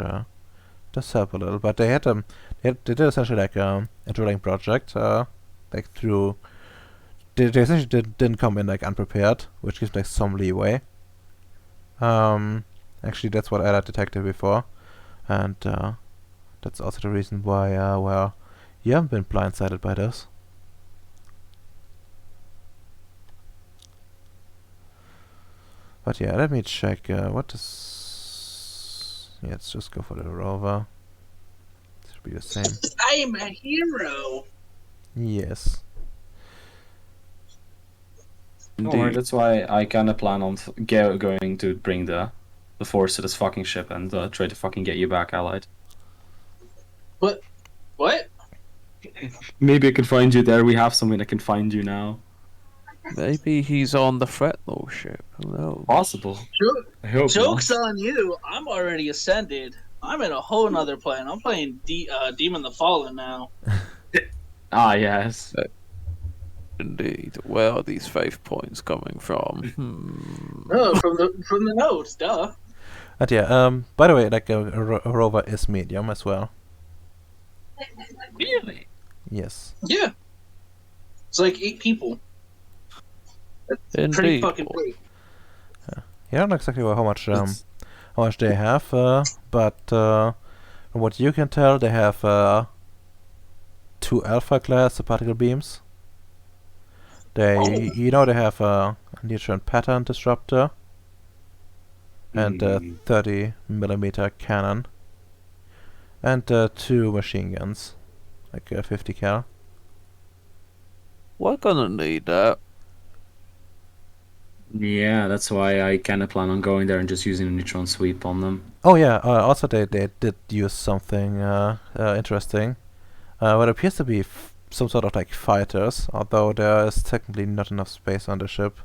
does help a little. But they had they did essentially like a drilling project like through. They essentially didn't come in like unprepared, which gives like some leeway. Actually, that's what I had detected before, and that's also the reason why you haven't been blindsided by this. But yeah, let me check what is. Yeah, let's just go for the rover. It should be the same. I am a hero. Yes. Don't worry, that's why I kind of plan on going to bring the force to this fucking ship and try to fucking get you back, allied. What? Maybe I can find you there. We have someone that can find you now. Maybe he's on the Threatnall ship. Who knows? Possible. I hope Joke's not. on you. I'm already ascended. I'm in a whole nother plane. I'm playing Demon the Fallen now. Ah, yes. Indeed. Where are these faith points coming from? Oh, from the notes, duh. And yeah, by the way, like a rover is medium as well. Really? Yes. Yeah, it's like 8 people. That's pretty Indeed. fucking big. Yeah, I don't know exactly how much It's- how much they have, but from what you can tell, they have 2 alpha class particle beams. They, you know, they have a neutron pattern disruptor and a Mm. 30 millimeter cannon and 2 machine guns, like 50 cal. We're gonna need that. Yeah, that's why I kind of plan on going there and just using a neutron sweep on them. Oh yeah, also they did use something interesting. What appears to be some sort of like fighters, although there is technically not enough space on the ship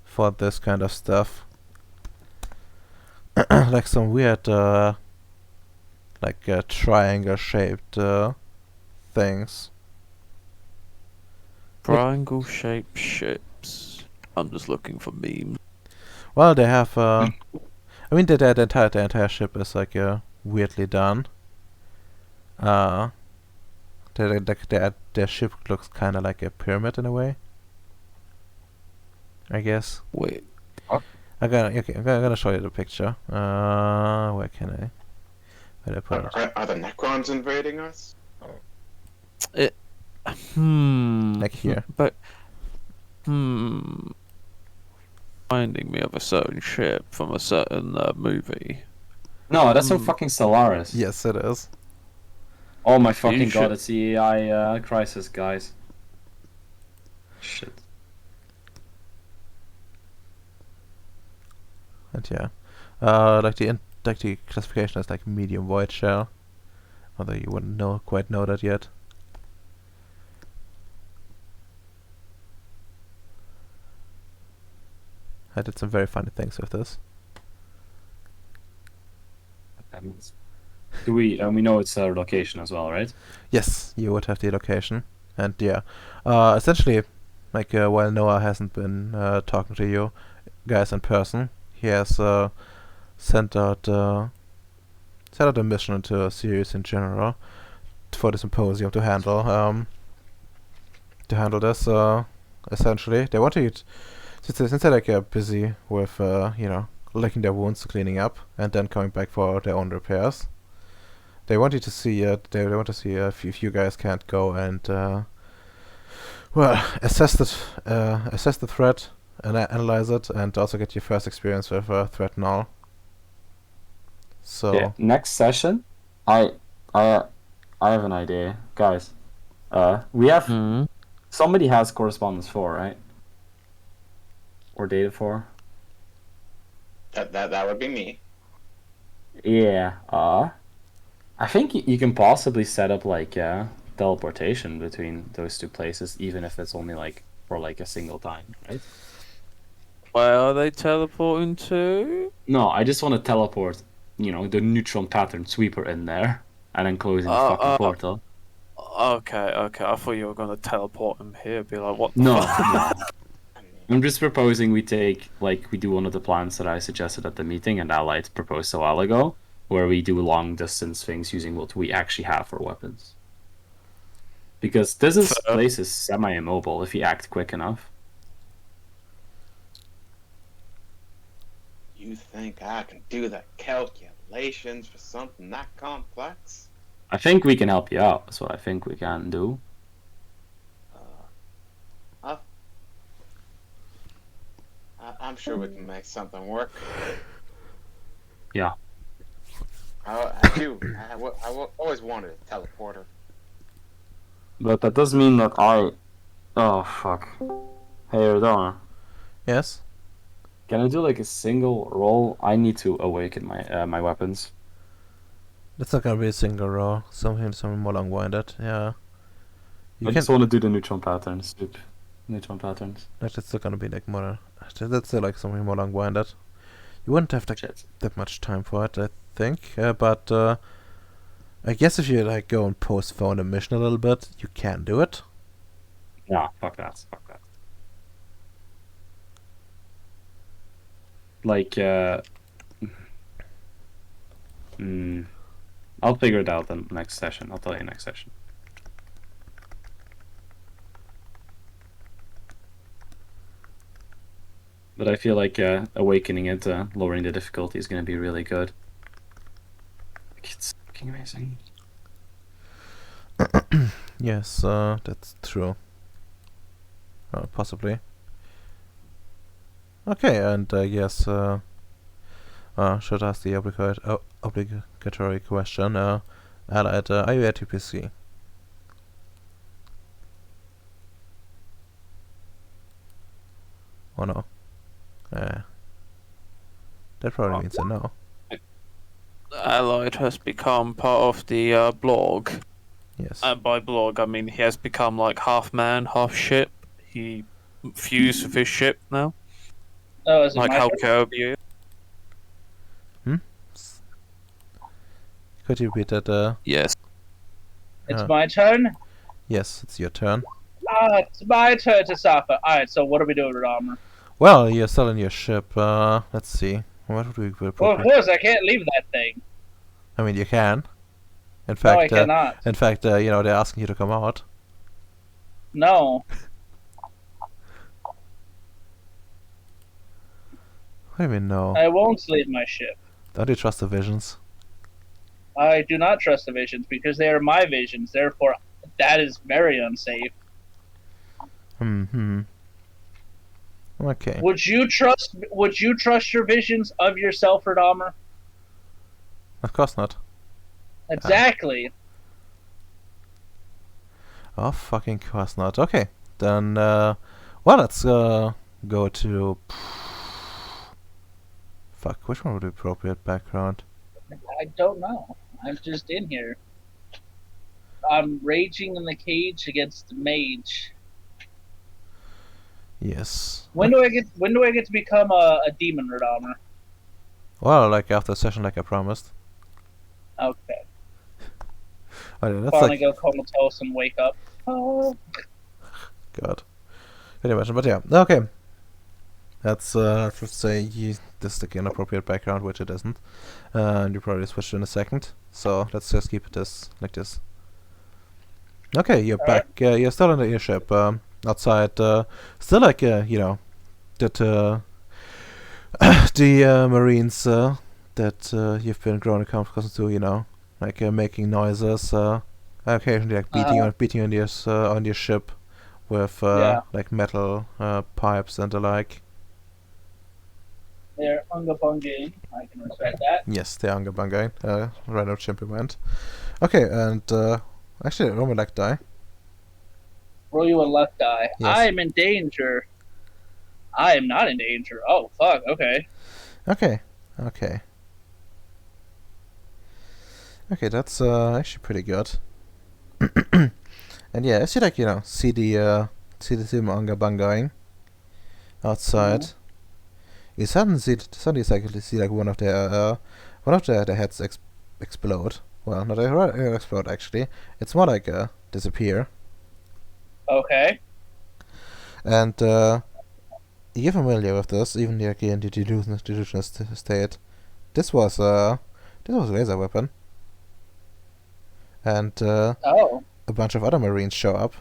for this kind of stuff. Like some weird, like triangle-shaped things. Triangle-shaped ships. I'm just looking for memes. Well, they have. I mean, the entire ship is like weirdly done. Their ship looks kind of like a pyramid in a way. I guess. Wait. I'm gonna show you the picture. Where can I? Where did I put it? Are the Necrons invading us? Like here. But reminding me of a certain ship from a certain movie. No, that's from fucking Solaris. Yes, it is. Oh my fucking should- god, it's the AI crisis, guys. Shit. And yeah, like the classification is like medium void shell, although you wouldn't quite know that yet. I did some very funny things with this. Do we? And we know it's our location as well, right? Yes, you would have the location, and yeah, essentially, like while Noah hasn't been talking to you guys in person, he has sent out a mission into Ceres in general for the symposium to handle this. Essentially, they want you since they're like busy with licking their wounds, cleaning up, and then coming back for their own repairs. They want you to see. They want to see if you guys can't go and assess the threat and analyze it, and also get your first experience with threat null. So Yeah. Next session, I have an idea, guys. We have somebody has correspondence 4, right? Or data 4. That would be me. Yeah. I think you can possibly set up like teleportation between those two places, even if it's only like for like a single time, right? Where are they teleporting to? No, I just want to teleport, the neutron pattern sweeper in there, and then closing the fucking portal. Okay. I thought you were gonna teleport him here. Be like, what the No, fuck? no. I'm just proposing we do one of the plans that I suggested at the meeting and Allied proposed a while ago, where we do long distance things using what we actually have for weapons. Because this place is semi-immobile if you act quick enough. You think I can do the calculations for something that complex? I think we can help you out. That's what I think we can do. I'm sure we can make something work. Yeah. I always wanted a teleporter. But that does mean that Oh, fuck. Hey, Erdona. yes. Can I do like a single roll? I need to awaken my weapons. That's not gonna be a single row. Something more long-winded. Yeah. I just want to do the neutron patterns, dude. Neutron patterns. That's still gonna be like more. That's still like something more long-winded. You wouldn't have that much time for it, I think. But I guess if you like go and postpone a mission a little bit, you can do it. Nah, fuck that. Like, I'll figure it out in next session. I'll tell you next session. But I feel like awakening it, lowering the difficulty is going to be really good. It's fucking amazing. Yes, that's true. Possibly. Okay, and yes, should ask the obligatory question. Allied, are you at UPC? Oh no. That probably means a no. Allied has become part of the blog. Yes. And by blog, I mean he has become like half man, half ship. He fused with his ship now. Oh, is it Like my how turn? Kirby. Could you repeat that? Yes. It's my turn? Yes, it's your turn. It's my turn to suffer. Alright, so what are we doing with armor? Well, you're still in your ship. Let's see. What would we put? Well, of course, I can't leave that thing. I mean, you can. In No, I fact, cannot. in fact, they're asking you to come out. No. What do you mean, no? I won't leave my ship. Don't you trust the visions? I do not trust the visions because they are my visions. Therefore, that is very unsafe. Hmm. Okay. Would you trust your visions of yourself, Radammer? Of course not. Exactly. Oh, fucking course not. Okay. Then, well, let's go to... Fuck, which one would be appropriate background? I don't know. I'm just in here. I'm raging in the cage against the mage. Yes. When do I get to become a demon, Radammer? Well, like after a session, like I promised. Okay. Okay, that's Finally like... go comatose and wake up. Oh. God. Can you imagine? But yeah, okay. That's, let's just say this is the inappropriate background, which it isn't. And you probably switch in a second. So let's just keep this like this. Okay, you're back. You're still in the airship. Outside, still like, that, the Marines, that you've been growing accustomed to, like making noises, occasionally like beating on your ship with like metal pipes and the like. They're unga bunga. I can respect that. Yes, they're unga bunga. Random chimp event. Okay, and actually, roll me luck die. Roll you a luck die. Yes. I am in danger. I am not in danger. Oh fuck. Okay. Okay. Okay, that's actually pretty good. And yeah, as you like, see the unga bungaing outside. Mhm. You suddenly see like one of their heads explode. Well, not explode actually. It's more like disappear. Okay. And you're familiar with this, even like in the delusional state. This was a laser weapon. And Oh. a bunch of other Marines show up.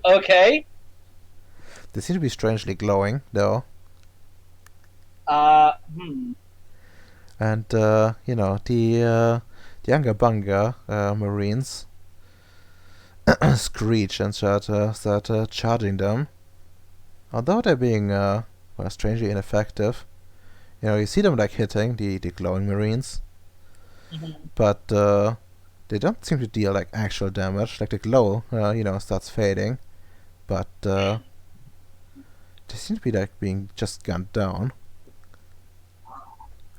Okay. They seem to be strangely glowing, though. Hmm. And the Unga Bunga Marines screech and start charging them. Although they're being strangely ineffective. You see them like hitting the glowing Marines, but they don't seem to deal like actual damage. Like the glow, starts fading, but they seem to be like being just gunned down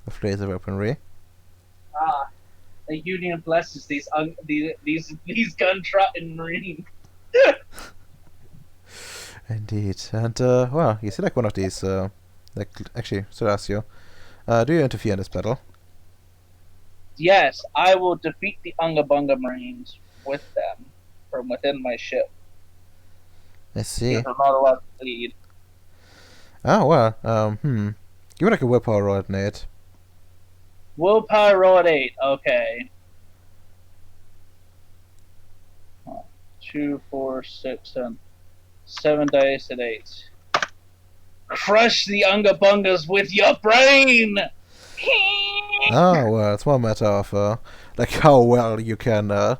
with laser weaponry. The Union blesses these gun-trotting Marines. Indeed, and well, you see like one of these. Actually, so I ask you, do you interfere in this battle? Yes, I will defeat the Unga Bunga Marines with them from within my ship. I see. Because I'm not allowed to lead. Oh well, give me like a willpower roll, Nate. Willpower roll at 8. Okay. 2, 4, 6, 7. 7 dice at 8. Crush the Unga Bungas with your brain! Oh, well, it's more a matter of, like, how well you can, Oh,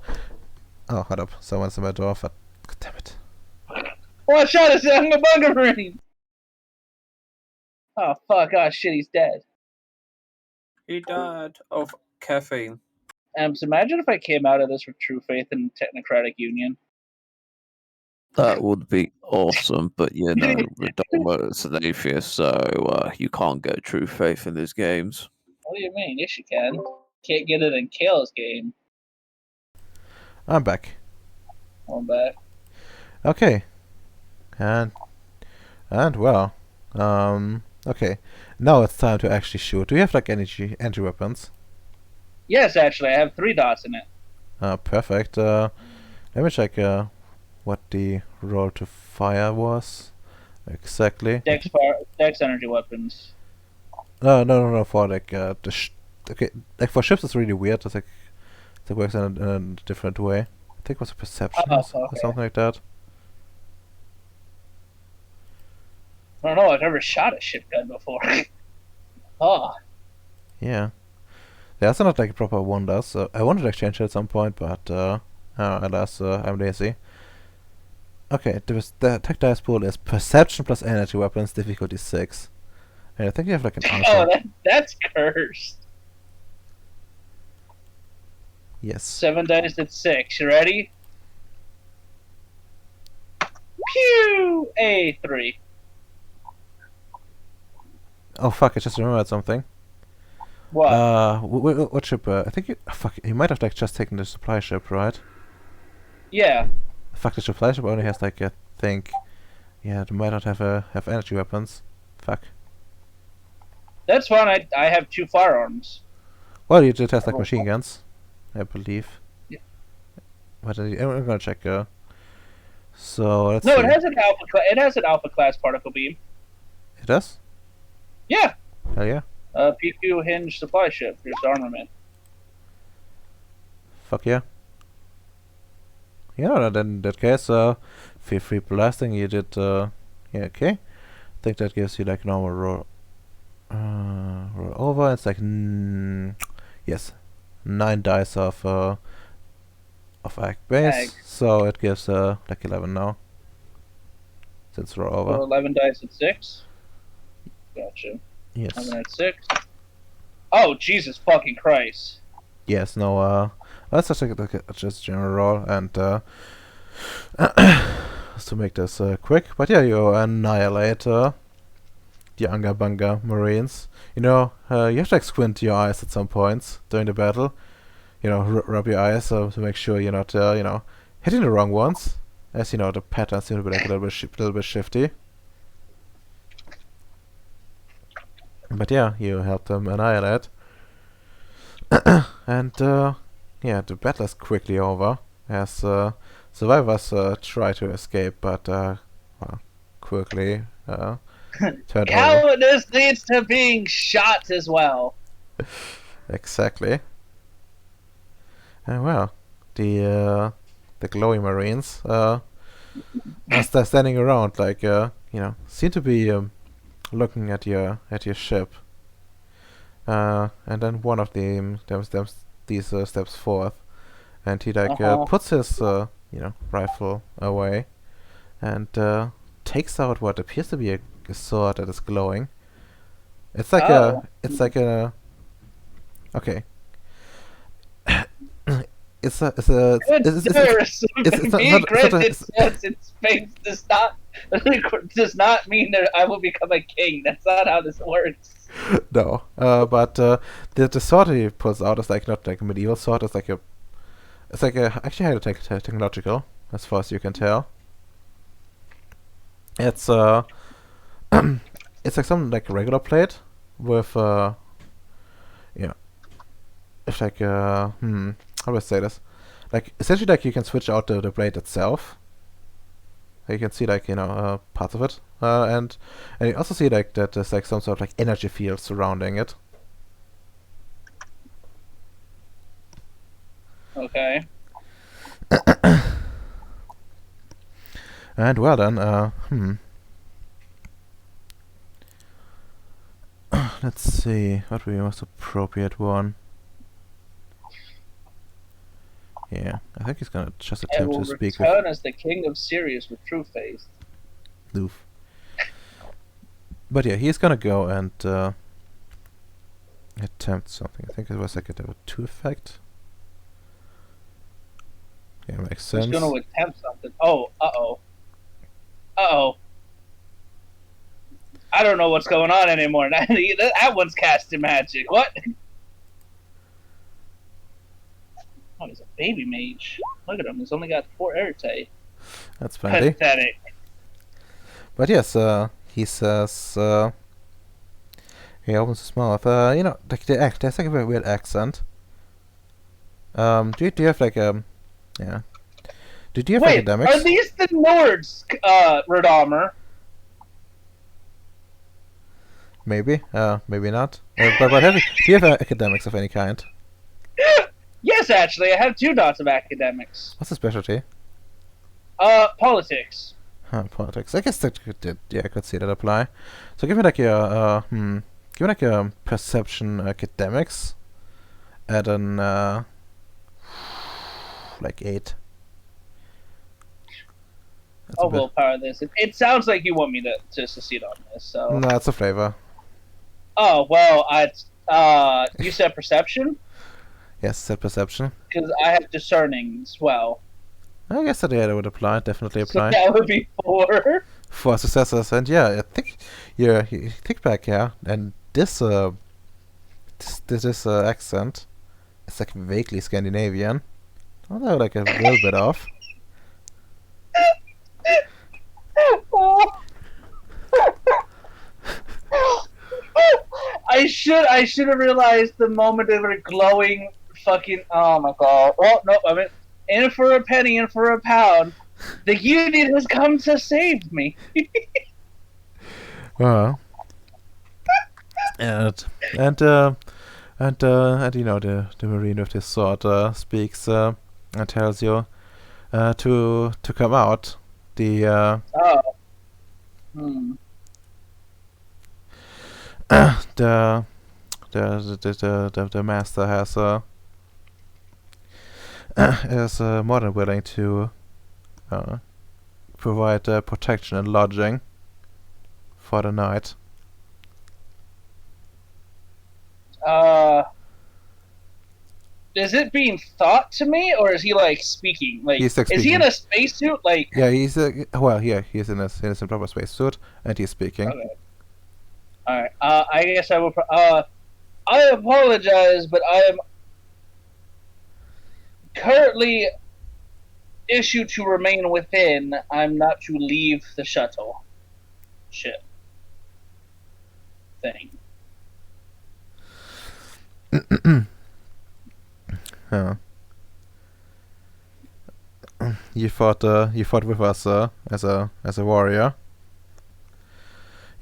hold up. Someone's in my door. God damn it. Watch out, it's the Unga Bunga brain! Oh, fuck. Oh, shit, he's dead. He died of caffeine. So imagine if I came out of this with True Faith and Technocratic Union. That would be awesome, but you know, Redomo is an atheist, so you can't get true faith in these games. What do you mean? Yes, you can. Can't get it in Kale's game. I'm back. I'm back. Okay. And well, okay. Now it's time to actually shoot. Do you have, like, energy weapons? Yes, actually, I have 3 dots in it. Perfect. Let me check, what the roll to fire was. Exactly. Dex energy weapons. No, for, like, okay, like, for ships it's really weird. It's like, it works in a different way. I think it was a perception or Okay. something like that. I don't know, I've never shot a ship gun before. Oh. Yeah. There's not, like, proper wonders. So I wanted to exchange it at some point, but alas, I'm lazy. Okay, the attack dice pool is perception plus energy weapons, difficulty 6. And I think you have, like, an Oh, answer. that's cursed. Yes. 7 dice at 6. You ready? Pew! A3. Oh fuck! I just remembered something. What? What ship? I think you. Fuck! You might have, like, just taken the supply ship, right? Yeah. Fuck! The supply ship only has, like, I think. Yeah, it might not have energy weapons. Fuck. That's fine. I have 2 firearms. Well, you did have, like, machine guns, I believe. Yeah. But I'm gonna check. So let's No, see. it has an alpha class particle beam. It does? Yeah. Hell yeah! PQ hinge supply ship. Here's armament. Fuck yeah! Yeah, then in that case, feel free blasting. You did. Yeah, okay. I think that gives you, like, normal roll. Roll over. It's like yes, 9 dice of ag base. Ag. So it gives like 11 now. Since roll over. So 11 dice at 6. Gotcha. Yes. 11 at 6. Oh, Jesus fucking Christ. Yes. No. Let's just take like a just general roll and just to make this quick. But yeah, you annihilate the Unga Bunga Marines. You know, you have to, like, squint your eyes at some points during the battle. You know, rub your eyes to make sure you're not, you know, hitting the wrong ones. As you know, the patterns seem to be, like, a little bit shifty. But yeah, you help them annihilate. And yeah, the battle is quickly over as survivors try to escape, but well, quickly turned over. Cowardice leads to being shot as well. Exactly. And well, the glowing Marines are standing around, like, you know, seem to be looking at your ship. And then one of these steps forth, and he, like, puts his you know, rifle away, and takes out what appears to be a sword that is glowing. It's like okay. It's not its face does not mean that I will become a king. That's not how this works. No, but the sword he pulls out is, like, not like a medieval sword. It's like actually highly technological, as far as you can tell. It's it's like some, like, regular plate with yeah, it's like how do I say this? Like, essentially, like, you can switch out the blade itself. You can see, like, you know, parts of it, and you also see, like, that there's, like, some sort of, like, energy field surrounding it. Okay. And well then, let's see, what would be the most appropriate one? Yeah, I think he's gonna just I attempt will to speak with return as the king of Ceres with true faith. Loof. But yeah, he's gonna go and attempt something. I think it was like a level 2 effect. Yeah, makes He's sense. going to attempt something. Oh, uh-oh. Uh-oh. I don't know what's going on anymore. That one's casting magic. What? Oh, he's a baby mage. Look at him. He's only got 4 airtime. That's plenty. Pathetic. But yes, he says, he opens his mouth. You know, like there's like a very weird accent. Do you have like yeah. Do you have Wait, academics? are these the Nords, Radomer? Maybe, maybe not. But do you have academics of any kind? Yes, actually, I have 2 dots of academics. What's the specialty? Politics. Huh, politics. I guess that could, yeah, I could see that apply. So give me like your, give me like a perception academics at an, like 8. That's Oh, a bit. willpower this. It sounds like you want me to succeed on this, so... No, it's a flavor. Oh, well, you said perception? Yes, set perception. Because I have discerning as well. I guess that, yeah, that would apply. Definitely So apply. that would be 4. 4 successes, and yeah, I think you think back, yeah, and this accent is like vaguely Scandinavian, although like a little bit off. I should have realized the moment they were glowing fucking, oh my god. Oh no, I mean, in for a penny, in for a pound. The Union has come to save me. Well, and you know the marine with his sword speaks and tells you to come out. The Oh. Hmm. the master has is more than willing to provide protection and lodging for the night. Is it being thought to me, or is he like speaking? Like, He's, like, is he in speaking. a spacesuit? Like, Yeah, he's well, yeah, he's in his proper spacesuit and he's speaking. okay. All right. I guess I will. I apologize, but I am currently issued to remain within. I'm not to leave the shuttle ship thing. Yeah. You fought with us as a warrior.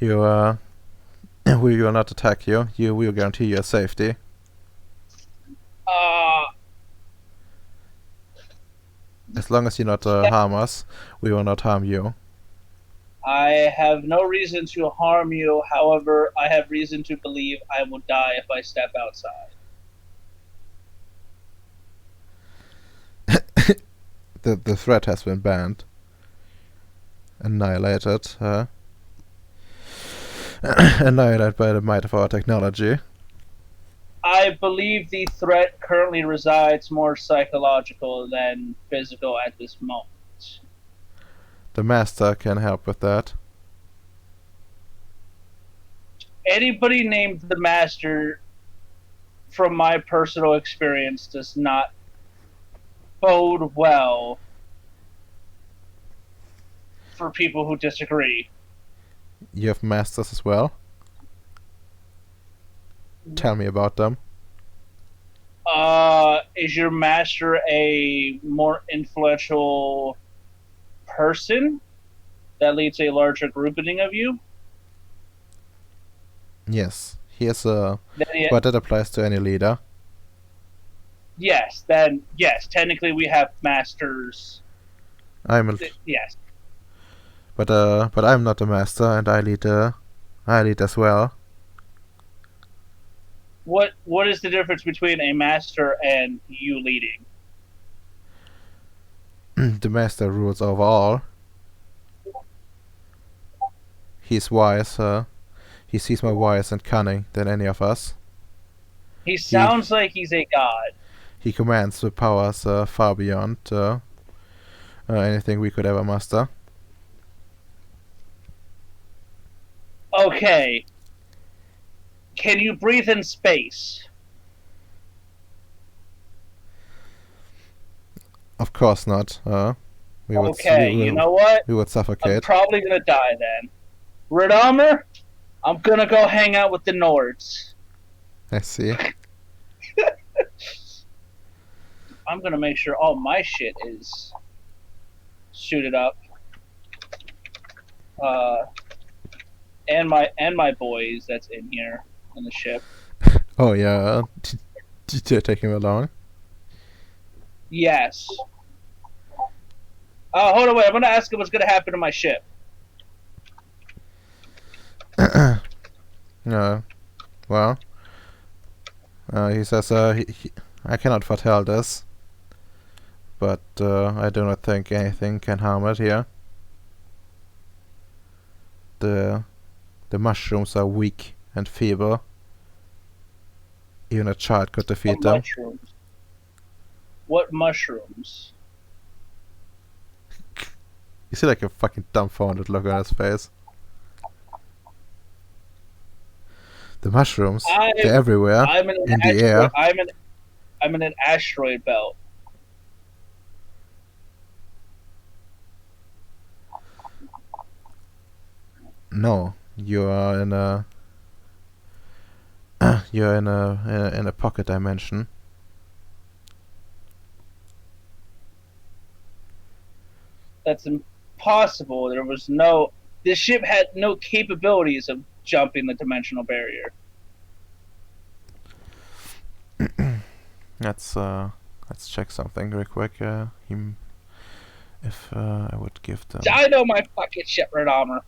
You we will not attack you. We will guarantee your safety. As long as you not harm us, we will not harm you. I have no reason to harm you. However, I have reason to believe I will die if I step outside. The threat has been banned. Annihilated. Annihilated by the might of our technology. I believe the threat currently resides more psychological than physical at this moment. The master can help with that. Anybody named the master, from my personal experience, does not bode well for people who disagree. You have masters as well. Tell me about them. Is your master a more influential person that leads a larger grouping of you? Yes, he is a. Then he- But that applies to any leader. Yes, then yes, technically we have masters. I'm a, Yes. but I'm not a master, and I lead as well. What is the difference between a master and you leading? The master rules over all. He's wise. He sees more wise and cunning than any of us. He sounds like he's a god. He commands the powers far beyond anything we could ever master. Okay. Can you breathe in space? Of course not. We would Okay, you know what? we would I'm suffocate. probably gonna die then. Red Armor, I'm gonna go hang out with the Nords. I see. I'm gonna make sure all my shit is suited up. And my boys that's in here in the ship. Oh yeah. Did you take him along? Yes. Hold on, wait. I'm gonna ask him what's gonna happen to my ship. Well. He says I cannot foretell this, but I do not think anything can harm it here. The mushrooms are weak and feeble. Even a child could defeat them. Mushrooms. What mushrooms? You see like a fucking dumbfounded look on his face. The mushrooms, they're everywhere, I'm in the air. I'm in an asteroid belt. No, you are in a you're in a pocket dimension. That's impossible. This ship had no capabilities of jumping the dimensional barrier. Let's check something real quick. If I would give them. I know my fucking ship, Red Armor.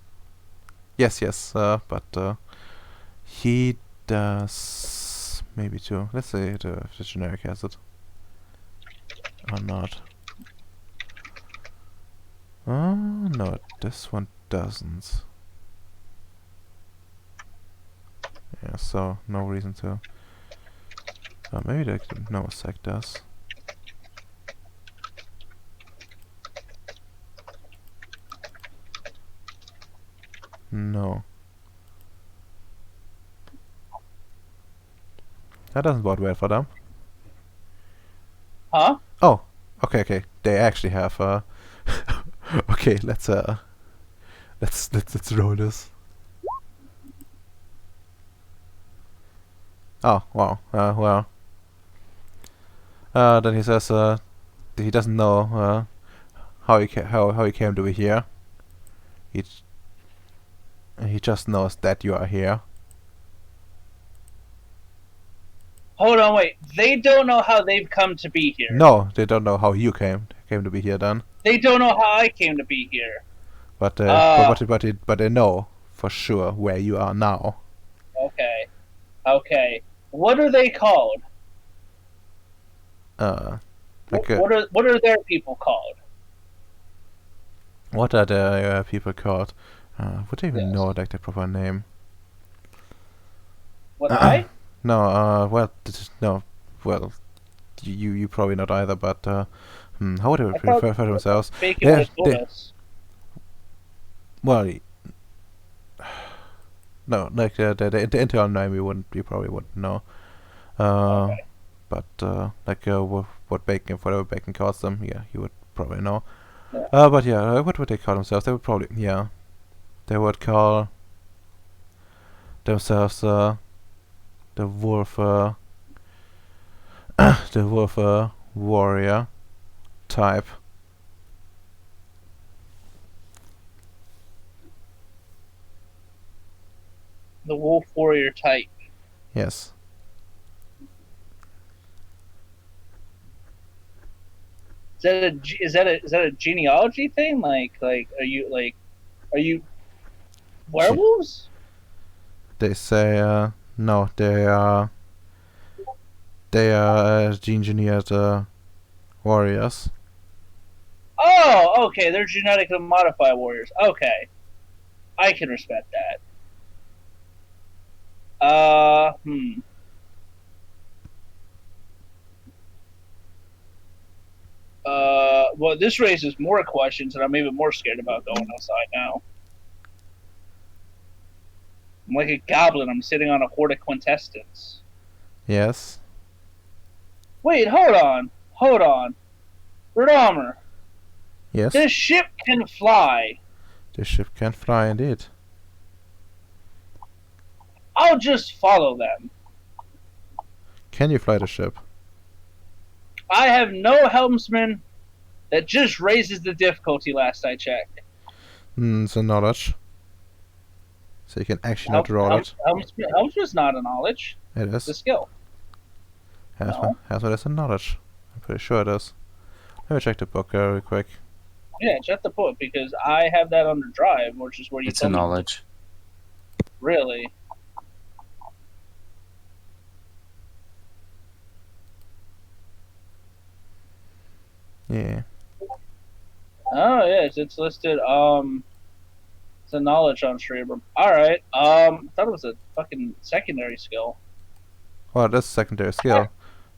Yes, but he does maybe too. Let's say if the generic has it or not. Oh no, this one doesn't. Yeah, so no reason to. Maybe the Nosec does. No. That doesn't bode well for them. Huh? Oh, okay. They actually have okay, let's roll this. Oh wow. Well. Then he says he doesn't know how he came to be here. He just knows that you are here. Hold on, wait. They don't know how they've come to be here. No, they don't know how you came to be here then. They don't know how I came to be here. But they know for sure where you are now. Okay. What are they called? What are their people called? What are the people called? Would they even know like their proper name? What I? No. No. Well, you probably not either. But how would they refer to themselves? Well, no, like the internal name you probably wouldn't know. Okay. But like what Bacon, whatever Bacon calls them, yeah, you would probably know. Yeah. But yeah, what would they call themselves? They would probably, yeah, they would call themselves the wolf, the wolf warrior type. The wolf warrior type. Yes. Is that a genealogy thing? Like are you werewolves? They say, no, they are gene-engineered warriors. Oh, okay, they're genetically modified warriors. Okay, I can respect that. Well, this raises more questions, and I'm even more scared about going outside now. I'm like a goblin. I'm sitting on a horde of quintessence. Yes. Wait, hold on. Redomer, Yes. this ship can fly. The ship can fly indeed. I'll just follow them. Can you fly the ship? I have no helmsman. That just raises the difficulty last I checked. It's a knowledge. So you can actually not roll it. Helmsman's not a knowledge. It It's a is. skill. No. Hazmat is a knowledge. I'm pretty sure it is. Let me check the book real quick. Yeah, check the book because I have that under drive, which is where you It's a told me. knowledge. Really? Yeah. Oh yes, it's listed. It's a knowledge on Streamer. All right. I thought it was a fucking secondary skill. Well, it is a secondary skill,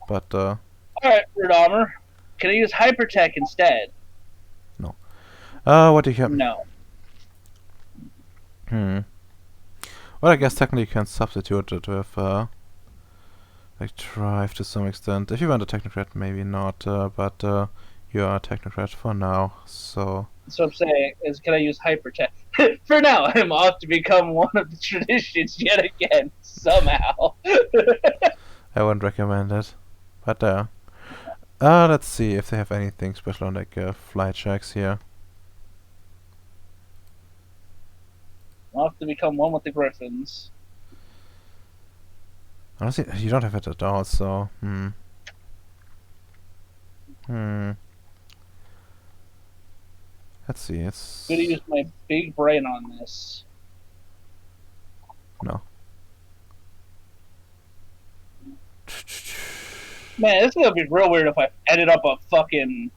but All right, Redomer. Can I use hypertech instead? what do you have? No. Well, I guess technically you can substitute it with like drive to some extent. If you want a technocrat, maybe not. But you are a technocrat for now, so. So I'm saying is, can I use hypertech? For now, I'm off to become one of the traditions yet again. Somehow. I wouldn't recommend it. But let's see if they have anything special on like flight checks here. I'm off to become one with the griffins. Honestly, you don't have it at all, so Let's see. It's I'm gonna use my big brain on this. no. Man, this is gonna be real weird if I ended up a fucking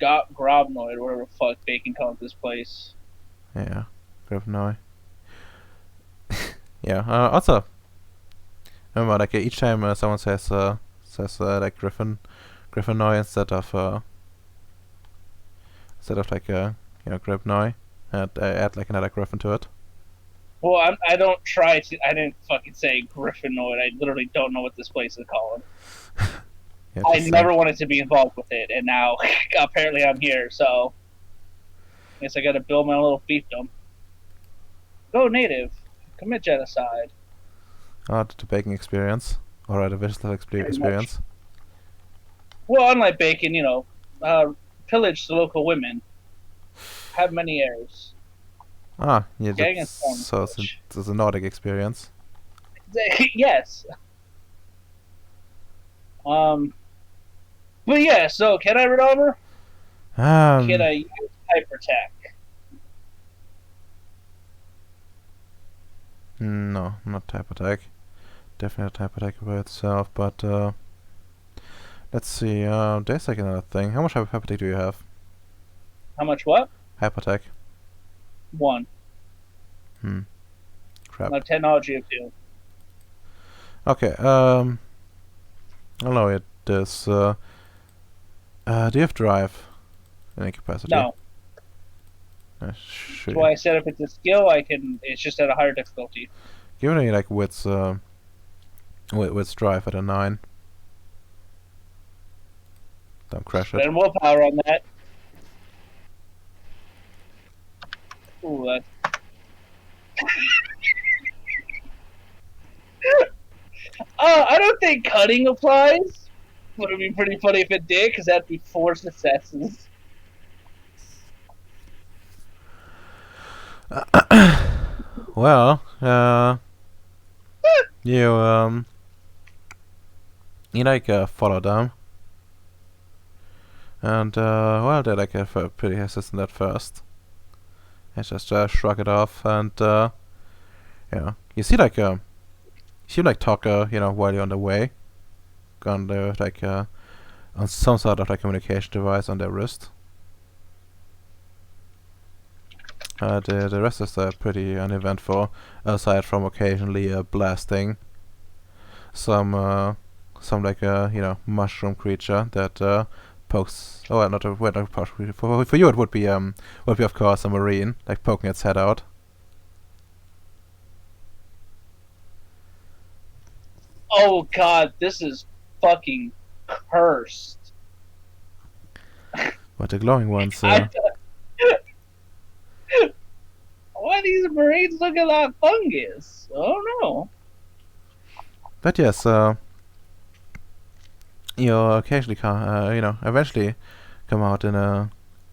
grobnoid, or whatever the fuck Bacon calls this place. Yeah, Griffinoy. Yeah. Also, remember, like each time someone says like Griffinoy instead of like Griffinoy, and add like another Griffin to it. Well, I don't try to. I didn't fucking say Griffinoid. I literally don't know what this place is called. Yeah, I just never wanted to be involved with it, and now apparently I'm here. So, I guess I got to build my little fiefdom. Go native, commit genocide. The baking experience, or the visual experience. Well, unlike Bacon, pillage the local women, have many heirs. Ah, yeah. Gang That's, and so it's a Nordic experience. Yes. But yeah, so can I read over? Can I use hypertech? No, not type attack. Definitely not type attack by itself, but let's see. There's like another thing. How much hypertech do you have? How much what? Hypertech. 1. Crap. My technology of 2. Okay. I'll know it. This. Do you have drive? In any capacity? No. Should That's why I said if it's a skill, I can. It's just at a higher difficulty. give me like wits drive at a 9. Don't crash it. Spend willpower on that. Ooh, that's. I don't think cutting applies. But it'd be pretty funny if it did, because that'd be 4 successes. Well, you like follow them, And well, they're like pretty hesitant at first. They just shrug it off, and you see like talk while you're on the way, on the on some sort of like communication device on their wrist. The rest is pretty uneventful, aside from occasionally blasting some like mushroom creature that pokes. Oh, well, not a for you it would be of course a marine, like poking its head out. Oh god, this is fucking cursed. But the glowing ones. Why these marines looking like fungus? I don't know. But yes, you occasionally eventually come out on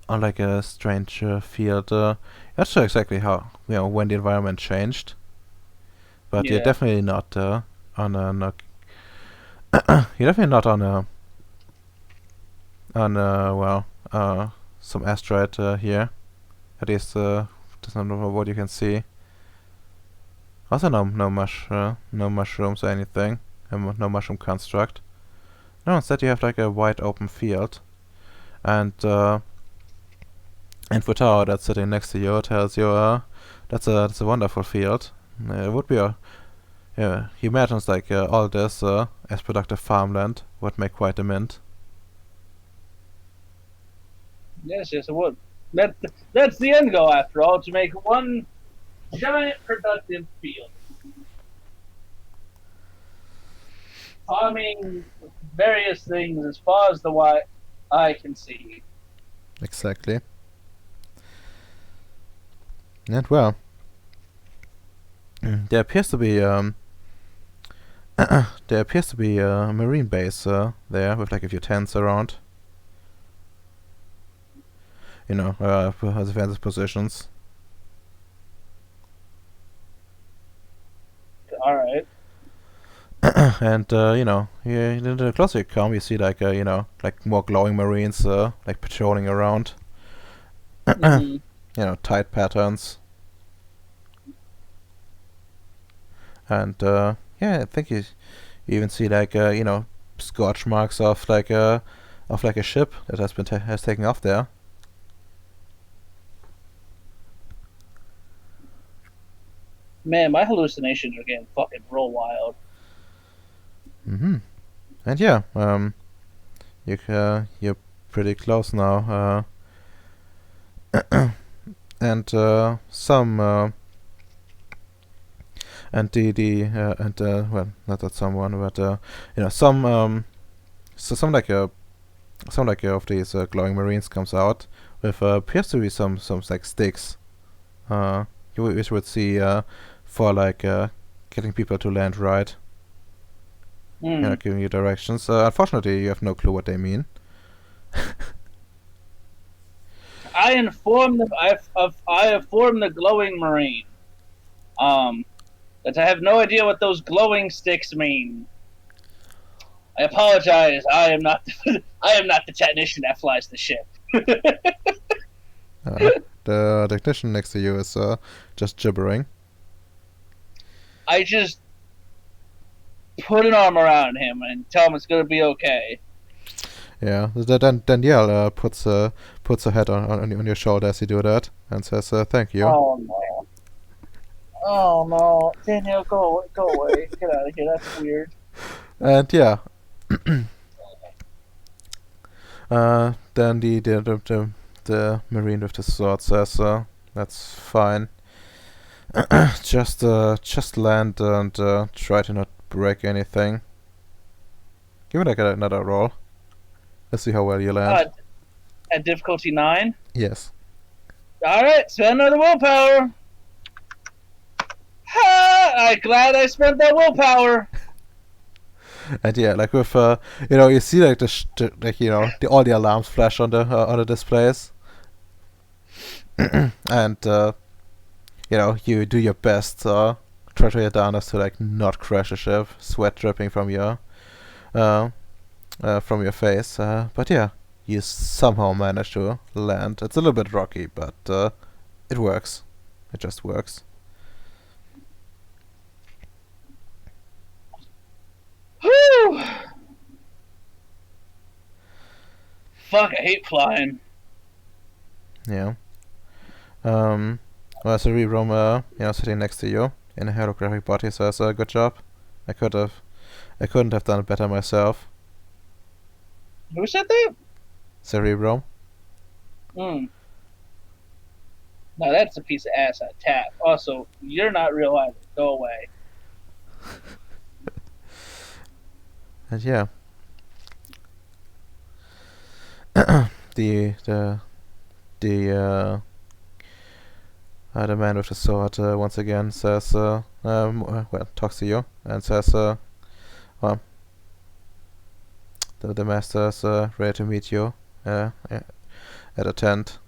like a strange field. Not sure exactly how when the environment changed, but you're Yeah. definitely not on a you're definitely not on some asteroid here. At least that's not what you can see. Also no mushrooms or anything. No mushroom construct. No, instead you have like a wide open field, and Futaro that's sitting next to you tells you that's a wonderful field. It would be he imagines like all this as productive farmland would make quite a mint. Yes, it would. That's the end goal, after all, to make one giant productive field. Farming various things as far as the eye can see. Exactly. And well, there appears to be a marine base there with like a few tents around. Has defensive positions. All right. And the closer you come, you see like like more glowing marines like patrolling around. Mhm. Tight patterns. And I think you even see like scorch marks of like a ship that has taken off there. Man, my hallucinations are getting fucking real wild. Mm-hmm. And you're pretty close now. And some and well, not that someone, but some some like of these glowing marines comes out with appears to be some like sticks. Which would see for like getting people to land right. Giving you directions. Unfortunately, you have no clue what they mean. I informed the glowing marine that I have no idea what those glowing sticks mean. I apologize. I am not the technician that flies the ship. The technician next to you is just gibbering. I just put an arm around him and tell him it's gonna be okay. Yeah. Then Danielle puts her head on your shoulder as you do that and says thank you. Oh no! Oh no! Danielle, go away! Get out of here! That's weird. And then the marine with the sword says that's fine. just land and try to not break anything. Give me like another roll. Let's see how well you land. At difficulty 9. Yes. All right, spend another willpower. Ha! I'm glad I spent that willpower. And like with you see like all the alarms flash on the displays. And you do your best, try to get down as to like not crash a ship, sweat dripping from your face. But you somehow manage to land. It's a little bit rocky, but it works. It just works. Whew! Fuck, I hate flying. Yeah. Well, Ceres, sitting next to you in a holographic body says, "Good job. I couldn't have done it better myself." Who said that? Cerebro. Hmm. Now that's a piece of ass I tap. Also, you're not real either. Go away. And yeah. the man with the sword once again says, talks to you and says, well, the master's ready to meet you at a tent.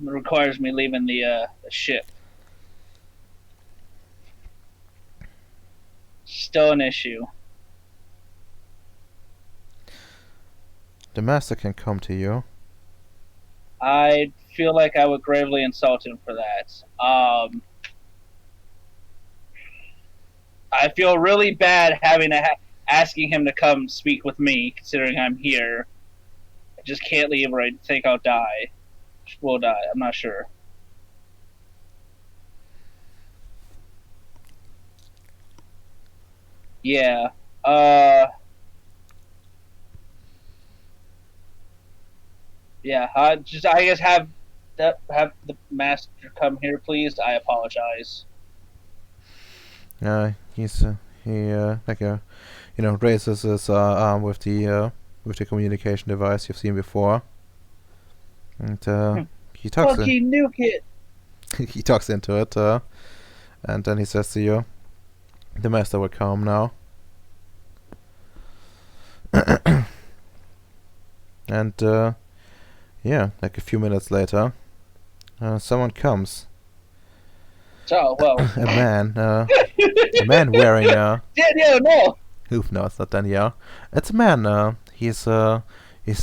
It requires me leaving the ship. Still an issue. The master can come to you. I feel like I would gravely insult him for that. I feel really bad having asking him to come speak with me, considering I'm here. I just can't leave, or I think I'll die. Will die. I'm not sure. Yeah. Yeah. I guess have the master come here, please. I apologize. He raises his arm with the communication device you've seen before, and he talks. Fucking nuke it. He talks into it, and then he says to you, "The master will come now." And yeah, like a few minutes later, someone comes. Oh well. A man wearing Danielle, no. Oof, no, it's not Danielle. It's a man. He's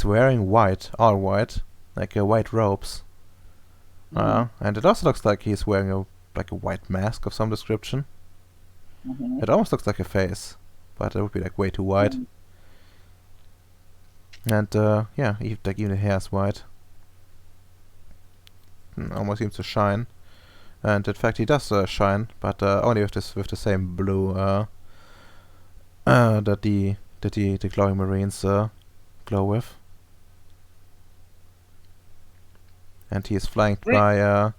wearing white, all white, like white robes. And it also looks like he's wearing a white mask of some description. Mm-hmm. It almost looks like a face, but it would be like way too white. And yeah, even the hair's white. Almost seems to shine. And in fact, he does shine, but only with the same blue that the glowing marines glow with. And he is flanked by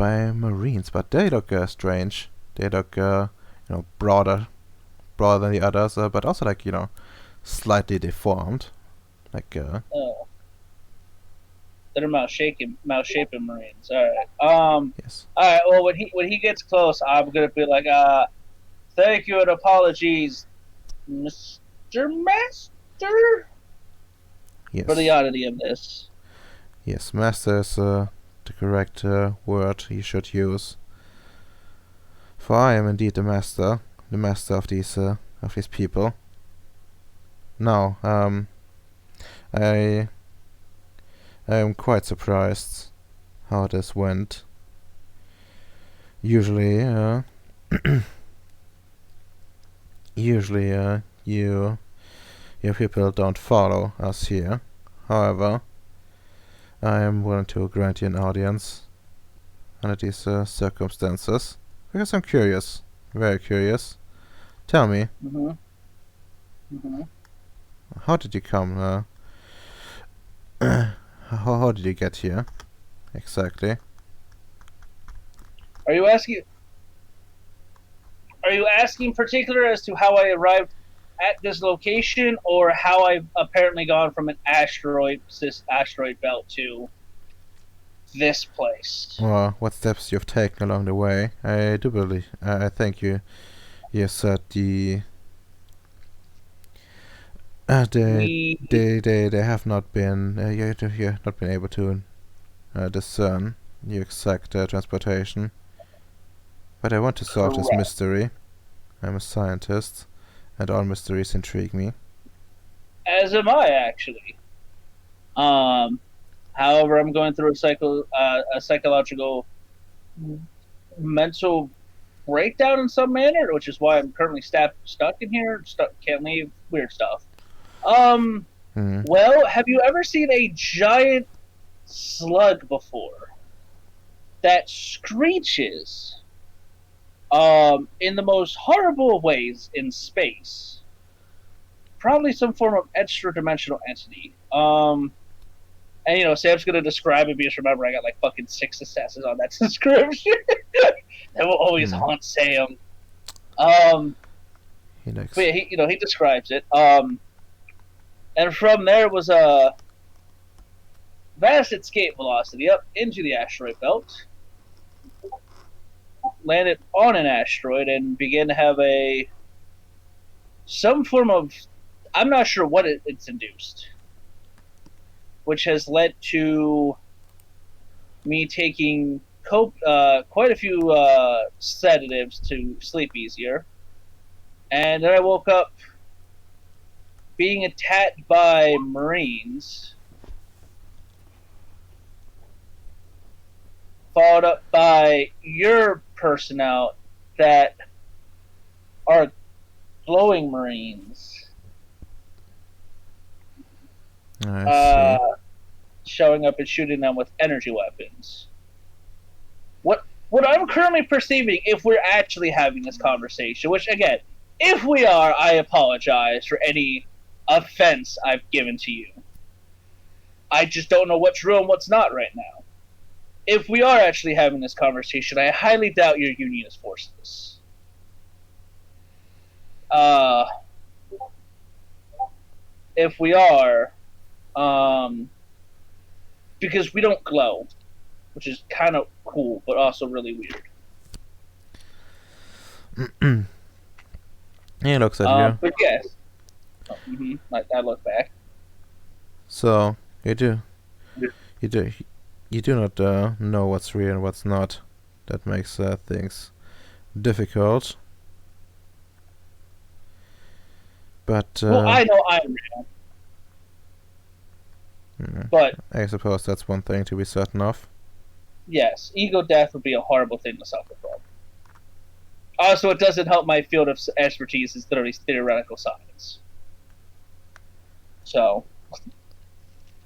marines, but they look strange. They look broader than the others, but also slightly deformed, Oh. They're mouse-shapen marines. All right. Yes. All right. Well, when he gets close, I'm gonna be like, thank you and apologies, Mr. Master, Yes. for the oddity of this. Yes, master is the correct word you should use. For I am indeed the master of these people. Now, I am quite surprised how this went. Usually, you people don't follow us here. However, I am willing to grant you an audience under these circumstances because I'm curious, very curious. Tell me, how did you come? How did you get here? Exactly. Are you asking particular as to how I arrived at this location, or how I've apparently gone from an asteroid belt to this place? Well, what steps you've taken along the way? I do believe. I think you said they have not been. You have not been able to discern the exact transportation. But I want to solve this Correct. mystery. I'm a scientist, and all mysteries intrigue me. As am I, actually. However, I'm going through a psychological mental breakdown in some manner, which is why I'm currently stuck in here. Can't leave. Weird stuff. Hmm. Well, have you ever seen a giant slug before that screeches in the most horrible of ways in space? Probably some form of extra-dimensional entity. And Sam's gonna describe it because remember I got like fucking 6 successes on that description. That will always haunt Sam. He likes. But yeah, he describes it. And from there was a vast escape velocity up into the asteroid belt, landed on an asteroid, and began to have some form of, I'm not sure what it's induced, which has led to me taking quite a few sedatives to sleep easier. And then I woke up being attacked by Marines, followed up by your personnel that are glowing Marines. I see. Showing up and shooting them with energy weapons. What I'm currently perceiving, if we're actually having this conversation, which again, if we are, I apologize for any offense I've given to you. I just don't know what's real and what's not right now. If we are actually having this conversation, I highly doubt your unionist forces. If we are, because we don't glow, which is kind of cool, but also really weird. He looks at you. But yes. I look back. So you do not know what's real and what's not. That makes things difficult. But Well, I know I'm real. But I suppose that's one thing to be certain of. yes, ego death would be a horrible thing to suffer from. Also, it doesn't help my field of expertise is literally theoretical science. So, a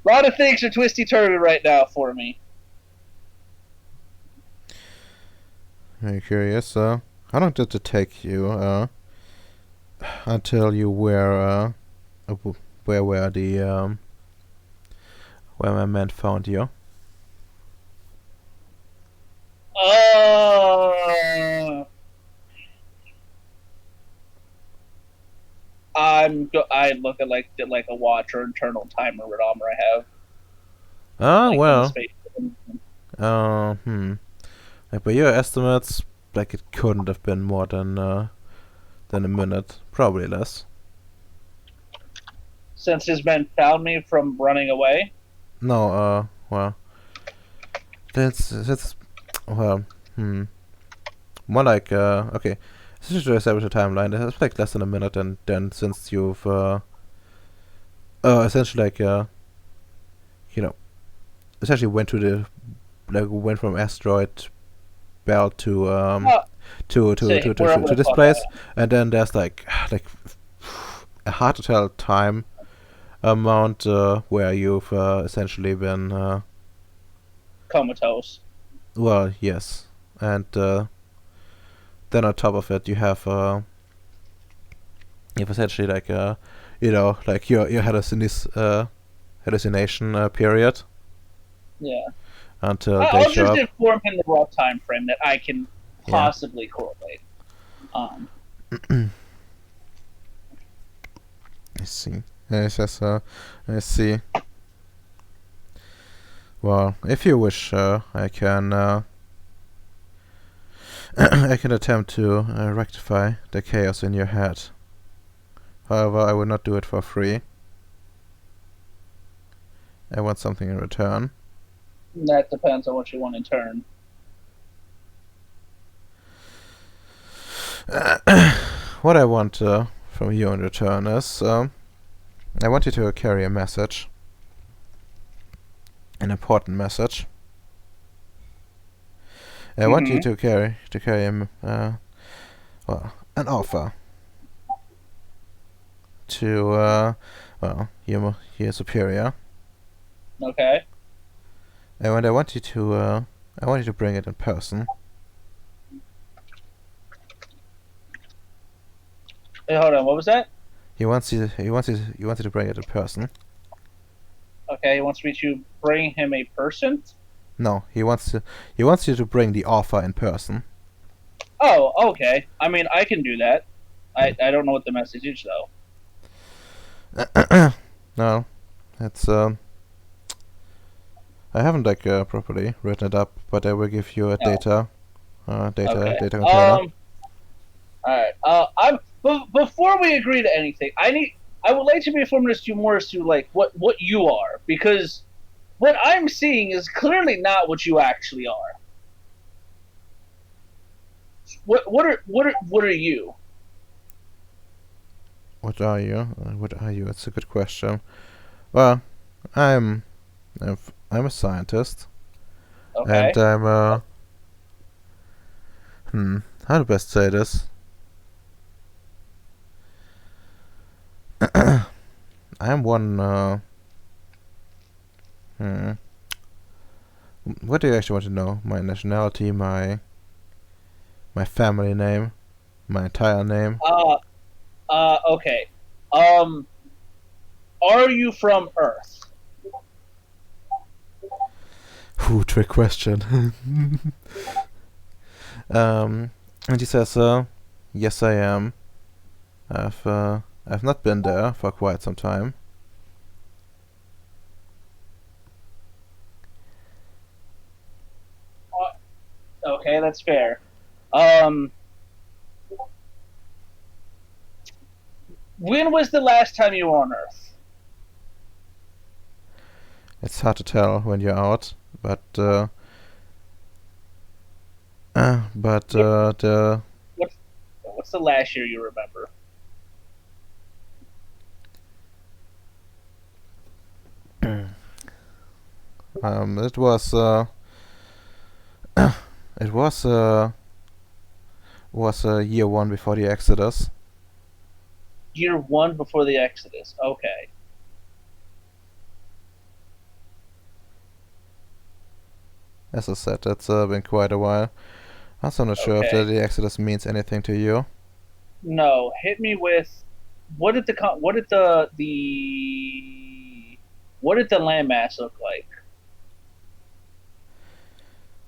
lot of things are twisty-turvy right now for me. Very curious. How long did it take you until you were where my men found you? I look at like a watch or internal timer redometer I have. Well. In Like by your estimates, like it couldn't have been more than a minute, probably less. Since his men found me from running away. No, well, that's well, more like okay. Since you establish a timeline, it's like less than a minute, and then since you've essentially like essentially went from asteroid belt to this place, and then there's like a hard to tell time amount where you've essentially been comatose. Well, yes, and then on top of it, you have essentially like like your hallucination period. Yeah. Until I'll they show just up. inform him the rough time frame that I can possibly correlate. I see. Yes, I see. Well, if you wish, I can I can attempt to rectify the chaos in your head. However, I will not do it for free. I want something in return. That depends on what you want in turn. What I want from you in return is I want you to carry a message, an important message. I want you to carry an offer to your superior. Okay. And I want you to bring it in person. Hey, hold on. What was that? He wants you to bring it in person. Okay, he wants me to bring him a person. No, he wants you to bring the offer in person. Oh, okay. I mean, I can do that. I don't know what the message is though. No, it's I haven't properly written it up, but I will give you a data container. All right. Before we agree to anything, I would like to be informed as to like what you are, because what I'm seeing is clearly not what you actually are. What are you? What are you? What are you? It's a good question. Well, I'm a scientist, Okay. and I'm how to best say this? I'm one. What do you actually want to know? My nationality, my family name, my entire name. Okay. Are you from Earth? Ooh, trick question. And he says, yes, I am. I've not been there for quite some time. Okay, that's fair. When was the last time you were on Earth? It's hard to tell when you're out, but the What's the last year you remember? it was it was year one before the Exodus. Year one before the Exodus. Okay. As I said, it's been quite a while. I'm also not sure if Okay. the Exodus means anything to you. No, hit me with what did the landmass look like?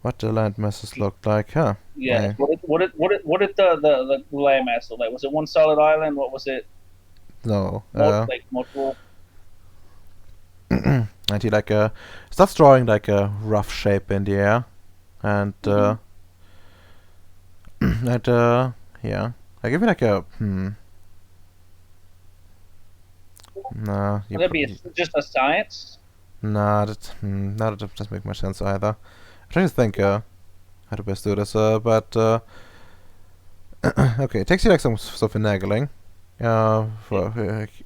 What the land masses looked like, huh? Yes. What did the landmass look like? Was it one solid island? What was it? No. Like multiple. And he starts drawing like a rough shape in the air, and and yeah, I give it like a Nah, Would that be just a science? nah, that doesn't make much sense either. I'm trying to think how to best do this, but okay, it takes you like some finagling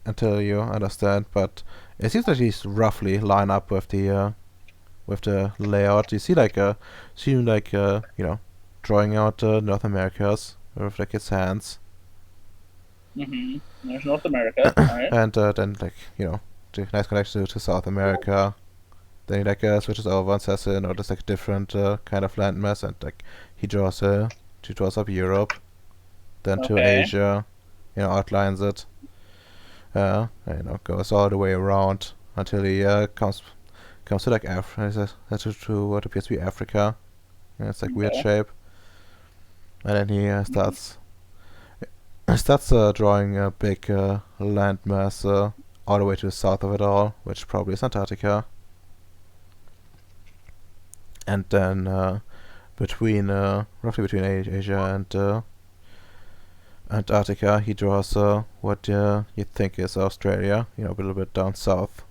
until you understand, but it seems that he's roughly line up with the layout. You see drawing out North Americas with like his hands. There's North America. All right. And then the nice connection to South America. Then he switches over and says, there's like a different kind of landmass, and like he draws up Europe, then to Asia, outlines it. Goes all the way around until he comes to like Africa. To what appears to be Africa. It's like weird shape. And then he starts drawing a big landmass all the way to the south of it all, which probably is Antarctica. And then roughly between Asia and Antarctica, he draws what you think is Australia, a little bit down south.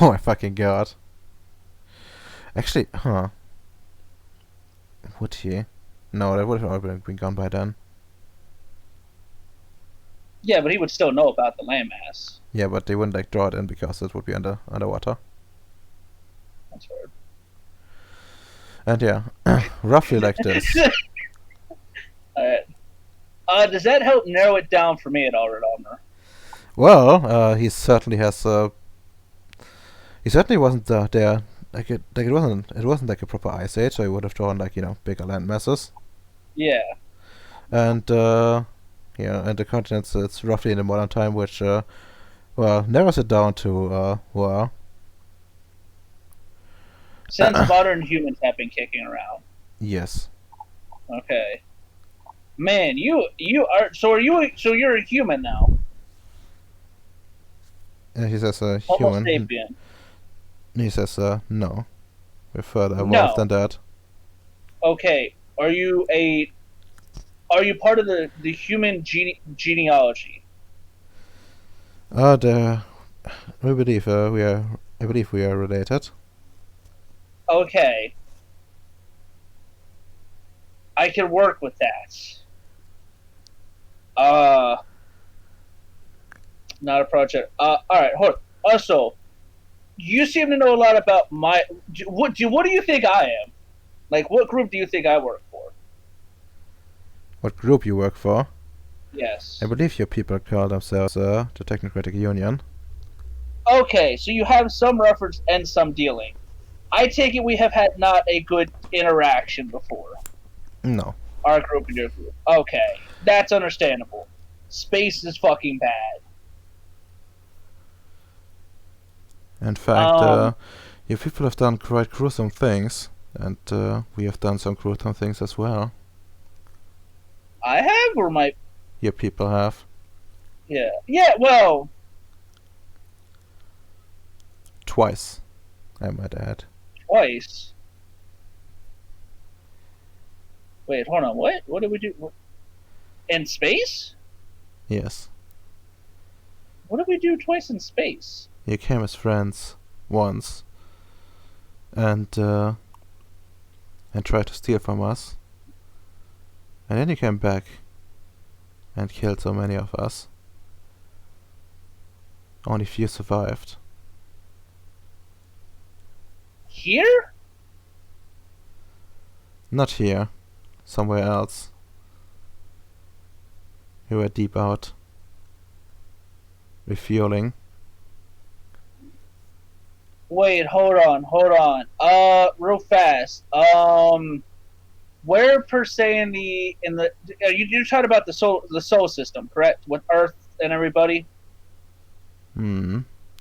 Oh my fucking god. Actually, huh. Would he? No, that would have already been gone by then. Yeah, but he would still know about the landmass. Yeah, but they wouldn't like draw it in because it would be underwater. That's weird. And yeah, roughly like this. Alright. Does that help narrow it down for me at all, Redomer? Well, he certainly has. He certainly wasn't there. It wasn't like a proper ice age, so he would have drawn like bigger land masses. Yeah. And and the continents, it's roughly in the modern time, which well narrows it down to well. Since modern humans have been kicking around. Yes. Okay. Man, you are so you're a human now. And he says Homo human. sapien. He says no. We're further No. evolved than that. Okay. Are you part of the human genealogy? We believe we are. I believe we are related. Okay. I can work with that. Not a project. Alright, hold on. Also, you seem to know a lot about my... What do you think I am? Like, what group do you think I work for? What group you work for? Yes. I believe your people call themselves the Technocratic Union. Okay, so you have some reference and some dealing. I take it we have had not a good interaction before. No. Our group and your group. Okay, that's understandable. Space is fucking bad. In fact, your people have done quite gruesome things, and we have done some gruesome things as well. I have, or my... Your people have. Yeah. Yeah, well... Twice, I might add. Twice? Wait, hold on, what? What did we do? In space? Yes. What did we do twice in space? You came as friends once, and tried to steal from us. And then you came back and killed so many of us. Only few survived. Here? Not here. Somewhere else. You were deep out. Refueling. Wait, hold on. Real fast. Where per se in the you're talking about the solar system, correct? With Earth and everybody.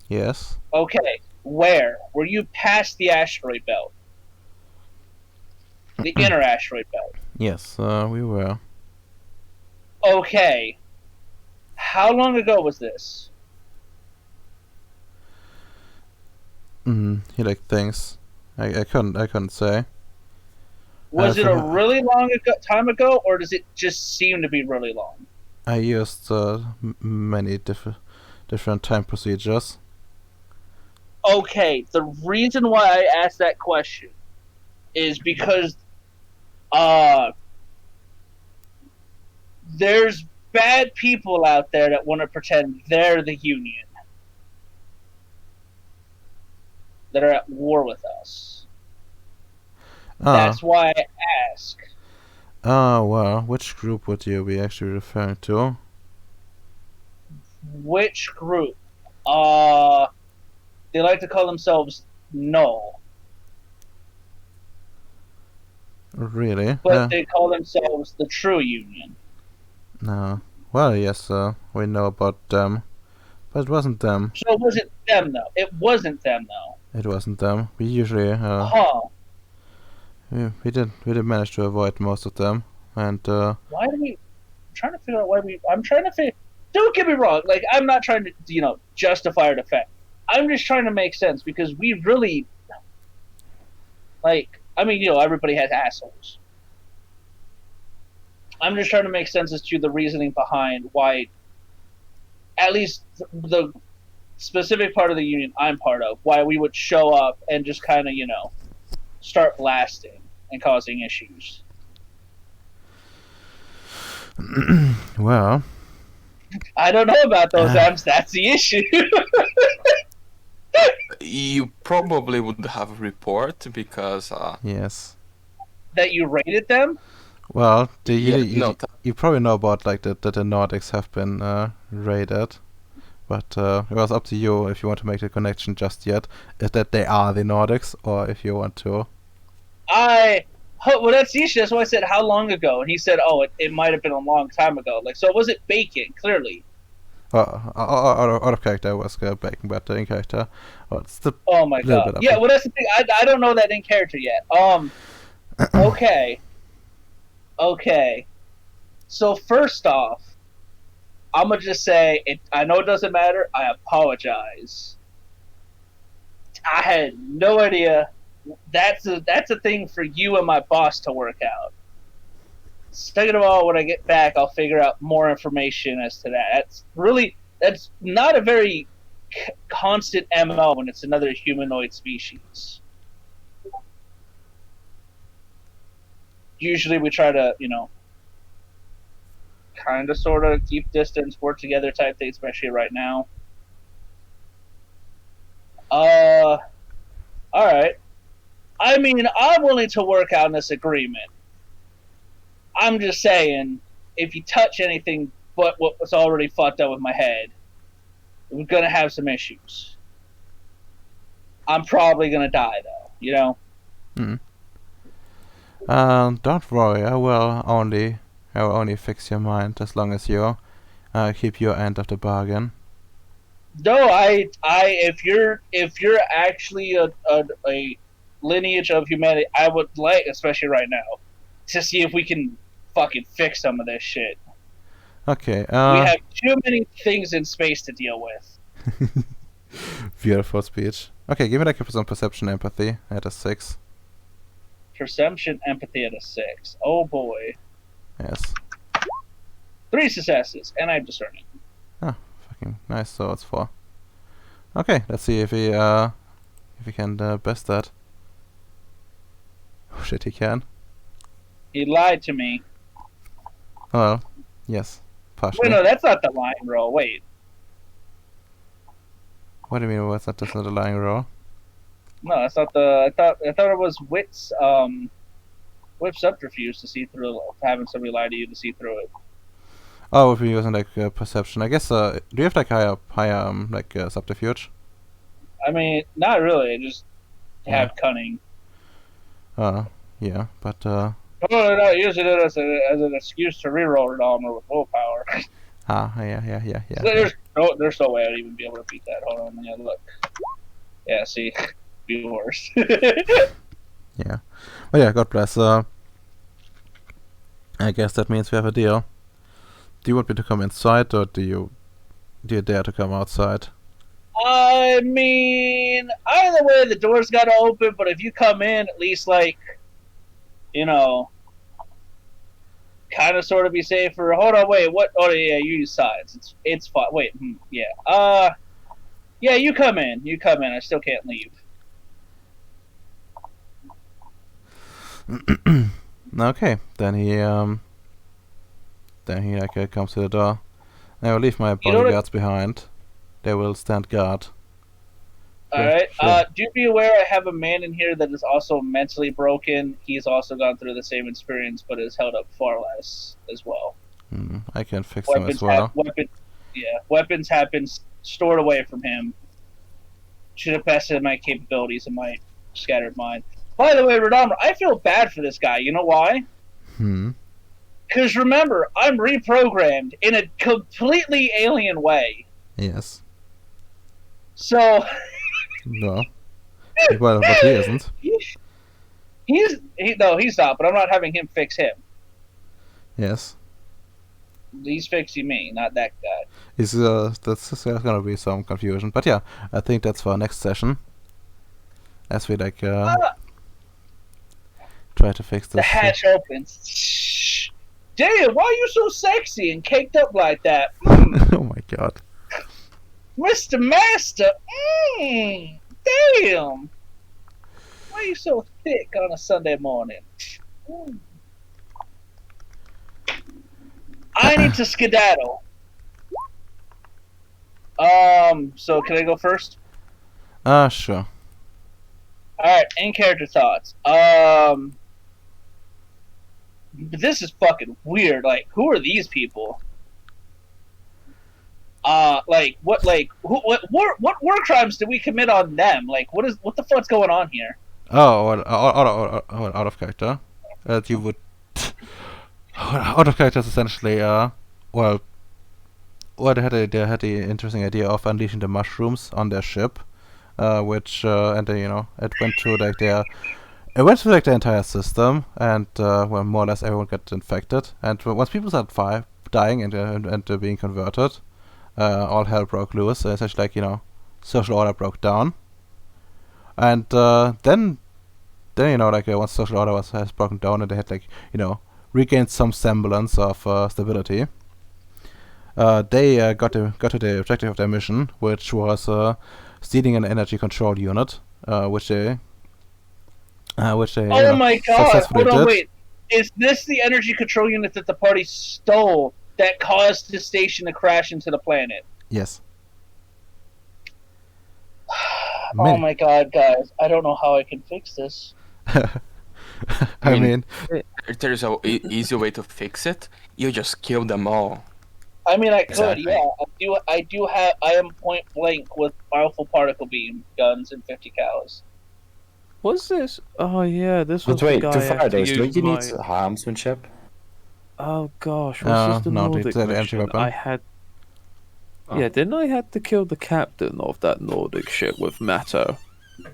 Yes. Okay, where? Were you past the asteroid belt? The inner asteroid belt. Yes, we were. Okay. How long ago was this? He like thinks. I couldn't say. Was it a really long time ago, or does it just seem to be really long? I used many different time procedures. Okay, the reason why I asked that question is because there's bad people out there that want to pretend they're the Union, that are at war with us. That's why I ask. Well, which group would you be actually referring to? Which group? They like to call themselves Null. Really? But they call themselves the True Union. No. Well, yes, we know about them. But it wasn't them. So it wasn't them, though. It wasn't them, though. It wasn't them. We usually, we did manage to avoid most of them. And, why do we... I'm trying to figure out why we... I'm trying to figure... Don't get me wrong. Like, I'm not trying to, justify or defend. I'm just trying to make sense, because we really... Like, I mean, everybody has assholes. I'm just trying to make sense as to the reasoning behind why, at least the specific part of the union I'm part of, why we would show up and just kind of, start blasting and causing issues. Well, I don't know about those amps. That's the issue. You probably would have a report because yes. That you rated them? Well, you probably know about like that the Nordics have been raided, but it was up to you if you want to make the connection just yet, is that they are the Nordics, or if you want to. Well, that's the issue. That's why I said how long ago, and he said, "Oh, it might have been a long time ago." Like, so it wasn't Bacon, clearly. Out of character was Bacon, but in character, it's the Oh my little god! bit Yeah, up well, that's the thing. I don't know that in character yet. Okay. So first off, I'm gonna just say it. I know it doesn't matter. I apologize. I had no idea. That's a thing for you and my boss to work out. Second of all, when I get back, I'll figure out more information as to that. That's not a very constant MO when it's another humanoid species. Usually we try to, kind of sort of keep distance, work together type thing, especially right now. Alright. I mean, I'm willing to work out this agreement. I'm just saying, if you touch anything but what was already fucked up with my head, we're gonna have some issues. I'm probably gonna die, though, Don't worry, I will only fix your mind as long as you keep your end of the bargain. No, if you're actually a lineage of humanity, I would like, especially right now, to see if we can fucking fix some of this shit. Okay. We have too many things in space to deal with. Beautiful speech. Okay, give me like some perception empathy at a 6. Perception empathy at a 6. Oh boy. Yes. 3 successes, and I'm discerning. Oh, fucking nice. So it's 4. Okay, let's see if he can best that. Oh shit, he can. He lied to me. Well, yes, partially. Wait, no, that's not the line roll. Wait. What do you mean? What's that? That's not a lying roll. No, that's not the. I thought it was wit's subterfuge to see through, having somebody lie to you to see through it. Oh, if you're using like perception, I guess. Do you have like higher subterfuge? I mean, not really. Just have cunning. Yeah, but Oh, no, using it as an excuse to reroll an armor with willpower. yeah. There's no way I'd even be able to beat that. Hold on, yeah, look. Yeah, see, be worse. Yeah, but yeah, God bless. I guess that means we have a deal. Do you want me to come inside, or do you dare to come outside? I mean, either way, the door's got to open. But if you come in, at least kind of sort of be safer. Hold on, wait, what? Oh yeah, you use sides. It's fine. Wait, yeah. Yeah, you come in. I still can't leave. Okay, then he comes to the door. I will leave my bodyguards behind. They will stand guard. Alright, Sure. do be aware I have a man in here that is also mentally broken. He's also gone through the same experience, but is held up far less as well. I can fix them as well. Weapons have been stored away from him. Should have bested my capabilities and my scattered mind. By the way, Redomer, I feel bad for this guy. You know why? Because remember, I'm reprogrammed in a completely alien way. Yes. So... No. Well, but he isn't. He's not, but I'm not having him fix him. Yes. He's fixing me, not that guy. There's gonna be some confusion, but yeah, I think that's for our next session. As we try to fix this. The hatch opens. Shh. Damn, why are you so sexy and caked up like that? Oh my god. Mr. Master, damn! Why are you so thick on a Sunday morning? Mm. I need to skedaddle. So can I go first? Sure. Alright, in character thoughts. This is fucking weird. Like, who are these people? What war crimes did we commit on them? Like, what the fuck's going on here? Oh, well, out of character. You would out of character is essentially well, they had the interesting idea of unleashing the mushrooms on their ship, which and then it went through like their the entire system, and well, more or less everyone got infected. And once people started dying and being converted, all hell broke loose. Essentially, like social order broke down, and then like once social order has broken down and they had regained some semblance of stability, they got to the objective of their mission, which was stealing an energy control unit, which they Oh my god! successfully Hold on, did. wait. Is this the energy control unit that the party stole that caused the station to crash into the planet? Yes. Oh my god, guys! I don't know how I can fix this. I mean, There's a easy way to fix it. You just kill them all. I mean, I could, Exactly. yeah. I am point blank with powerful particle beam guns and 50 cals. What's this? Oh yeah, this was But wait, the guy to I had fire to those, use don't you need my- hamsmanship? Oh gosh, was this the no, Nordic the energy mission? weapon. I had. Oh. Yeah, didn't I have to kill the captain of that Nordic ship with Matto?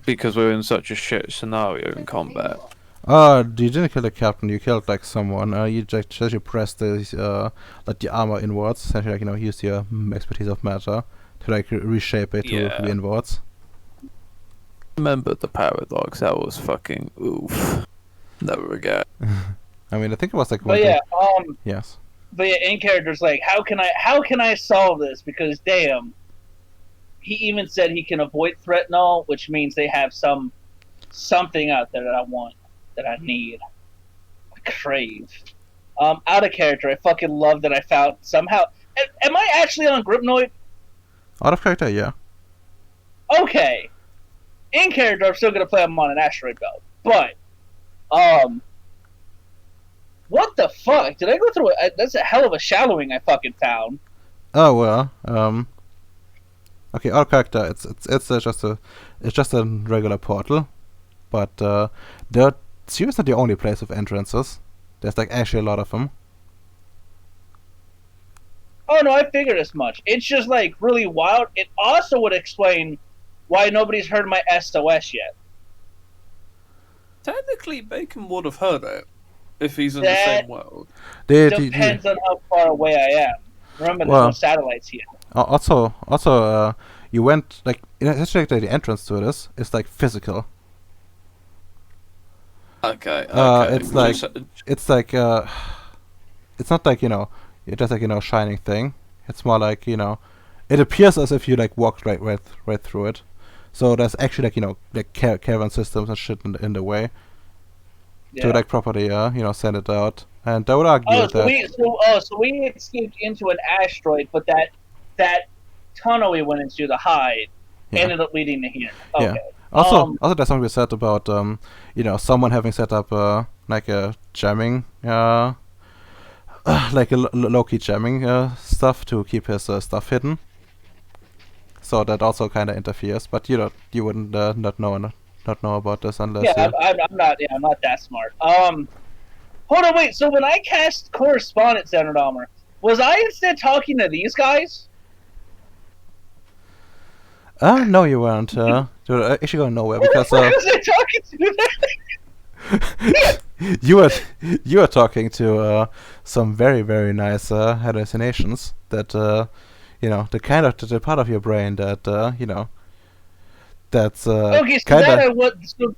Because we were in such a shit scenario in combat. you didn't kill the captain. You killed like someone. You just pressed the like the armor inwards. Essentially, like use your expertise of matter to like reshape it to Yeah. be inwards. Remember the paradox? That was fucking oof. Never again. I mean, I think it was like But yeah, yes. but yeah, in character's like, how can I solve this? Because damn, he even said he can avoid threat null, which means they have something out there that I want, that I need, I crave. Out of character, I fucking love that I found somehow. Am I actually on Gripnoid? Out of character, yeah. Okay. In character, I'm still gonna play him on an asteroid belt, but what the fuck? Did I go through it? That's a hell of a shallowing I fucking found. Oh well. Okay, out of character. It's just a regular portal, but Ceres is not the only place with entrances. There's like actually a lot of them. Oh no, I figured as much. It's just like really wild. It also would explain why nobody's heard my SOS yet. Technically, Bacon would have heard it if he's in That- the same world. Depends on how far away I am. Remember, there's Well- no satellites here. Also, you went like essentially like, the entrance to this is like physical. Okay. It's like- It's like it's not like it's just like shining thing. It's more like it appears as if you like walked right through it. So there's actually like like caravan systems and shit in the way to like properly send it out. And I would argue Oh, that so we escaped into an asteroid, but that tunnel we went into, the hide, Yeah. ended up leading to here. Yeah. Okay. Also there's something we said about someone having set up like a jamming like a low-key jamming stuff to keep his stuff hidden. So that also kind of interferes, but you wouldn't not know about this unless Yeah, I'm not. Yeah, I'm not that smart. Hold on, wait. So when I cast correspondence, Xenodomer, was I instead talking to these guys? no, you weren't. You're actually going nowhere because Who was I talking to? you were talking to some very very nice hallucinations that the kind of the part of your brain that that's Okay, so kind of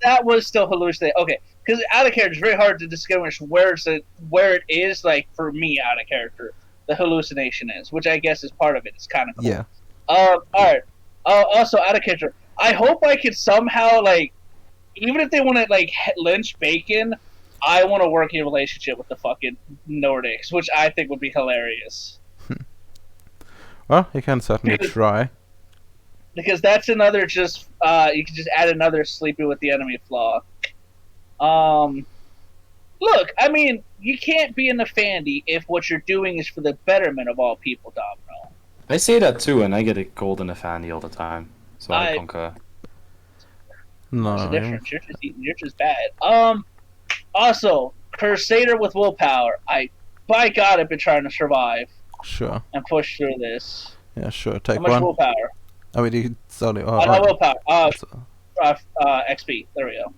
that was still hallucinating. Okay, because out of character, it's very hard to distinguish where it is. Like for me, out of character, the hallucination is, which I guess is part of it. It's kind of cool. yeah. Alright. Also, out of character. I hope I could somehow, like, even if they want to, like, lynch Bacon, I want to work in a relationship with the fucking Nordics, which I think would be hilarious. Well, you can certainly Because- try. Because that's another just, you can just add another sleeping with the enemy flaw. Look, I mean, you can't be in the Fandy if what you're doing is for the betterment of all people, Domino. I say that too, and I get a cold in the fanny all the time. So I concur. What's the No, difference? You're just bad. Also, Crusader with willpower. By God, I've been trying to survive sure. and push through this. Yeah, sure. How Take much one. willpower? I mean, it's only. Not willpower. it's- XP. There we go.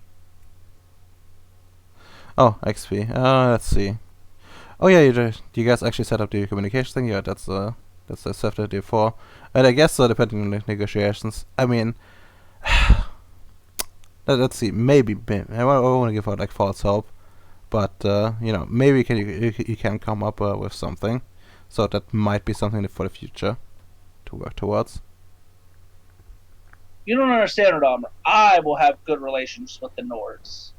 oh, XP. Let's see. Oh yeah, you guys actually set up the communication thing. Yeah, that's the stuff that you for. And I guess depending on the negotiations. I mean, let's see. Maybe I want to give out like false hope, but you know, maybe you can come up with something. So that might be something for the future to work towards. You don't understand, Radomir. I will have good relations with the Nords.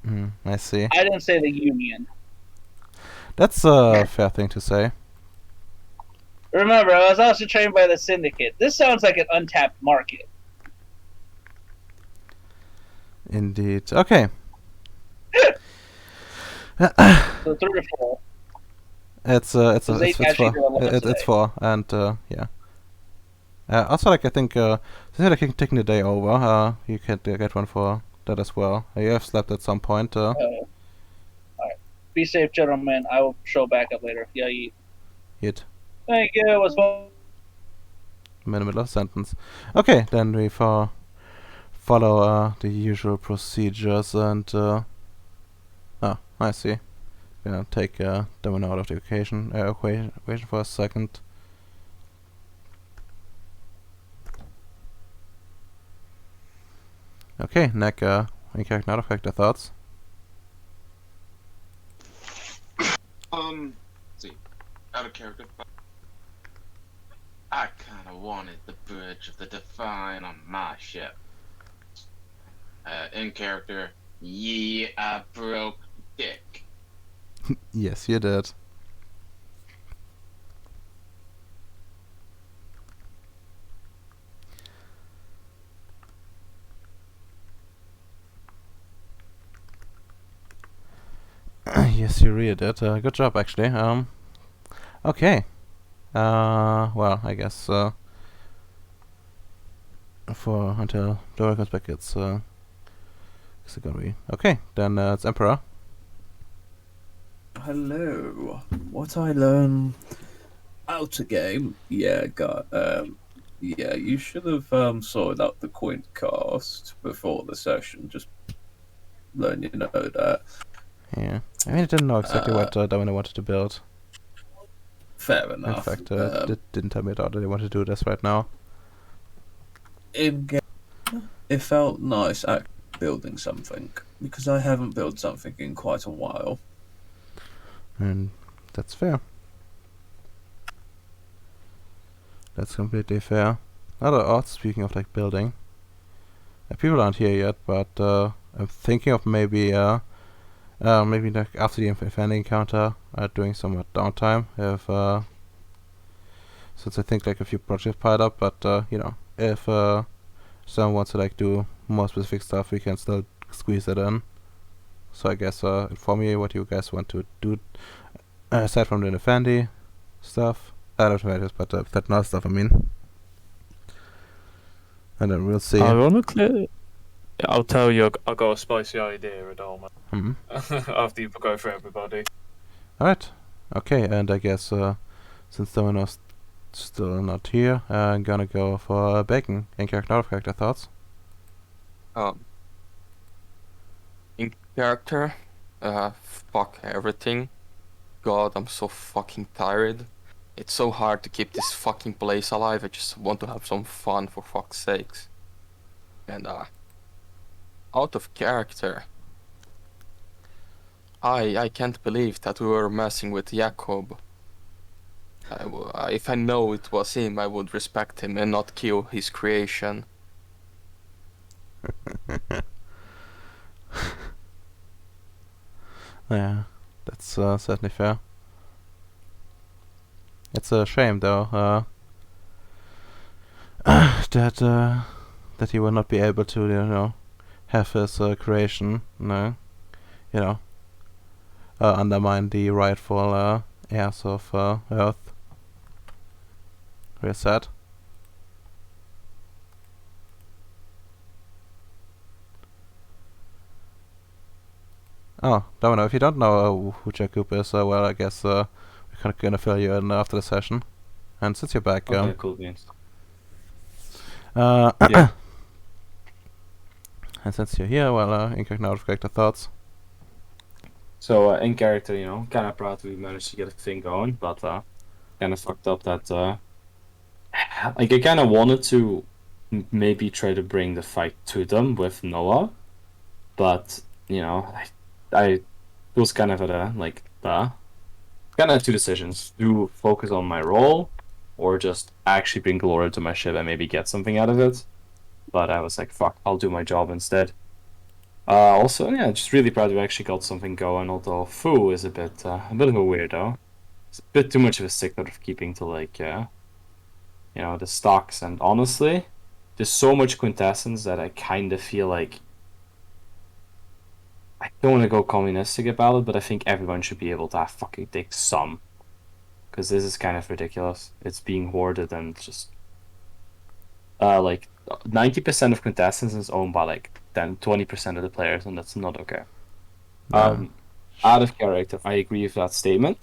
I see. I didn't say the Union. That's a fair thing to say. Remember, I was also trained by the Syndicate. This sounds like an untapped market. Indeed. Okay. So 3 to 4. It's actually do a lot it's today. 4 and yeah. Also, like I think since you're like taking the day over, you could get one for that as well. You have slept at some point. Alright. Be safe, gentlemen. I will show back up later. Yeah, Hit thank you. It was fun. in the middle of sentence. Okay, then we follow the usual procedures and oh, I see. Gonna take them out of the equation for a second. Okay, Nick, any character out of character thoughts? Let's see. Out of character. I kinda wanted the bridge of the Define on my ship. In character, yeah, I broke dick. Yes, you did. Yes, you really did. Good job, actually. Okay. Well, I guess for until Dora comes back, it's gonna be okay. Then it's Emperor. Hello. What I learn out a game? Yeah, yeah, you should have sorted out the coin cast before the session. Just learn you know that. Yeah. I mean, I didn't know exactly what Domino wanted to build. Fair In enough. fact, didn't tell me at all that they want to do this right now. In game, it felt nice at building something because I haven't built something in quite a while. And that's fair. That's completely fair. Other odds, speaking of like building. People aren't here yet, but I'm thinking of maybe like after the Infinity encounter, doing some downtime. If since I think like a few projects piled up, but you know, if someone wants to like do more specific stuff, we can still squeeze it in. So I guess inform me what you guys want to do aside from the Infinity stuff. Not Infinity, but that other stuff. I mean, and then we'll see. Ironically, I'll tell you, I got a spicy idea, Adama. Hmm. After you go for everybody. Alright. Okay, and I guess since Domino's still not here, I'm gonna go for Bacon. In character, out of character thoughts? In character, fuck everything. God, I'm so fucking tired. It's so hard to keep this fucking place alive. I just want to have some fun, for fuck's sakes. And out of character. I can't believe that we were messing with Jakob. If I know it was him, I would respect him and not kill his creation. Yeah, that's certainly fair. It's a shame though that he will not be able to have his creation undermine the rightful heirs of Earth. Very sad. Oh, Domino, if you don't know who Jakub is, well, I guess we're gonna fill you in after the session. And since you're back, Okay, cool beans. yeah. And since you're here, well, incognito character thoughts. So in character, kind of proud we managed to get a thing going, but kind of fucked up that like I kind of wanted to maybe try to bring the fight to them with Noah, but I was kind of at a kind of two decisions: to focus on my role, or just actually bring glory to my ship and maybe get something out of it. But I was like, fuck, I'll do my job instead. Also, yeah, just really proud we actually got something going. Although Fu is a bit of a weirdo. It's a bit too much of a stickler of keeping to the stocks. And honestly, there's so much quintessence that I kind of feel like I don't want to go communistic about it, but I think everyone should be able to fucking take some, because this is kind of ridiculous. It's being hoarded and just 90% of quintessence is owned by 20% of the players, and that's not okay. Yeah. Out of character, I agree with that statement.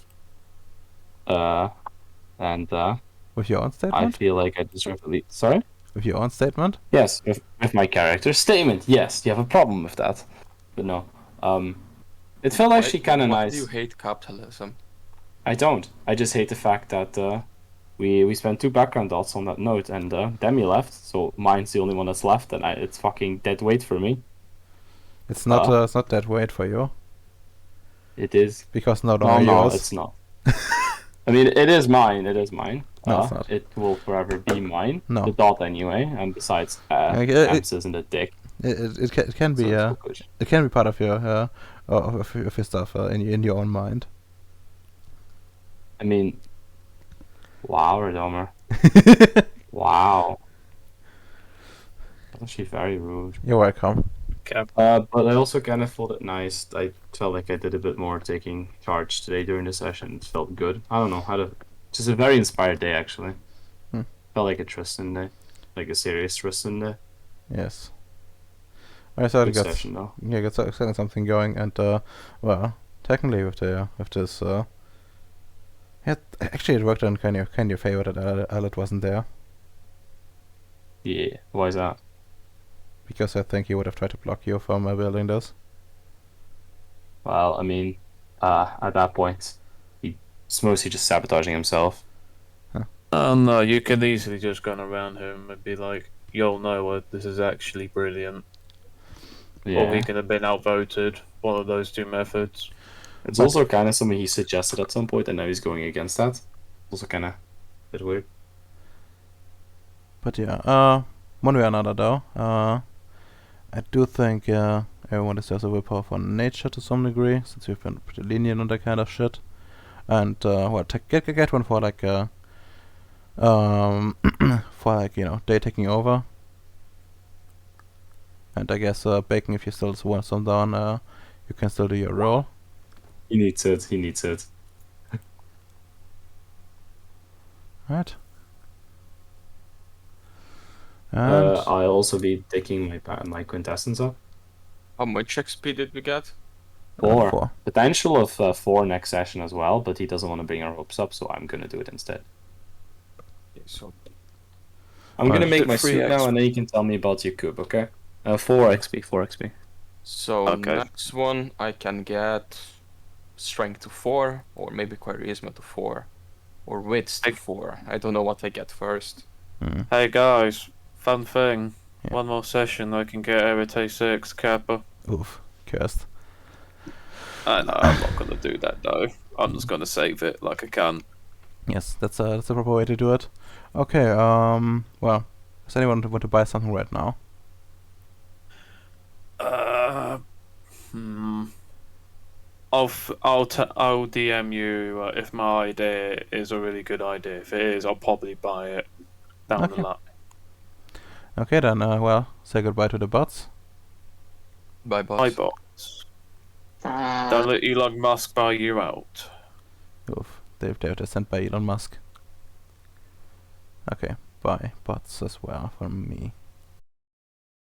And With your own I statement? feel like I deserve to lead. Sorry? With your own statement? Yes, with my character statement. Yes, you have a problem with that, but no. It felt actually kind of Why nice. do you hate capitalism? I don't. I just hate the fact that we spent 2 background dots on that note, and Demi left, so mine's the only one that's left, and it's fucking dead weight for me. It's not that weight for you. It is. Because not No, only yours. it's not. I mean, it is mine. It is mine. No, it's not. It will forever be mine. No. The dot anyway, and besides, Ems isn't a dick. It can be So it's it can be part of your of your stuff in your own mind. I mean, wow, Redomer. Wow. That's actually very rude. You're welcome. But I also kind of thought it nice. I felt like I did a bit more taking charge today during the session. It felt good. I don't know. Just a very inspired day, actually. Felt like a Tristan day. Like a serious Tristan day. Yes. I thought Good it got session, though. Yeah, got something going, and well, technically with this actually it worked in kind of your favor that Aled wasn't there, Yeah, why is that? because I think he would have tried to block you from building this. Well, I mean, at that point, he's mostly just sabotaging himself. Oh no, you can easily just go around him and be like, "Yo, Noah, this is actually brilliant." Yeah. Or he could have been outvoted. One of those 2 methods. It's also kind of something he suggested at some point, and now he's going against that. Also kind of a bit weird. But yeah, one way or another though, I do think everyone deserves a willpower for nature to some degree, since we've been pretty lenient on that kind of shit. And get one for for day taking over. And I guess Bacon, if you still want some down, you can still do your role. He needs it. Right. And I'll also be taking my quintessence up. How much XP did we get? 4. 4. Potential of 4 next session as well, but he doesn't want to bring our hopes up, so I'm gonna do it instead. Okay, so I'm gonna make Did my 3 suit now, XP. and then you can tell me about your cube, okay? 4 XP, 4 XP. So Okay. next one I can get strength to 4, or maybe charisma to 4, or wits to 4. I don't know what I get first. Hey guys, fun thing. Yeah. One more session, I can get Arete 6 Kappa. Oof, cursed. I know, I'm not gonna do that though. I'm just gonna save it like I can. Yes, that's a proper way to do it. Okay. Well, does anyone want to buy something right now? I'll DM you if my idea is a really good idea. If it is, I'll probably buy it down the Okay. line. Okay then. Well, say goodbye to the bots. Bye, boss. Bye, bots. Don't let Elon Musk buy you out. Oof, they've just sent by Elon Musk. Okay, bye bots as well from me.